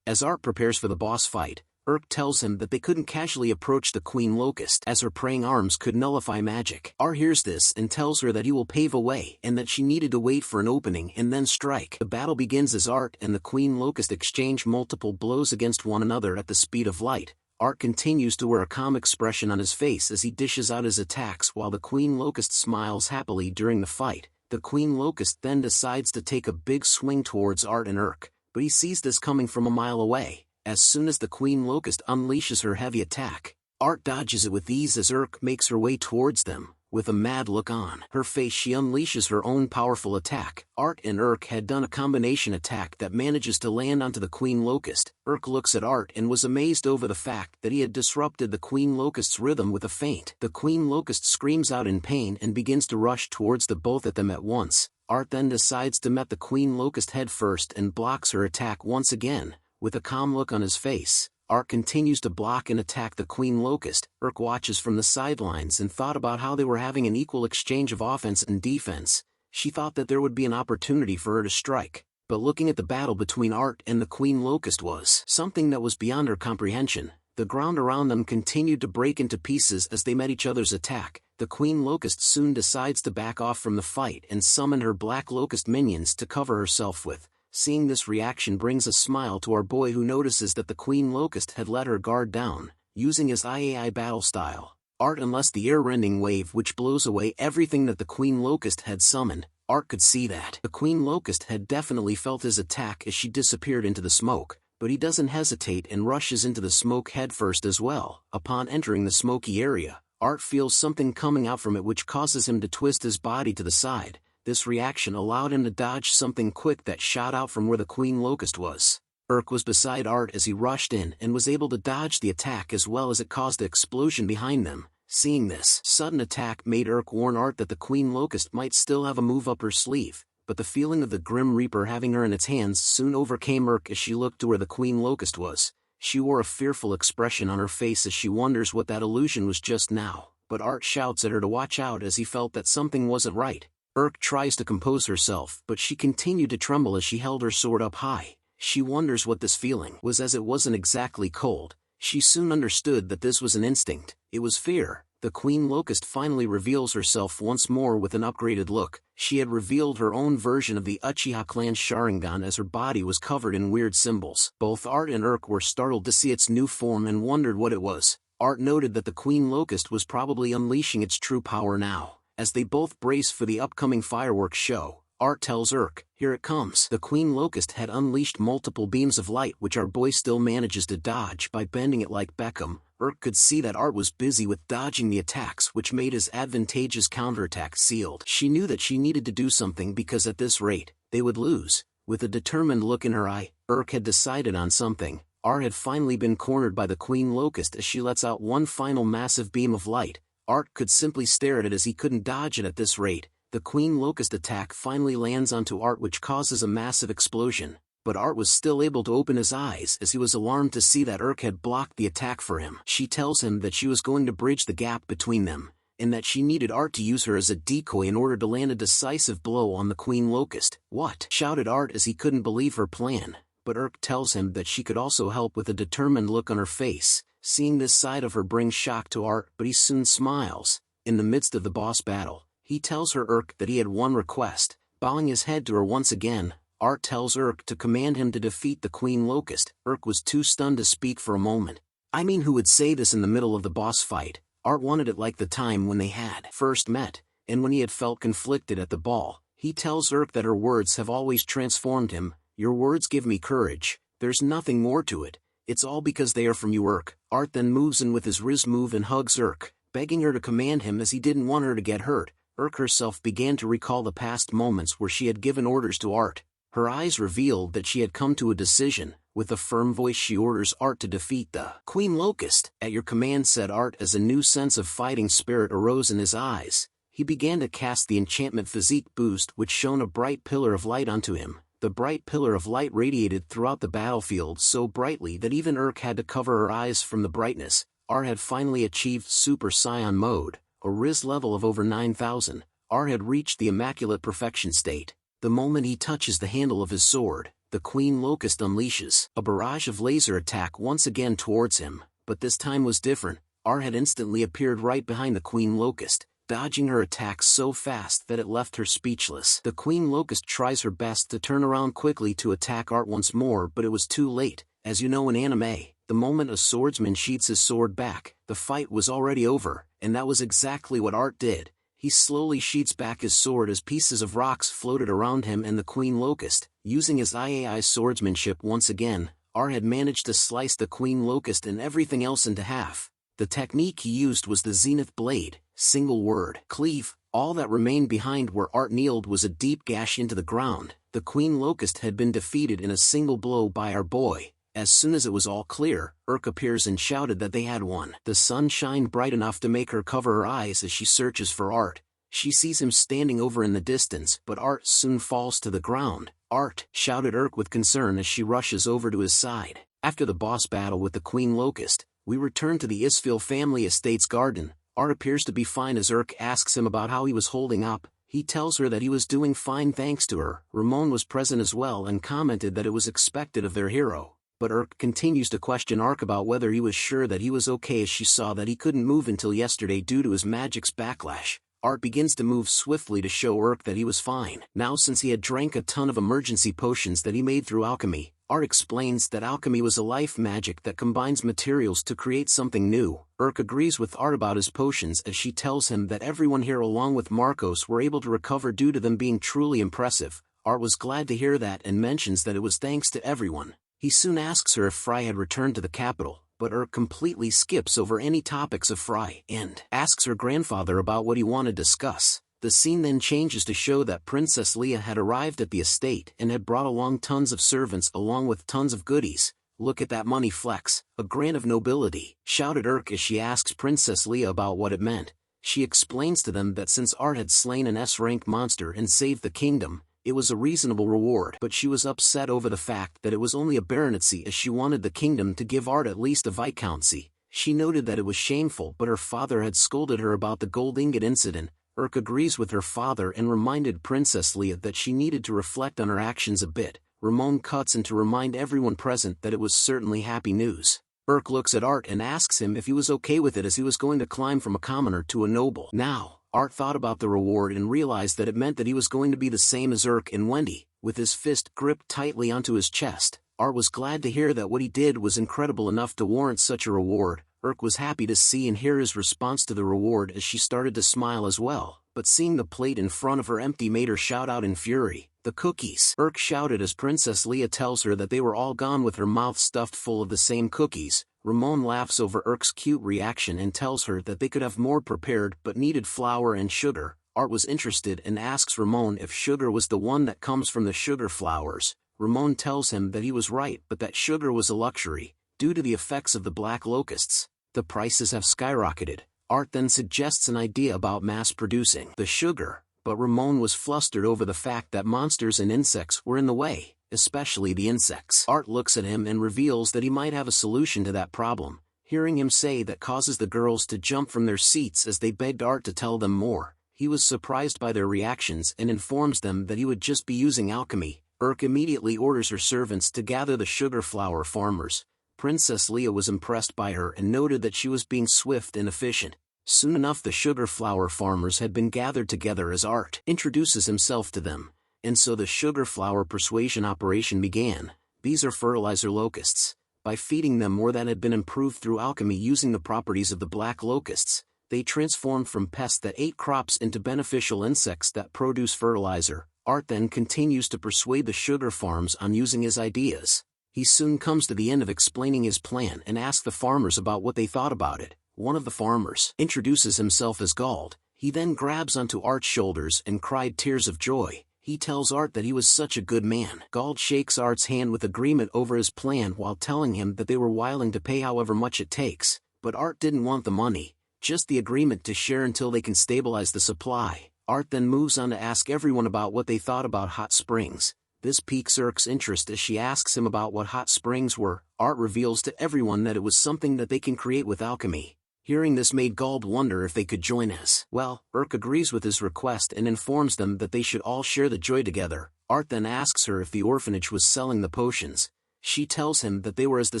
As Art prepares for the boss fight, Urk tells him that they couldn't casually approach the Queen Locust as her praying arms could nullify magic. Art hears this and tells her that he will pave a way and that she needed to wait for an opening and then strike. The battle begins as Art and the Queen Locust exchange multiple blows against one another at the speed of light. Art continues to wear a calm expression on his face as he dishes out his attacks while the Queen Locust smiles happily during the fight. The Queen Locust then decides to take a big swing towards Art and Urk, but he sees this coming from a mile away. As soon as the Queen Locust unleashes her heavy attack, Art dodges it with ease as Urk makes her way towards them. With a mad look on her face, she unleashes her own powerful attack. Art and Urk had done a combination attack that manages to land onto the Queen Locust. Urk looks at Art and was amazed over the fact that he had disrupted the Queen Locust's rhythm with a feint. The Queen Locust screams out in pain and begins to rush towards the both of them at once. Art then decides to meet the Queen Locust head first and blocks her attack once again. With a calm look on his face, Art continues to block and attack the Queen Locust. Urk watches from the sidelines and thought about how they were having an equal exchange of offense and defense. She thought that there would be an opportunity for her to strike, but looking at the battle between Art and the Queen Locust was something that was beyond her comprehension. The ground around them continued to break into pieces as they met each other's attack. The Queen Locust soon decides to back off from the fight and summon her Black Locust minions to cover herself with. Seeing this reaction brings a smile to our boy, who notices that the Queen Locust had let her guard down, using his IAI battle style. Art unleashed the air-rending wave which blows away everything that the Queen Locust had summoned. Art could see that the Queen Locust had definitely felt his attack as she disappeared into the smoke, but he doesn't hesitate and rushes into the smoke headfirst as well. Upon entering the smoky area, Art feels something coming out from it which causes him to twist his body to the side. This reaction allowed him to dodge something quick that shot out from where the Queen Locust was. Urk was beside Art as he rushed in and was able to dodge the attack as well as it caused the explosion behind them. Seeing this sudden attack made Urk warn Art that the Queen Locust might still have a move up her sleeve, but the feeling of the Grim Reaper having her in its hands soon overcame Urk as she looked to where the Queen Locust was. She wore a fearful expression on her face as she wonders what that illusion was just now, but Art shouts at her to watch out as he felt that something wasn't right. Urk tries to compose herself, but she continued to tremble as she held her sword up high. She wonders what this feeling was, as it wasn't exactly cold. She soon understood that this was an instinct. It was fear. The Queen Locust finally reveals herself once more with an upgraded look. She had revealed her own version of the Uchiha clan's Sharingan as her body was covered in weird symbols. Both Art and Urk were startled to see its new form and wondered what it was. Art noted that the Queen Locust was probably unleashing its true power now. As they both brace for the upcoming fireworks show, Art tells Urk, "Here it comes." The Queen Locust had unleashed multiple beams of light which our boy still manages to dodge by bending it like Beckham. Urk could see that Art was busy with dodging the attacks which made his advantageous counterattack sealed. She knew that she needed to do something because at this rate, they would lose. With a determined look in her eye, Urk had decided on something. Art had finally been cornered by the Queen Locust as she lets out one final massive beam of light. Art could simply stare at it as he couldn't dodge it at this rate. The Queen Locust attack finally lands onto Art, which causes a massive explosion, but Art was still able to open his eyes as he was alarmed to see that Urk had blocked the attack for him. She tells him that she was going to bridge the gap between them, and that she needed Art to use her as a decoy in order to land a decisive blow on the Queen Locust. "What?" shouted Art as he couldn't believe her plan, but Urk tells him that she could also help with a determined look on her face. Seeing this side of her brings shock to Art, but he soon smiles. In the midst of the boss battle, he tells her Urk that he had one request. Bowing his head to her once again, Art tells Urk to command him to defeat the Queen Locust. Urk was too stunned to speak for a moment. I mean, who would say this in the middle of the boss fight? Art wanted it like the time when they had first met, and when he had felt conflicted at the ball. He tells Urk that her words have always transformed him. "Your words give me courage. There's nothing more to it. It's all because they are from you, Urk." Art then moves in with his Riz move and hugs Urk, begging her to command him as he didn't want her to get hurt. Urk herself began to recall the past moments where she had given orders to Art. Her eyes revealed that she had come to a decision. With a firm voice she orders Art to defeat the Queen Locust. "At your command," said Art as a new sense of fighting spirit arose in his eyes. He began to cast the enchantment physique boost, which shone a bright pillar of light onto him. The bright pillar of light radiated throughout the battlefield so brightly that even Urk had to cover her eyes from the brightness. Art had finally achieved Super Saiyan mode, a Riz level of over 9,000. Art had reached the immaculate perfection state. The moment he touches the handle of his sword, the Queen Locust unleashes a barrage of laser attack once again towards him, but this time was different. Art had instantly appeared right behind the Queen Locust, dodging her attacks so fast that it left her speechless. The Queen Locust tries her best to turn around quickly to attack Art once more, but it was too late. As you know in anime, the moment a swordsman sheaths his sword back, the fight was already over, and that was exactly what Art did. He slowly sheaths back his sword as pieces of rocks floated around him and the Queen Locust. Using his iai swordsmanship once again, Art had managed to slice the Queen Locust and everything else into half. The technique he used was the Zenith Blade, single word, cleave. All that remained behind where Art kneeled was a deep gash into the ground. The Queen Locust had been defeated in a single blow by our boy. As soon as it was all clear, Urk appears and shouted that they had won. The sun shined bright enough to make her cover her eyes as she searches for Art. She sees him standing over in the distance, but Art soon falls to the ground. "Art!" shouted Urk with concern as she rushes over to his side. After the boss battle with the Queen Locust, we return to the Isfi family estate's garden. Art appears to be fine as Urk asks him about how he was holding up. He tells her that he was doing fine thanks to her. Ramon was present as well and commented that it was expected of their hero. But Urk continues to question Art about whether he was sure that he was okay as she saw that he couldn't move until yesterday due to his magic's backlash. Art begins to move swiftly to show Urk that he was fine. Now, since he had drank a ton of emergency potions that he made through alchemy, Art explains that alchemy was a life magic that combines materials to create something new. Urk agrees with Art about his potions as she tells him that everyone here along with Marcos were able to recover due to them being truly impressive. Art was glad to hear that and mentions that it was thanks to everyone. He soon asks her if Fry had returned to the capital, but Urk completely skips over any topics of Fry and asks her grandfather about what he wanted to discuss. The scene then changes to show that Princess Leia had arrived at the estate and had brought along tons of servants along with tons of goodies. "Look at that money flex, a grant of nobility," shouted Urk as she asks Princess Leia about what it meant. She explains to them that since Art had slain an S-rank monster and saved the kingdom, it was a reasonable reward, but she was upset over the fact that it was only a baronetcy as she wanted the kingdom to give Art at least a viscountcy. She noted that it was shameful, but her father had scolded her about the gold ingot incident. Urk agrees with her father and reminded Princess Leia that she needed to reflect on her actions a bit. Ramon cuts in to remind everyone present that it was certainly happy news. Urk looks at Art and asks him if he was okay with it as he was going to climb from a commoner to a noble. Now, Art thought about the reward and realized that it meant that he was going to be the same as Urk and Wendy. With his fist gripped tightly onto his chest, Art was glad to hear that what he did was incredible enough to warrant such a reward. Urk was happy to see and hear his response to the reward as she started to smile as well, but seeing the plate in front of her empty made her shout out in fury, "The cookies!" Urk shouted as Princess Leia tells her that they were all gone with her mouth stuffed full of the same cookies. Ramon laughs over Urk's cute reaction and tells her that they could have more prepared but needed flour and sugar. Art was interested and asks Ramon if sugar was the one that comes from the sugar flowers. Ramon tells him that he was right but that sugar was a luxury, due to the effects of the black locusts. The prices have skyrocketed. Art then suggests an idea about mass producing the sugar, but Ramon was flustered over the fact that monsters and insects were in the way, especially the insects. Art looks at him and reveals that he might have a solution to that problem. Hearing him say that causes the girls to jump from their seats as they begged Art to tell them more. He was surprised by their reactions and informs them that he would just be using alchemy. Urk immediately orders her servants to gather the sugar flower farmers. Princess Leia was impressed by her and noted that she was being swift and efficient. Soon enough the sugar flower farmers had been gathered together as Art introduces himself to them, and so the sugar flower persuasion operation began. These are fertilizer locusts. By feeding them more that had been improved through alchemy using the properties of the black locusts, they transformed from pests that ate crops into beneficial insects that produce fertilizer. Art then continues to persuade the sugar farms on using his ideas. He soon comes to the end of explaining his plan and asks the farmers about what they thought about it. One of the farmers introduces himself as Gald. He then grabs onto Art's shoulders and cried tears of joy. He tells Art that he was such a good man. Gald shakes Art's hand with agreement over his plan while telling him that they were willing to pay however much it takes. But Art didn't want the money, just the agreement to share until they can stabilize the supply. Art then moves on to ask everyone about what they thought about hot springs. This piques Urk's interest as she asks him about what hot springs were. Art reveals to everyone that it was something that they can create with alchemy. Hearing this made Gald wonder if they could join as well. Urk agrees with his request and informs them that they should all share the joy together. Art then asks her if the orphanage was selling the potions. She tells him that they were as the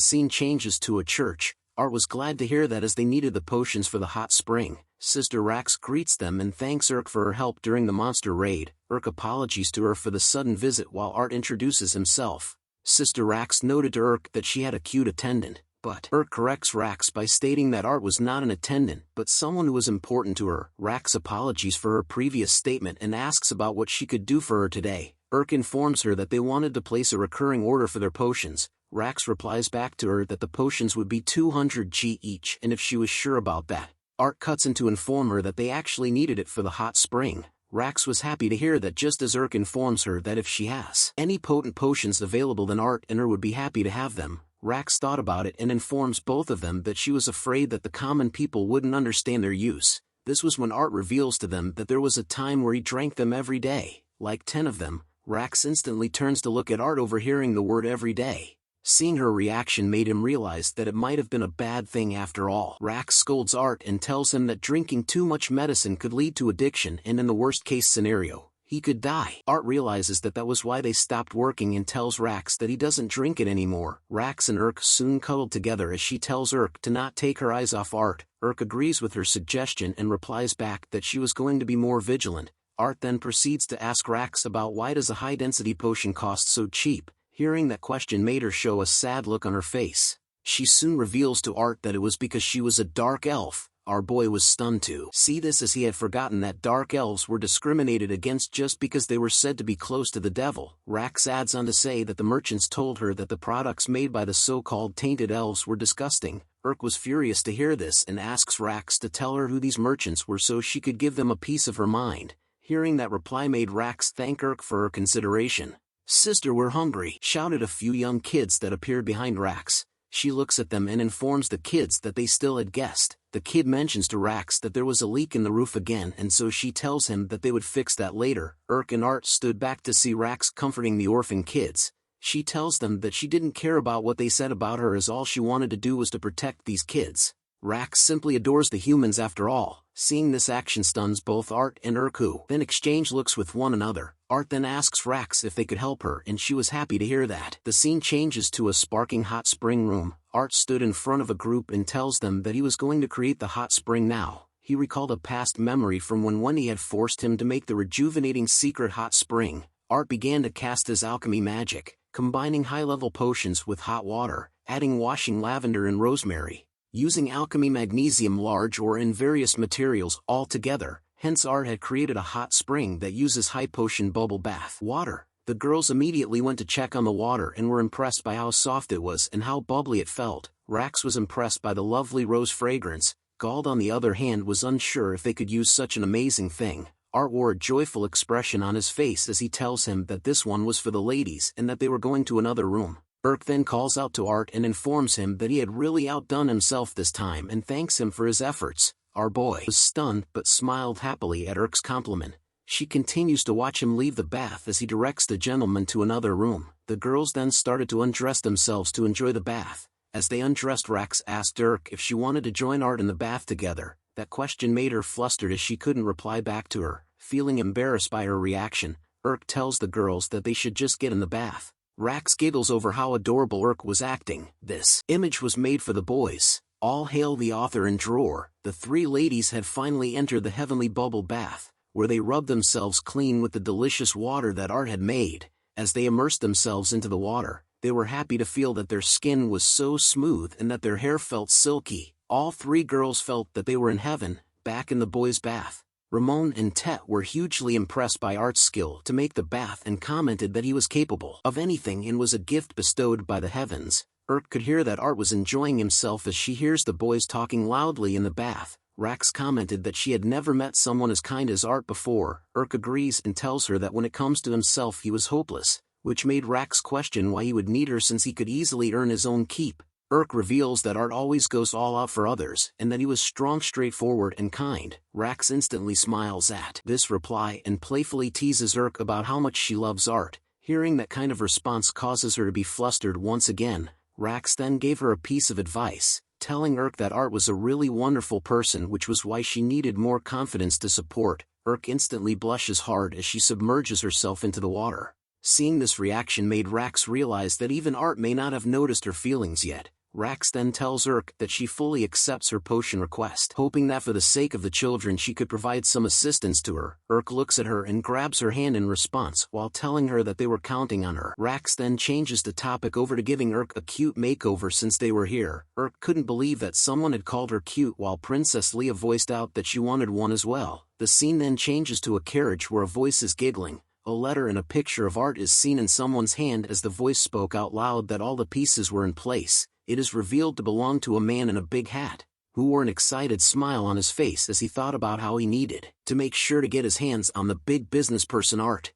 scene changes to a church. Art was glad to hear that as they needed the potions for the hot spring. Sister Rax greets them and thanks Urk for her help during the monster raid. Urk apologies to her for the sudden visit while Art introduces himself. Sister Rax noted to Urk that she had a cute attendant, but Urk corrects Rax by stating that Art was not an attendant but someone who was important to her. Rax apologies for her previous statement and asks about what she could do for her today. Urk informs her that they wanted to place a recurring order for their potions. Rax replies back to her that the potions would be 200 G each and if she was sure about that. Art cuts in to inform her that they actually needed it for the hot spring. Rax was happy to hear that just as Urk informs her that if she has any potent potions available then Art and her would be happy to have them. Rax thought about it and informs both of them that she was afraid that the common people wouldn't understand their use. This was when Art reveals to them that there was a time where he drank them every day, like 10 of them. Rax instantly turns to look at Art overhearing the word every day. Seeing her reaction made him realize that it might have been a bad thing after all. Rax scolds Art and tells him that drinking too much medicine could lead to addiction and in the worst case scenario, he could die. Art realizes that was why they stopped working and tells Rax that he doesn't drink it anymore. Rax and Urk soon cuddled together as she tells Urk to not take her eyes off Art. Urk agrees with her suggestion and replies back that she was going to be more vigilant. Art then proceeds to ask Rax about why does a high-density potion cost so cheap. Hearing that question made her show a sad look on her face. She soon reveals to Art that it was because she was a dark elf. Our boy was stunned to see this as he had forgotten that dark elves were discriminated against just because they were said to be close to the devil. Rax adds on to say that the merchants told her that the products made by the so-called tainted elves were disgusting. Urk was furious to hear this and asks Rax to tell her who these merchants were so she could give them a piece of her mind. Hearing that reply made Rax thank Urk for her consideration. "Sister, we're hungry," shouted a few young kids that appeared behind Rax. She looks at them and informs the kids that they still had guessed. The kid mentions to Rax that there was a leak in the roof again and so she tells him that they would fix that later. Urk and Art stood back to see Rax comforting the orphan kids. She tells them that she didn't care about what they said about her as all she wanted to do was to protect these kids. Rax simply adores the humans after all. Seeing this action stuns both Art and Urk who then exchange looks with one another. Art then asks Rax if they could help her and she was happy to hear that. The scene changes to a sparking hot spring room. Art stood in front of a group and tells them that he was going to create the hot spring now. He recalled a past memory from when Wenty had forced him to make the rejuvenating secret hot spring. Art began to cast his alchemy magic, combining high-level potions with hot water, adding washing lavender and rosemary. Using alchemy magnesium large or in various materials all together, hence Art had created a hot spring that uses high potion bubble bath water. The girls immediately went to check on the water and were impressed by how soft it was and how bubbly it felt. Rax was impressed by the lovely rose fragrance. Gald on the other hand was unsure if they could use such an amazing thing. Art wore a joyful expression on his face as he tells him that this one was for the ladies and that they were going to another room. Urk then calls out to Art and informs him that he had really outdone himself this time and thanks him for his efforts. Our boy was stunned but smiled happily at Urk's compliment. She continues to watch him leave the bath as he directs the gentleman to another room. The girls then started to undress themselves to enjoy the bath. As they undressed, Rax asked Urk if she wanted to join Art in the bath together. That question made her flustered as she couldn't reply back to her. Feeling embarrassed by her reaction, Urk tells the girls that they should just get in the bath. Rax giggles over how adorable Urk was acting. This image was made for the boys. All hail the author and drawer. The three ladies had finally entered the heavenly bubble bath, where they rubbed themselves clean with the delicious water that Art had made. As they immersed themselves into the water, they were happy to feel that their skin was so smooth and that their hair felt silky. All three girls felt that they were in heaven, back in the boys' bath. Ramon and Tet were hugely impressed by Art's skill to make the bath and commented that he was capable of anything and was a gift bestowed by the heavens. Urk could hear that Art was enjoying himself as she hears the boys talking loudly in the bath. Rax commented that she had never met someone as kind as Art before. Urk agrees and tells her that when it comes to himself he was hopeless, which made Rax question why he would need her since he could easily earn his own keep. Urk reveals that Art always goes all out for others and that he was strong, straightforward, and kind. Rax instantly smiles at this reply and playfully teases Urk about how much she loves Art. Hearing that kind of response causes her to be flustered once again. Rax then gave her a piece of advice, telling Urk that Art was a really wonderful person, which was why she needed more confidence to support. Urk instantly blushes hard as she submerges herself into the water. Seeing this reaction made Rax realize that even Art may not have noticed her feelings yet. Rax then tells Urk that she fully accepts her potion request, hoping that for the sake of the children she could provide some assistance to her. Urk looks at her and grabs her hand in response while telling her that they were counting on her. Rax then changes the topic over to giving Urk a cute makeover since they were here. Urk couldn't believe that someone had called her cute while Princess Leia voiced out that she wanted one as well. The scene then changes to a carriage where a voice is giggling. A letter and a picture of Art is seen in someone's hand as the voice spoke out loud that all the pieces were in place. It is revealed to belong to a man in a big hat, who wore an excited smile on his face as he thought about how he needed to make sure to get his hands on the big business person Art.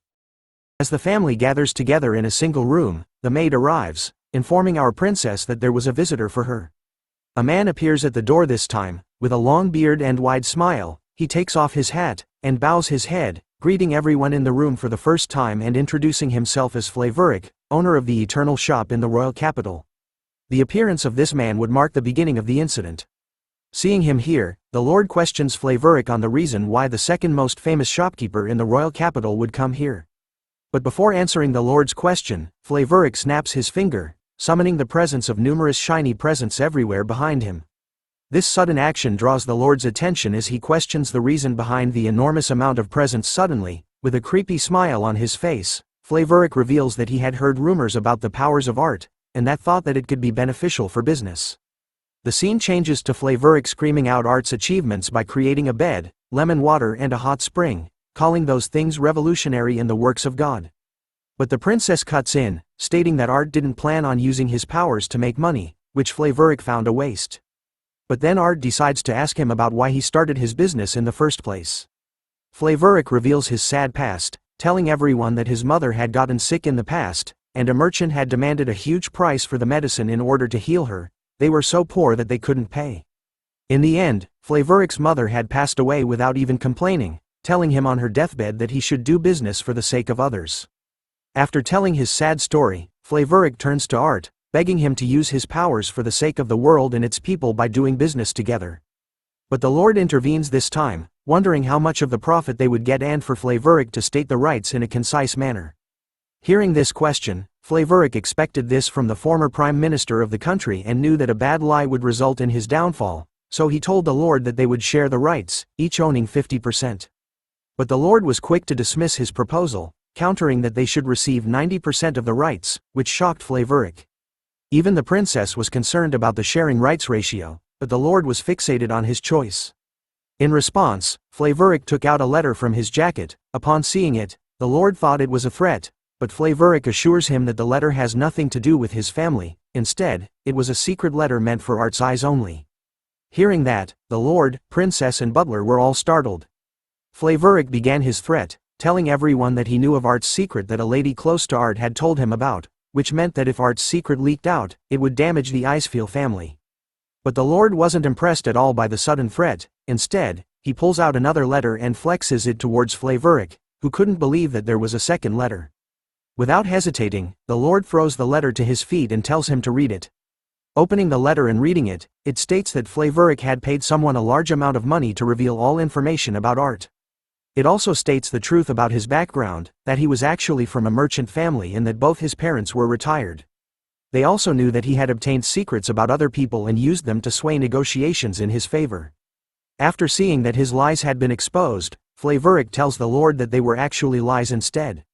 As the family gathers together in a single room, the maid arrives, informing our princess that there was a visitor for her. A man appears at the door this time, with a long beard and wide smile. He takes off his hat, and bows his head, greeting everyone in the room for the first time and introducing himself as Flavoric, owner of the Eternal Shop in the royal capital. The appearance of this man would mark the beginning of the incident. Seeing him here, the Lord questions Flavoric on the reason why the second most famous shopkeeper in the royal capital would come here. But before answering the Lord's question, Flavoric snaps his finger, summoning the presence of numerous shiny presents everywhere behind him. This sudden action draws the Lord's attention as he questions the reason behind the enormous amount of presents. Suddenly, with a creepy smile on his face, Flavoric reveals that he had heard rumors about the powers of Art, and that thought that it could be beneficial for business. The scene changes to Flavoric screaming out Art's achievements by creating a bed, lemon water and a hot spring, calling those things revolutionary in the works of God. But the princess cuts in, stating that Art didn't plan on using his powers to make money, which Flavoric found a waste. But then Art decides to ask him about why he started his business in the first place. Flavoric reveals his sad past, telling everyone that his mother had gotten sick in the past, and a merchant had demanded a huge price for the medicine in order to heal her. They were so poor that they couldn't pay. In the end, Flavoric's mother had passed away without even complaining, telling him on her deathbed that he should do business for the sake of others. After telling his sad story, Flavoric turns to Art, begging him to use his powers for the sake of the world and its people by doing business together. But the Lord intervenes this time, wondering how much of the profit they would get and for Flavoric to state the rights in a concise manner. Hearing this question, Flavoric expected this from the former prime minister of the country and knew that a bad lie would result in his downfall, so he told the Lord that they would share the rights, each owning 50%. But the Lord was quick to dismiss his proposal, countering that they should receive 90% of the rights, which shocked Flavoric. Even the princess was concerned about the sharing rights ratio, but the Lord was fixated on his choice. In response, Flavoric took out a letter from his jacket. Upon seeing it, the Lord thought it was a threat, but Flavoric assures him that the letter has nothing to do with his family. Instead, it was a secret letter meant for Art's eyes only. Hearing that, the Lord, Princess and Butler were all startled. Flavoric began his threat, telling everyone that he knew of Art's secret that a lady close to Art had told him about, which meant that if Art's secret leaked out, it would damage the Isfi family. But the Lord wasn't impressed at all by the sudden threat. Instead, he pulls out another letter and flexes it towards Flavoric, who couldn't believe that there was a second letter. Without hesitating, the Lord throws the letter to his feet and tells him to read it. Opening the letter and reading it, it states that Flavoric had paid someone a large amount of money to reveal all information about Art. It also states the truth about his background, that he was actually from a merchant family and that both his parents were retired. They also knew that he had obtained secrets about other people and used them to sway negotiations in his favor. After seeing that his lies had been exposed, Flavoric tells the Lord that they were actually lies instead.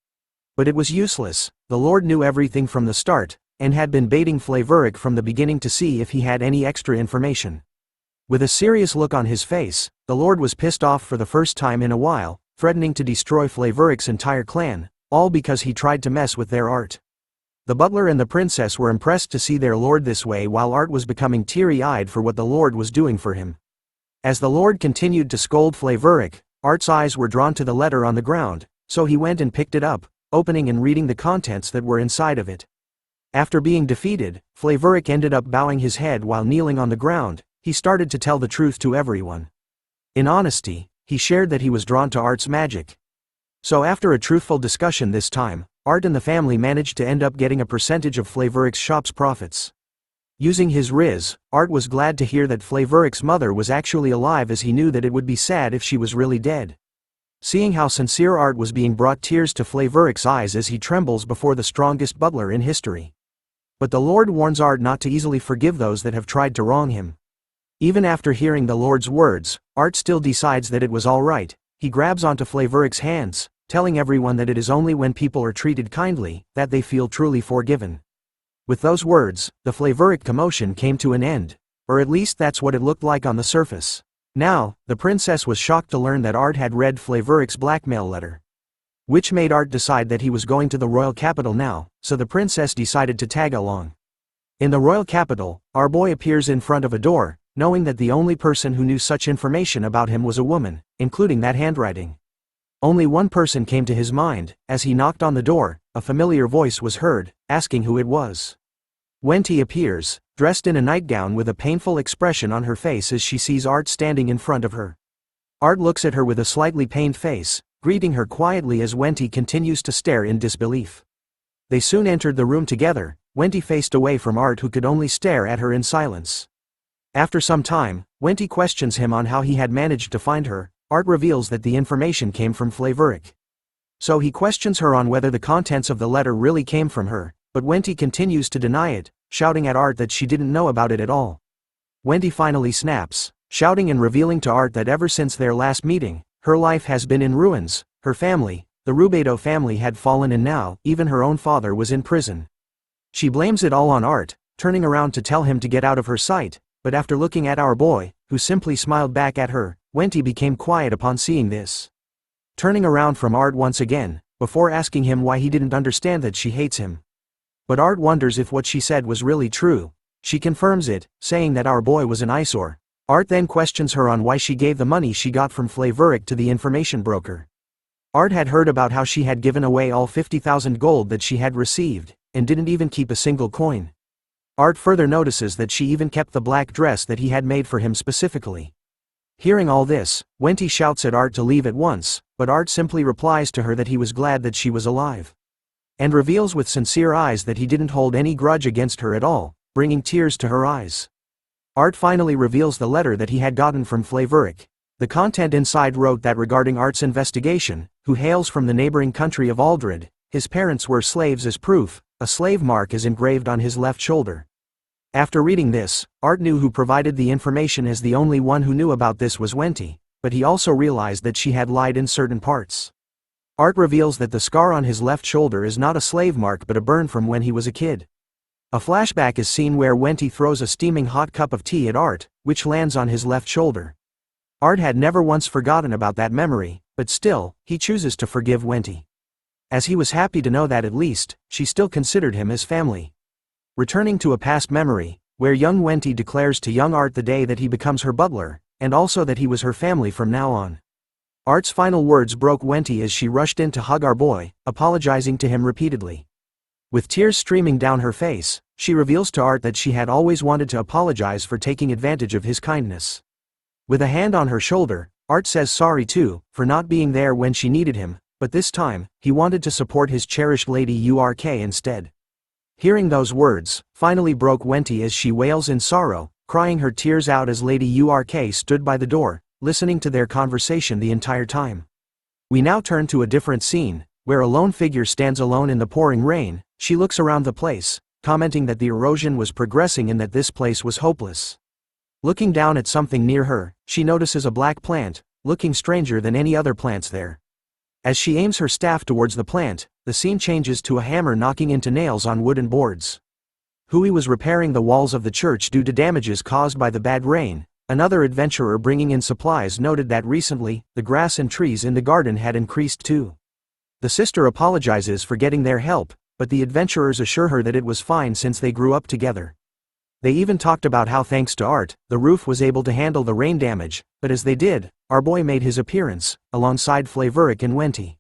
But it was useless. The Lord knew everything from the start, and had been baiting Flavoric from the beginning to see if he had any extra information. With a serious look on his face, the Lord was pissed off for the first time in a while, threatening to destroy Flavoric's entire clan, all because he tried to mess with their Art. The butler and the princess were impressed to see their Lord this way, while Art was becoming teary-eyed for what the Lord was doing for him. As the Lord continued to scold Flavoric, Art's eyes were drawn to the letter on the ground, so he went and picked it up, opening and reading the contents that were inside of it. After being defeated, Flavoric ended up bowing his head while kneeling on the ground. He started to tell the truth to everyone. In honesty, he shared that he was drawn to Art's magic. So after a truthful discussion this time, Art and the family managed to end up getting a percentage of Flavoric's shop's profits. Using his riz, Art was glad to hear that Flavoric's mother was actually alive, as he knew that it would be sad if she was really dead. Seeing how sincere Art was being brought tears to Flavoric's eyes as he trembles before the strongest butler in history. But the Lord warns Art not to easily forgive those that have tried to wrong him. Even after hearing the Lord's words, Art still decides that it was all right. He grabs onto Flavoric's hands, telling everyone that it is only when people are treated kindly that they feel truly forgiven. With those words, the Flavoric commotion came to an end, or at least that's what it looked like on the surface. Now, the princess was shocked to learn that Art had read Flavoric's blackmail letter, which made Art decide that he was going to the royal capital now, so the princess decided to tag along. In the royal capital, our boy appears in front of a door, knowing that the only person who knew such information about him was a woman, including that handwriting. Only one person came to his mind. As he knocked on the door, a familiar voice was heard, asking who it was. Wenty appears, dressed in a nightgown with a painful expression on her face as she sees Art standing in front of her. Art looks at her with a slightly pained face, greeting her quietly as Wenty continues to stare in disbelief. They soon entered the room together. Wenty faced away from Art, who could only stare at her in silence. After some time, Wenty questions him on how he had managed to find her. Art reveals that the information came from Flavoric. So he questions her on whether the contents of the letter really came from her, but Wenty continues to deny it, shouting at Art that she didn't know about it at all. Wenty finally snaps, shouting and revealing to Art that ever since their last meeting, her life has been in ruins. Her family, the Rubedo family, had fallen, and now, even her own father was in prison. She blames it all on Art, turning around to tell him to get out of her sight, but after looking at our boy, who simply smiled back at her, Wenty became quiet upon seeing this. Turning around from Art once again, before asking him why he didn't understand that she hates him. But Art wonders if what she said was really true. She confirms it, saying that our boy was an eyesore. Art then questions her on why she gave the money she got from Flavoric to the information broker. Art had heard about how she had given away all 50,000 gold that she had received, and didn't even keep a single coin. Art further notices that she even kept the black dress that he had made for him specifically. Hearing all this, Wenty shouts at Art to leave at once, but Art simply replies to her that he was glad that she was alive, and reveals with sincere eyes that he didn't hold any grudge against her at all, bringing tears to her eyes. Art finally reveals the letter that he had gotten from Flavoric. The content inside wrote that regarding Art's investigation, who hails from the neighboring country of Aldred, his parents were slaves. As proof, a slave mark is engraved on his left shoulder. After reading this, Art knew who provided the information, as the only one who knew about this was Wenty, but he also realized that she had lied in certain parts. Art reveals that the scar on his left shoulder is not a slave mark but a burn from when he was a kid. A flashback is seen where Wenty throws a steaming hot cup of tea at Art, which lands on his left shoulder. Art had never once forgotten about that memory, but still, he chooses to forgive Wenty, as he was happy to know that at least, she still considered him as family. Returning to a past memory, where young Wenty declares to young Art the day that he becomes her butler, and also that he was her family from now on. Art's final words broke Wenty as she rushed in to hug our boy, apologizing to him repeatedly. With tears streaming down her face, she reveals to Art that she had always wanted to apologize for taking advantage of his kindness. With a hand on her shoulder, Art says sorry too, for not being there when she needed him, but this time, he wanted to support his cherished Lady Urk instead. Hearing those words, finally broke Wenty as she wails in sorrow, crying her tears out as Lady Urk stood by the door, listening to their conversation the entire time. We now turn to a different scene, where a lone figure stands alone in the pouring rain. She looks around the place, commenting that the erosion was progressing and that this place was hopeless. Looking down at something near her, she notices a black plant, looking stranger than any other plants there. As she aims her staff towards the plant, the scene changes to a hammer knocking into nails on wooden boards. Hui was repairing the walls of the church due to damages caused by the bad rain. Another adventurer bringing in supplies noted that recently, the grass and trees in the garden had increased too. The sister apologizes for getting their help, but the adventurers assure her that it was fine since they grew up together. They even talked about how thanks to art, the roof was able to handle the rain damage, but as they did, our boy made his appearance, alongside Flavoric and Wenty.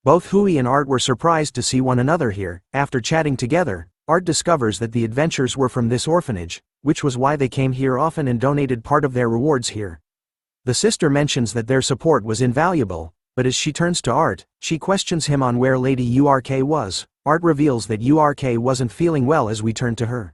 Both Hui and Art were surprised to see one another here. After chatting together, Art discovers that the adventures were from this orphanage, which was why they came here often and donated part of their rewards here. The sister mentions that their support was invaluable, but as she turns to Art, she questions him on where Lady Urk was. Art reveals that Urk wasn't feeling well as we turn to her.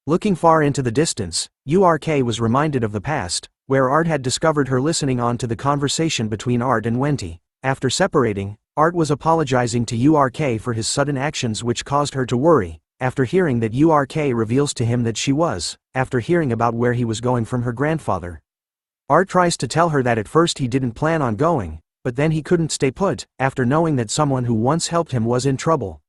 Looking far into the distance, Urk was reminded of the past, where Art had discovered her listening on to the conversation between Art and Wenty. After separating, Art was apologizing to Urk for his sudden actions which caused her to worry. After hearing that Urk reveals to him that she was, after hearing about where he was going from her grandfather. Art tries to tell her that at first he didn't plan on going, but then he couldn't stay put, after knowing that someone who once helped him was in trouble.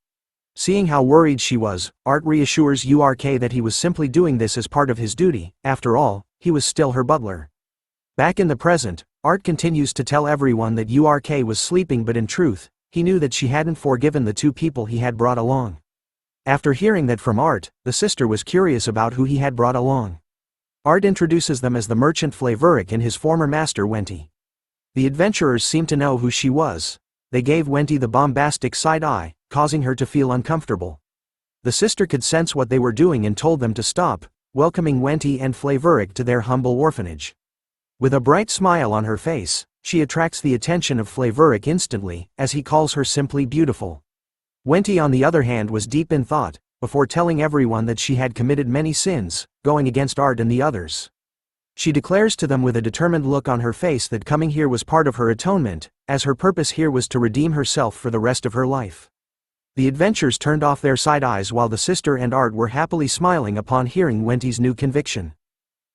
Seeing how worried she was, Art reassures Urk that he was simply doing this as part of his duty. After all, he was still her butler. Back in the present, Art continues to tell everyone that Urk was sleeping, but in truth, he knew that she hadn't forgiven the two people he had brought along. After hearing that from Art, the sister was curious about who he had brought along. Art introduces them as the merchant Flavoric and his former master Wenty. The adventurers seemed to know who she was. They gave Wenty the bombastic side eye, causing her to feel uncomfortable. The sister could sense what they were doing and told them to stop, welcoming Wenty and Flavoric to their humble orphanage. With a bright smile on her face, she attracts the attention of Flavoric instantly, as he calls her simply beautiful. Wenty on the other hand was deep in thought, before telling everyone that she had committed many sins, going against Art and the others. She declares to them with a determined look on her face that coming here was part of her atonement, as her purpose here was to redeem herself for the rest of her life. The adventurers turned off their side eyes while the sister and Art were happily smiling upon hearing Wenty's new conviction.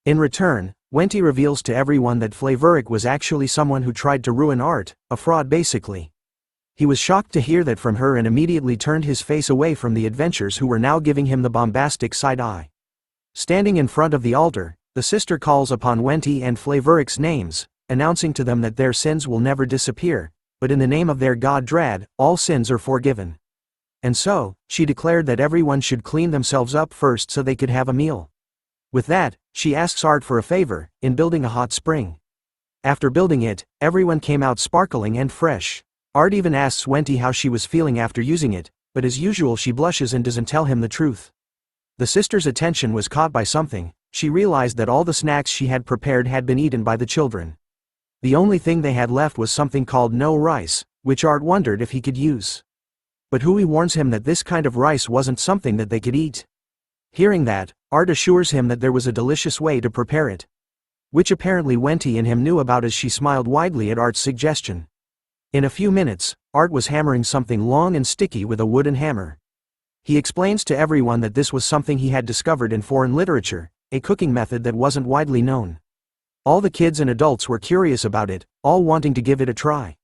In return, Wenty reveals to everyone that Flavoric was actually someone who tried to ruin Art, a fraud basically. He was shocked to hear that from her and immediately turned his face away from the adventurers who were now giving him the bombastic side eye. Standing in front of the altar, the sister calls upon Wenty and Flavoric's names, announcing to them that their sins will never disappear, but in the name of their god Drad, all sins are forgiven. And so, she declared that everyone should clean themselves up first so they could have a meal. With that, she asks Art for a favor, in building a hot spring. After building it, everyone came out sparkling and fresh. Art even asks Wenty how she was feeling after using it, but as usual she blushes and doesn't tell him the truth. The sister's attention was caught by something. She realized that all the snacks she had prepared had been eaten by the children. The only thing they had left was something called no rice, which Art wondered if he could use. But Hui warns him that this kind of rice wasn't something that they could eat. Hearing that, Art assures him that there was a delicious way to prepare it, which apparently Wenty and him knew about as she smiled widely at Art's suggestion. In a few minutes, Art was hammering something long and sticky with a wooden hammer. He explains to everyone that this was something he had discovered in foreign literature, a cooking method that wasn't widely known. All the kids and adults were curious about it, all wanting to give it a try.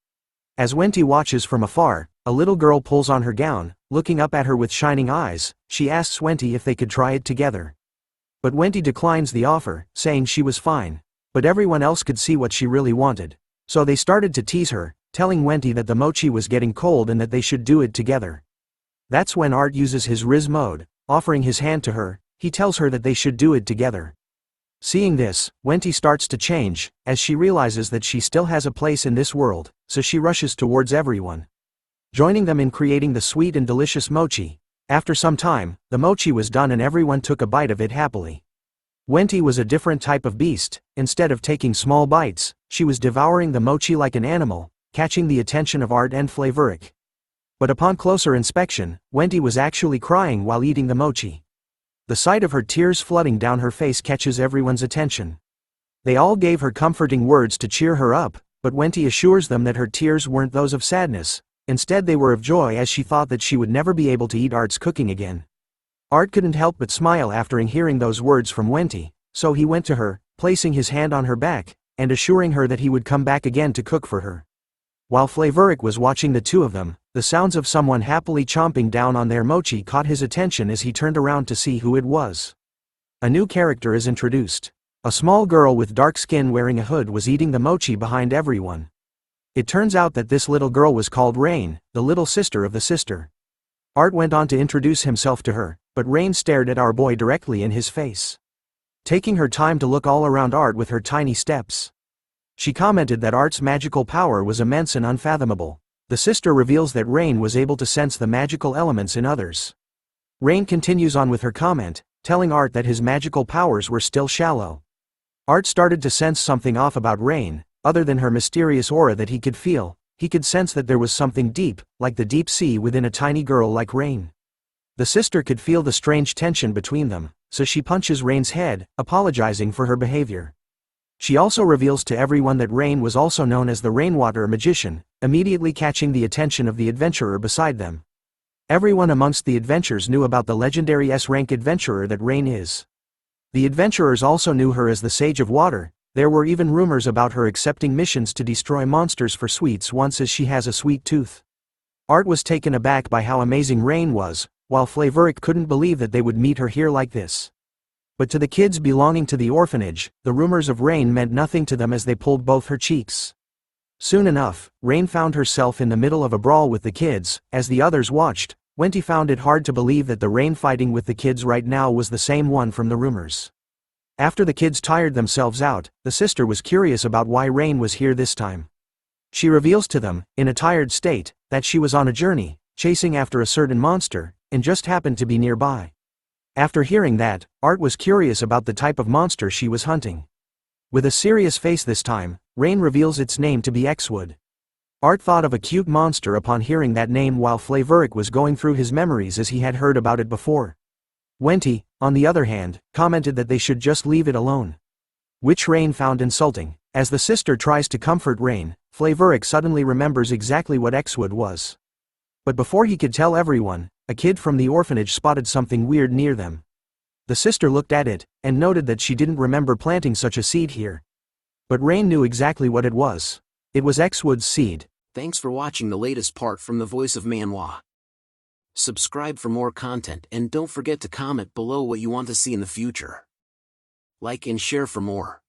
As Wenty watches from afar, a little girl pulls on her gown, looking up at her with shining eyes. She asks Wenty if they could try it together. But Wenty declines the offer, saying she was fine, but everyone else could see what she really wanted. So they started to tease her, telling Wenty that the mochi was getting cold and that they should do it together. That's when Art uses his Riz mode, offering his hand to her. He tells her that they should do it together. Seeing this, Wenty starts to change, as she realizes that she still has a place in this world, so she rushes towards everyone, joining them in creating the sweet and delicious mochi. After some time, the mochi was done and everyone took a bite of it happily. Wenty was a different type of beast. Instead of taking small bites, she was devouring the mochi like an animal, catching the attention of Art and Flavoric. But upon closer inspection, Wenty was actually crying while eating the mochi. The sight of her tears flooding down her face catches everyone's attention. They all gave her comforting words to cheer her up, but Wenty assures them that her tears weren't those of sadness. Instead they were of joy, as she thought that she would never be able to eat Art's cooking again. Art couldn't help but smile after hearing those words from Wenty, so he went to her, placing his hand on her back, and assuring her that he would come back again to cook for her. While Flavoric was watching the two of them, the sounds of someone happily chomping down on their mochi caught his attention as he turned around to see who it was. A new character is introduced. A small girl with dark skin wearing a hood was eating the mochi behind everyone. It turns out that this little girl was called Rain, the little sister of the sister. Art went on to introduce himself to her, but Rain stared at our boy directly in his face, taking her time to look all around Art with her tiny steps. She commented that Art's magical power was immense and unfathomable. The sister reveals that Rain was able to sense the magical elements in others. Rain continues on with her comment, telling Art that his magical powers were still shallow. Art started to sense something off about Rain, other than her mysterious aura that he could feel. He could sense that there was something deep, like the deep sea within a tiny girl like Rain. The sister could feel the strange tension between them, so she punches Rain's head, apologizing for her behavior. She also reveals to everyone that Rain was also known as the Rainwater Magician, immediately catching the attention of the adventurer beside them. Everyone amongst the adventurers knew about the legendary S-rank adventurer that Rain is. The adventurers also knew her as the Sage of Water. There were even rumors about her accepting missions to destroy monsters for sweets once, as she has a sweet tooth. Art was taken aback by how amazing Rain was, while Flavoric couldn't believe that they would meet her here like this. But to the kids belonging to the orphanage, the rumors of Rain meant nothing to them as they pulled both her cheeks. Soon enough, Rain found herself in the middle of a brawl with the kids. As the others watched, Wenty found it hard to believe that the Rain fighting with the kids right now was the same one from the rumors. After the kids tired themselves out, the sister was curious about why Rain was here this time. She reveals to them, in a tired state, that she was on a journey, chasing after a certain monster, and just happened to be nearby. After hearing that, Art was curious about the type of monster she was hunting. With a serious face this time, Rain reveals its name to be Exwood. Art thought of a cute monster upon hearing that name, while Flavoric was going through his memories as he had heard about it before. Wenty, on the other hand, commented that they should just leave it alone, which Rain found insulting. As the sister tries to comfort Rain, Flavoric suddenly remembers exactly what Exwood was. But before he could tell everyone, a kid from the orphanage spotted something weird near them. The sister looked at it, and noted that she didn't remember planting such a seed here. But Rain knew exactly what it was. It was Exwood's seed. Thanks for watching the latest part from the voice of Manhwa. Subscribe for more content and don't forget to comment below what you want to see in the future. Like and share for more.